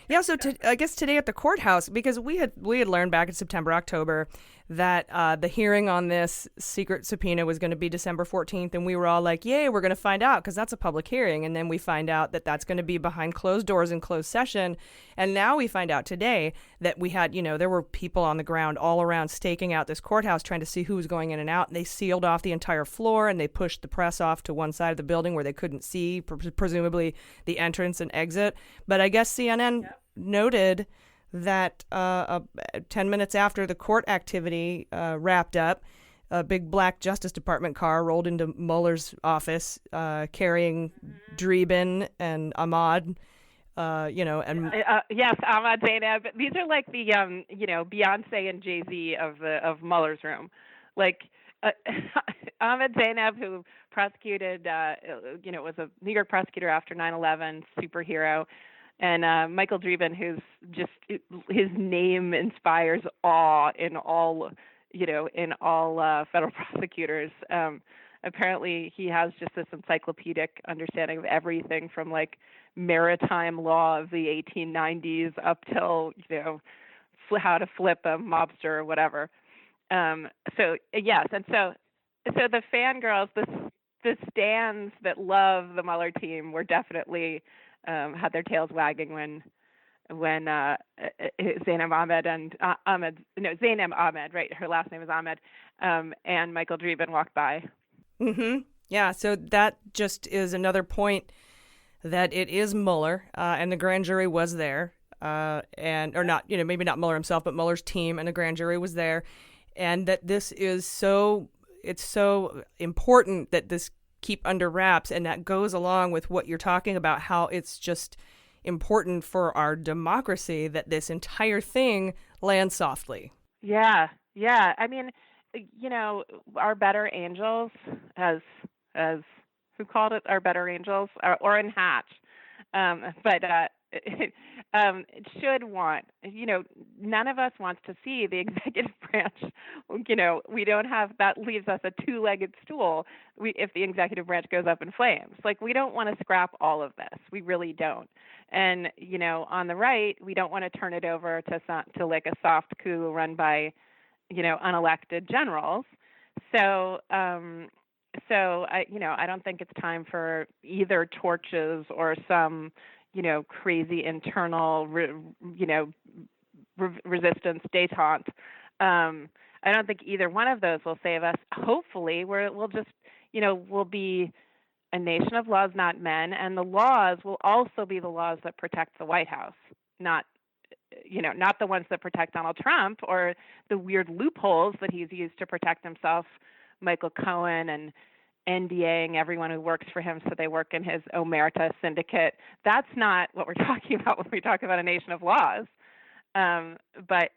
Yeah, so I guess today at the courthouse, because we had learned back in September, October, that the hearing on this secret subpoena was going to be December 14th, and we were all like, yay, we're going to find out, because that's a public hearing. And then we find out that that's going to be behind closed doors in closed session. And now we find out today that we had, there were people on the ground all around staking out this courthouse trying to see who was going in and out. And they sealed off the entire floor, and they pushed the press off to one side of the building where they couldn't see, presumably, the entrance and exit. But I guess CNN noted that 10 minutes after the court activity wrapped up, a big black Justice Department car rolled into Mueller's office carrying Dreeben and Ahmad, yes, Ahmad Zainab. These are like the Beyonce and Jay-Z of Mueller's room, like Ahmad Zainab, who prosecuted, was a New York prosecutor after 9/11, superhero. And Michael Dreeben, who's just, his name inspires awe in all federal prosecutors. Apparently, he has just this encyclopedic understanding of everything from like maritime law of the 1890s up till how to flip a mobster or whatever. So yes, and so the fangirls, the stands that love the Mueller team were definitely had their tails wagging when Zainab Ahmed Zainab Ahmed, right? Her last name is Ahmed, and Michael Dreeben walked by. Mm-hmm. Yeah. So that just is another point that it is Mueller, and the grand jury was there, maybe not Mueller himself, but Mueller's team and the grand jury was there, and that this is it's so important that this keep under wraps, and that goes along with what you're talking about, how it's just important for our democracy that this entire thing lands softly. Yeah. I mean, our better angels, as who called it, our better angels, Orrin Hatch, but it should want, none of us wants to see the executive branch, we don't have, that leaves us a two-legged stool if the executive branch goes up in flames. Like, we don't want to scrap all of this. We really don't. And, on the right, we don't want to turn it over to like a soft coup run by, unelected generals. So I don't think it's time for either torches or some, crazy internal, resistance détente. I don't think either one of those will save us. Hopefully, we'll just, we'll be a nation of laws, not men, and the laws will also be the laws that protect the White House, not the ones that protect Donald Trump or the weird loopholes that he's used to protect himself, Michael Cohen, and NDAing everyone who works for him so they work in his Omerta syndicate. That's not what we're talking about when we talk about a nation of laws. But,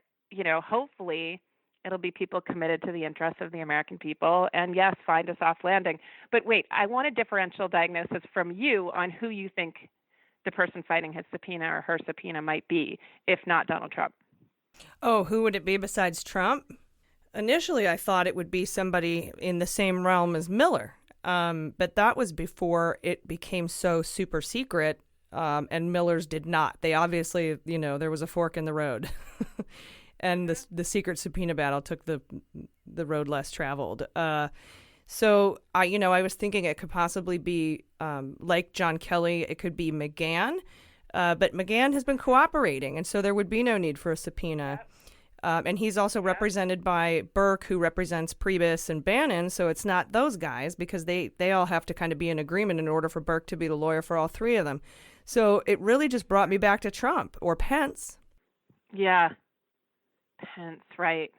hopefully it'll be people committed to the interests of the American people and, yes, find a soft landing. But wait, I want a differential diagnosis from you on who you think the person fighting his subpoena or her subpoena might be, if not Donald Trump. Oh, who would it be besides Trump? Initially, I thought it would be somebody in the same realm as Miller. But that was before it became so super secret, and Miller's did not. They obviously, there was a fork in the road. And the secret subpoena battle took the road less traveled. So I was thinking it could possibly be like John Kelly. It could be McGahn, but McGahn has been cooperating, and so there would be no need for a subpoena. And he's also represented by Burke, who represents Priebus and Bannon. So it's not those guys, because they all have to kind of be in agreement in order for Burke to be the lawyer for all three of them. So it really just brought me back to Trump or Pence. Yeah. Pence, right.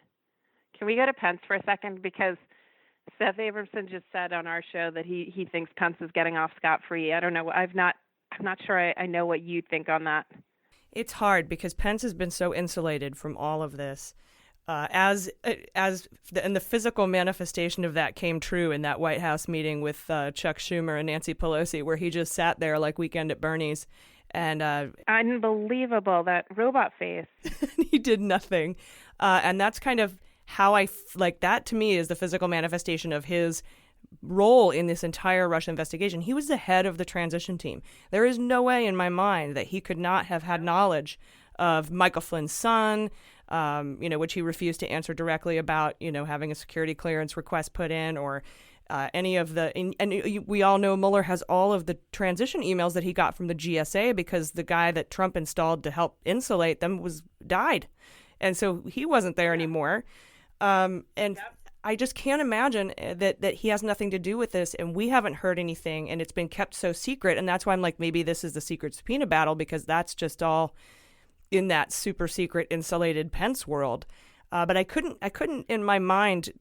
Can we go to Pence for a second? Because Seth Abramson just said on our show that he thinks Pence is getting off scot-free. I don't know. I'm not sure I know what you think on that. It's hard because Pence has been so insulated from all of this. And the physical manifestation of that came true in that White House meeting with Chuck Schumer and Nancy Pelosi, where he just sat there like Weekend at Bernie's. And unbelievable, that robot face. He did nothing. And that's kind of how that to me is the physical manifestation of his role in this entire Russia investigation. He was the head of the transition team. There is no way in my mind that he could not have had knowledge of Michael Flynn's son, which he refused to answer directly about, having a security clearance request put in, or any of the, and we all know Mueller has all of the transition emails that he got from the GSA because the guy that Trump installed to help insulate them died. And so he wasn't there anymore. I just can't imagine that he has nothing to do with this, and we haven't heard anything, and it's been kept so secret. And that's why I'm like, maybe this is the secret subpoena battle, because that's just all in that super secret insulated Pence world. But I couldn't in my mind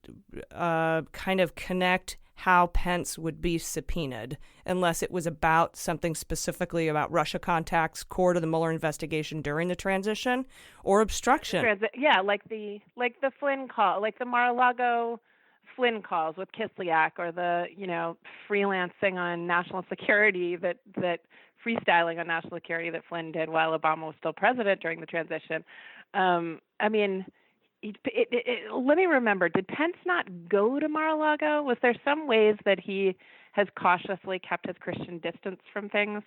kind of connect how Pence would be subpoenaed unless it was about something specifically about Russia contacts core to the Mueller investigation during the transition, or obstruction. Yeah, like the Flynn call, like the Mar-a-Lago Flynn calls with Kislyak, or the freelancing on national security that freestyling on national security that Flynn did while Obama was still president during the transition. Let me remember, did Pence not go to Mar-a-Lago? Was there some ways that he has cautiously kept his Christian distance from things,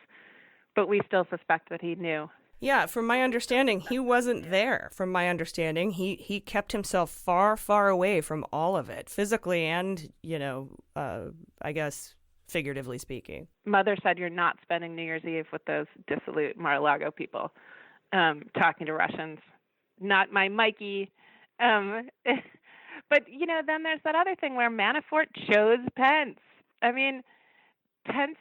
but we still suspect that he knew? Yeah, from my understanding, he wasn't there. From my understanding, he kept himself far, far away from all of it, physically and, I guess, figuratively speaking. Mother said you're not spending New Year's Eve with those dissolute Mar-a-Lago people talking to Russians. Not my Mikey. But, then there's that other thing where Manafort chose Pence. I mean, Pence,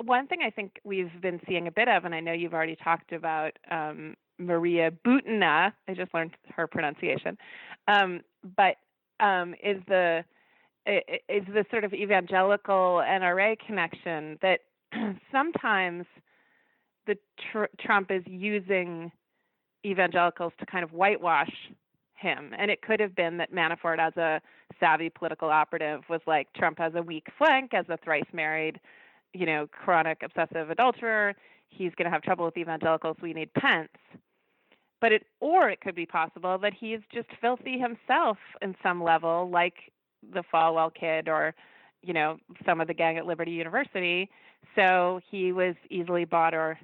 one thing I think we've been seeing a bit of, and I know you've already talked about Maria Butina, I just learned her pronunciation, is the sort of evangelical NRA connection that sometimes Trump is using evangelicals to kind of whitewash him. And it could have been that Manafort, as a savvy political operative, was like, Trump has a weak flank as a thrice married, chronic obsessive adulterer. He's going to have trouble with evangelicals. We need Pence. But it could be possible that he's just filthy himself in some level, like the Falwell kid or, some of the gang at Liberty University. So he was easily bought or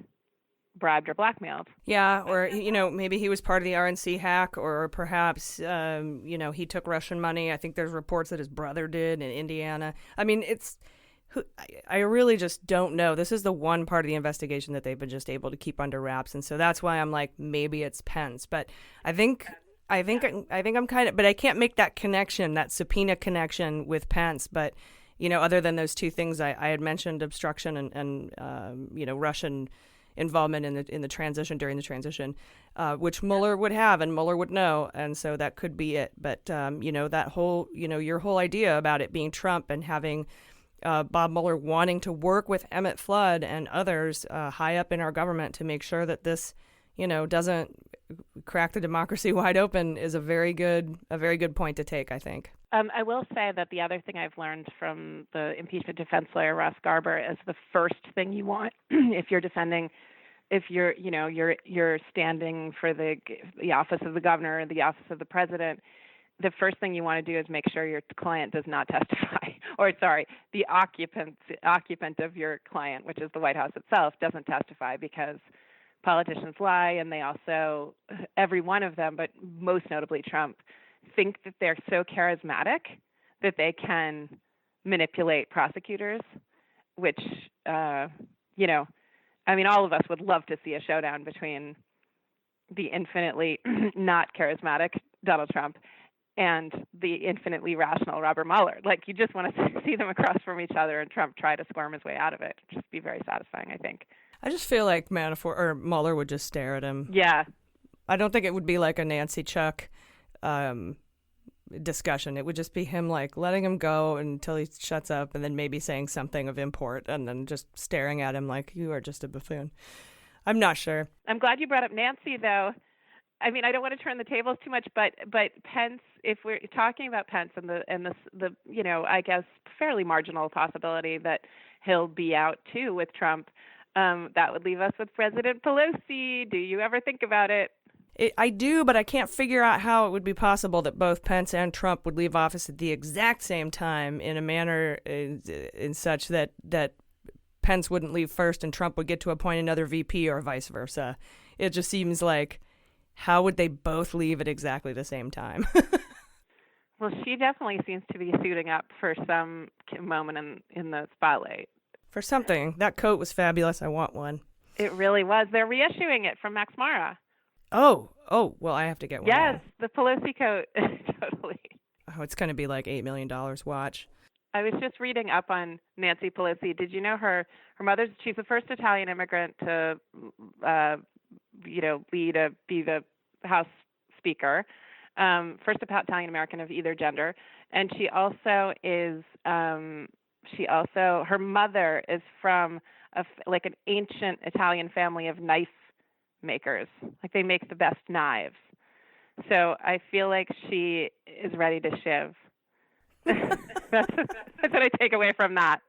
bribed or blackmailed. Yeah, or, maybe he was part of the RNC hack, or perhaps, he took Russian money. I think there's reports that his brother did in Indiana. I mean, I really just don't know. This is the one part of the investigation that they've been just able to keep under wraps. And so that's why I'm like, maybe it's Pence. But I think I'm kind of, but I can't make that connection, that subpoena connection with Pence. But, other than those two things I had mentioned, obstruction and Russian involvement in the transition, during the transition, which Mueller would have and Mueller would know, and so that could be it. But that whole your whole idea about it being Trump and having Bob Mueller wanting to work with Emmett Flood and others high up in our government to make sure that this doesn't crack the democracy wide open is a very good point to take, I think. I will say that the other thing I've learned from the impeachment defense lawyer Ross Garber is the first thing you want if you're defending, if you're standing for the office of the governor or the office of the president, the first thing you want to do is make sure your client does not testify, or the occupant of your client, which is the White House itself, doesn't testify, because politicians lie, and they also, every one of them, but most notably Trump, think that they're so charismatic that they can manipulate prosecutors, which, all of us would love to see a showdown between the infinitely not charismatic Donald Trump and the infinitely rational Robert Mueller. Like, you just want to see them across from each other and Trump try to squirm his way out of it. It'd just be very satisfying, I think. I just feel like Manafort or Mueller would just stare at him. Yeah. I don't think it would be like a Nancy Chuck discussion. It would just be him like letting him go until he shuts up, and then maybe saying something of import, and then just staring at him like, you are just a buffoon. I'm not sure. I'm glad you brought up Nancy, though. I mean, I don't want to turn the tables too much, but Pence, if we're talking about Pence and the you know, I guess fairly marginal possibility that he'll be out too with Trump, that would leave us with President Pelosi. Do you ever think about it? I do, but I can't figure out how it would be possible that both Pence and Trump would leave office at the exact same time in a manner in such that Pence wouldn't leave first and Trump would get to appoint another VP or vice versa. It just seems like, how would they both leave at exactly the same time? Well, she definitely seems to be suiting up for some moment in the spotlight. For something. That coat was fabulous. I want one. It really was. They're reissuing it from Max Mara. Oh, well, I have to get one. Yes, the Pelosi coat. Totally. Oh, it's going to be like $8 million. Watch. I was just reading up on Nancy Pelosi. Did you know her she's the first Italian immigrant to, be the House Speaker, first Italian American of either gender. And she also is, her mother is from like an ancient Italian family of knife makers. Like they make the best knives. So I feel like she is ready to shiv. That's what I take away from that.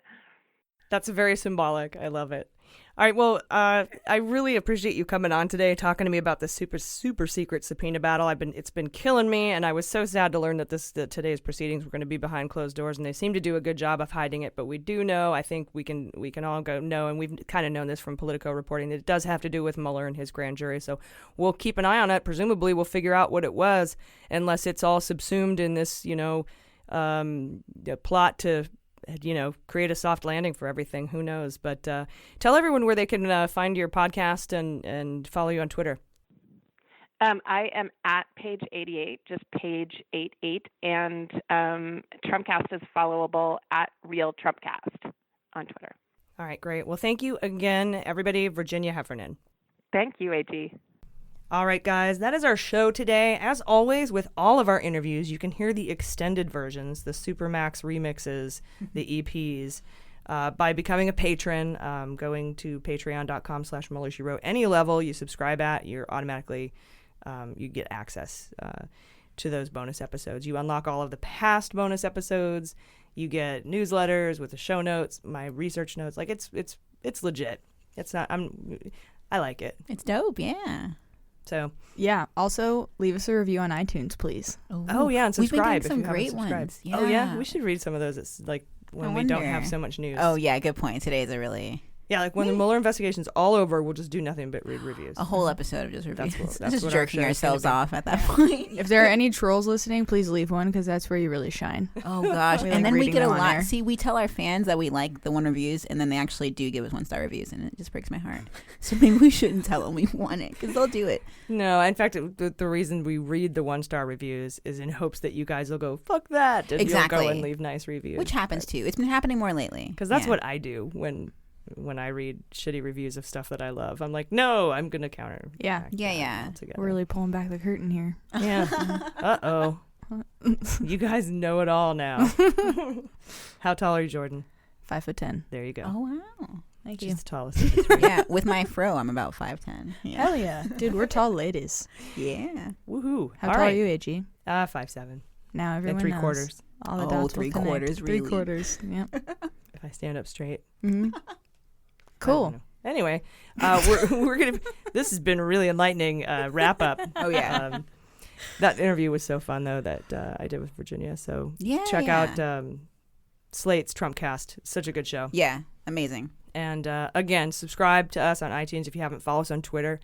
That's very symbolic. I love it. All right. Well, I really appreciate you coming on today, talking to me about this super, super secret subpoena battle. It's been killing me, and I was so sad to learn that today's proceedings were going to be behind closed doors, and they seem to do a good job of hiding it. But we do know, I think we can all go know, and we've kind of known this from Politico reporting, that it does have to do with Mueller and his grand jury. So we'll keep an eye on it. Presumably, we'll figure out what it was, unless it's all subsumed in this, plot to, create a soft landing for everything. Who knows? But tell everyone where they can find your podcast and follow you on Twitter. I am at page 88, just page 88, and Trumpcast is followable at Real Trumpcast on Twitter. All right, great. Well, thank you again, everybody. Virginia Heffernan. Thank you, AG. All right, guys, that is our show today. As always, with all of our interviews, you can hear the extended versions, the Supermax remixes, the EPs, by becoming a patron, going to patreon.com/MuellerSheWrote. Any level you subscribe at, you're automatically, you get access to those bonus episodes. You unlock all of the past bonus episodes. You get newsletters with the show notes, my research notes. Like, it's legit. It's not, I like it. It's dope, yeah. So yeah. Also, leave us a review on iTunes, please. Oh yeah, and subscribe. We've been getting some great ones. Yeah. Oh yeah, we should read some of those. It's like when we don't have so much news. Oh yeah, good point. Today's a really like when the Mueller investigation's all over, we'll just do nothing but read reviews. A whole episode of just reviews. That's just jerking ourselves off at that point. If there are any trolls listening, please leave one because that's where you really shine. Oh gosh, and then we get a lot. See, we tell our fans that we like the 1 reviews, and then they actually do give us 1-star reviews, and it just breaks my heart. So maybe we shouldn't tell them we want it because they'll do it. No, in fact, the reason we read the 1-star reviews is in hopes that you guys will go fuck that, and you'll go and leave nice reviews, which happens too. It's been happening more lately because that's what I do when I read shitty reviews of stuff that I love. I'm like, no, I'm gonna counter. Yeah. We're really pulling back the curtain here. Yeah. Uh-oh. You guys know it all now. How tall are you, Jordan? 5'10". There you go. Oh wow. Thank you. She's the tallest. Yeah, with my fro, I'm about 5'10". Yeah. Hell yeah, dude, we're tall ladies. Yeah. Woohoo! How tall are you, AG? 5'7". Now everyone and 3/4. knows. All the dots 3/4. Really. 3/4. Yep. If I stand up straight. Mm-hmm. Cool. Anyway, we're gonna. This has been a really enlightening wrap up. Oh yeah. That interview was so fun though that I did with Virginia. So check out Slate's Trumpcast. Such a good show. Yeah, amazing. And again, subscribe to us on iTunes if you haven't. Follow us on Twitter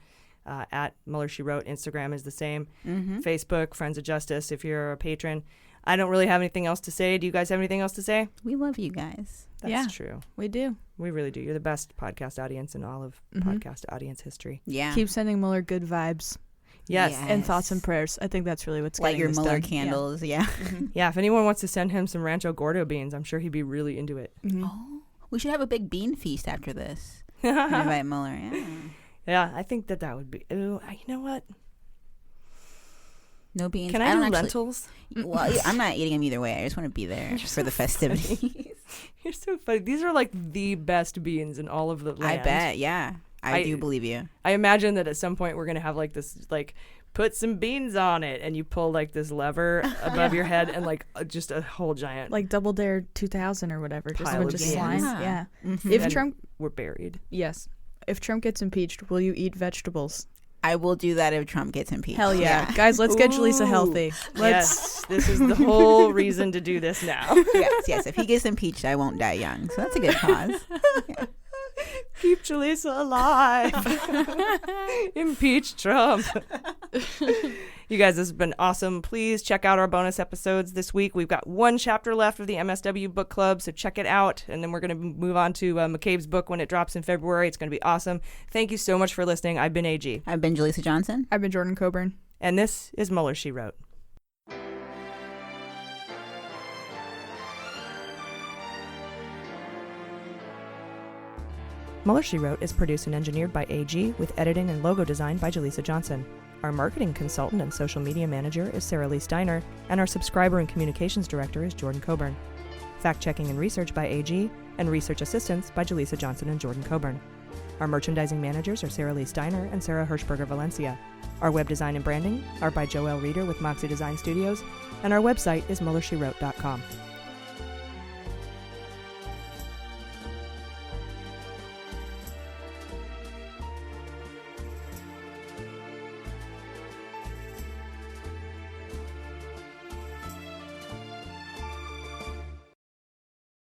at Mueller She Wrote. Instagram is the same. Mm-hmm. Facebook, Friends of Justice. If you're a patron. I don't really have anything else to say. Do you guys have anything else to say? We love you guys. That's true. We do. We really do. You're the best podcast audience in all of podcast audience history. Yeah. Keep sending Mueller good vibes. Yes. And thoughts and prayers. I think that's really what's like getting your this Mueller done. candles. Yeah. Yeah. If anyone wants to send him some Rancho Gordo beans, I'm sure he'd be really into it. Mm-hmm. Oh, we should have a big bean feast after this. Invite Mueller. Yeah. Yeah, I think that would be. Ooh, you know what? No beans. Can I do lentils? Well, I'm not eating them either way. I just want to be there for the festivities. You're so funny. These are like the best beans in all of the land. I bet. Yeah, I do believe you. I imagine that at some point we're gonna have like this like put some beans on it, and you pull like this lever above your head, and like just a whole giant like Double Dare 2000 or whatever, just a pile bunch of of beans. slime. Yeah. If Trump we're buried. Yes. If Trump gets impeached, will you eat vegetables? I will do that if Trump gets impeached. Hell yeah. Guys, let's get Jaleesa healthy. Yes, this is the whole reason to do this now. Yes. If he gets impeached, I won't die young. So that's a good cause. Yeah. Keep Jaleesa alive. Impeach Trump. You guys, this has been awesome. Please check out our bonus episodes this week. We've got one chapter left of the MSW book club, so check it out. And then we're going to move on to McCabe's book when it drops in February. It's going to be awesome. Thank you so much for listening. I've been AG. I've been Jaleesa Johnson. I've been Jordan Coburn. And this is Mueller, She Wrote. Mueller, She Wrote is produced and engineered by AG with editing and logo design by Jaleesa Johnson. Our marketing consultant and social media manager is Sarah Lee Steiner, and our subscriber and communications director is Jordan Coburn. Fact-checking and research by AG, and research assistance by Jaleesa Johnson and Jordan Coburn. Our merchandising managers are Sarah Lee Steiner and Sarah Hirschberger Valencia. Our web design and branding are by Joelle Reeder with Moxie Design Studios, and our website is MuellerSheWrote.com.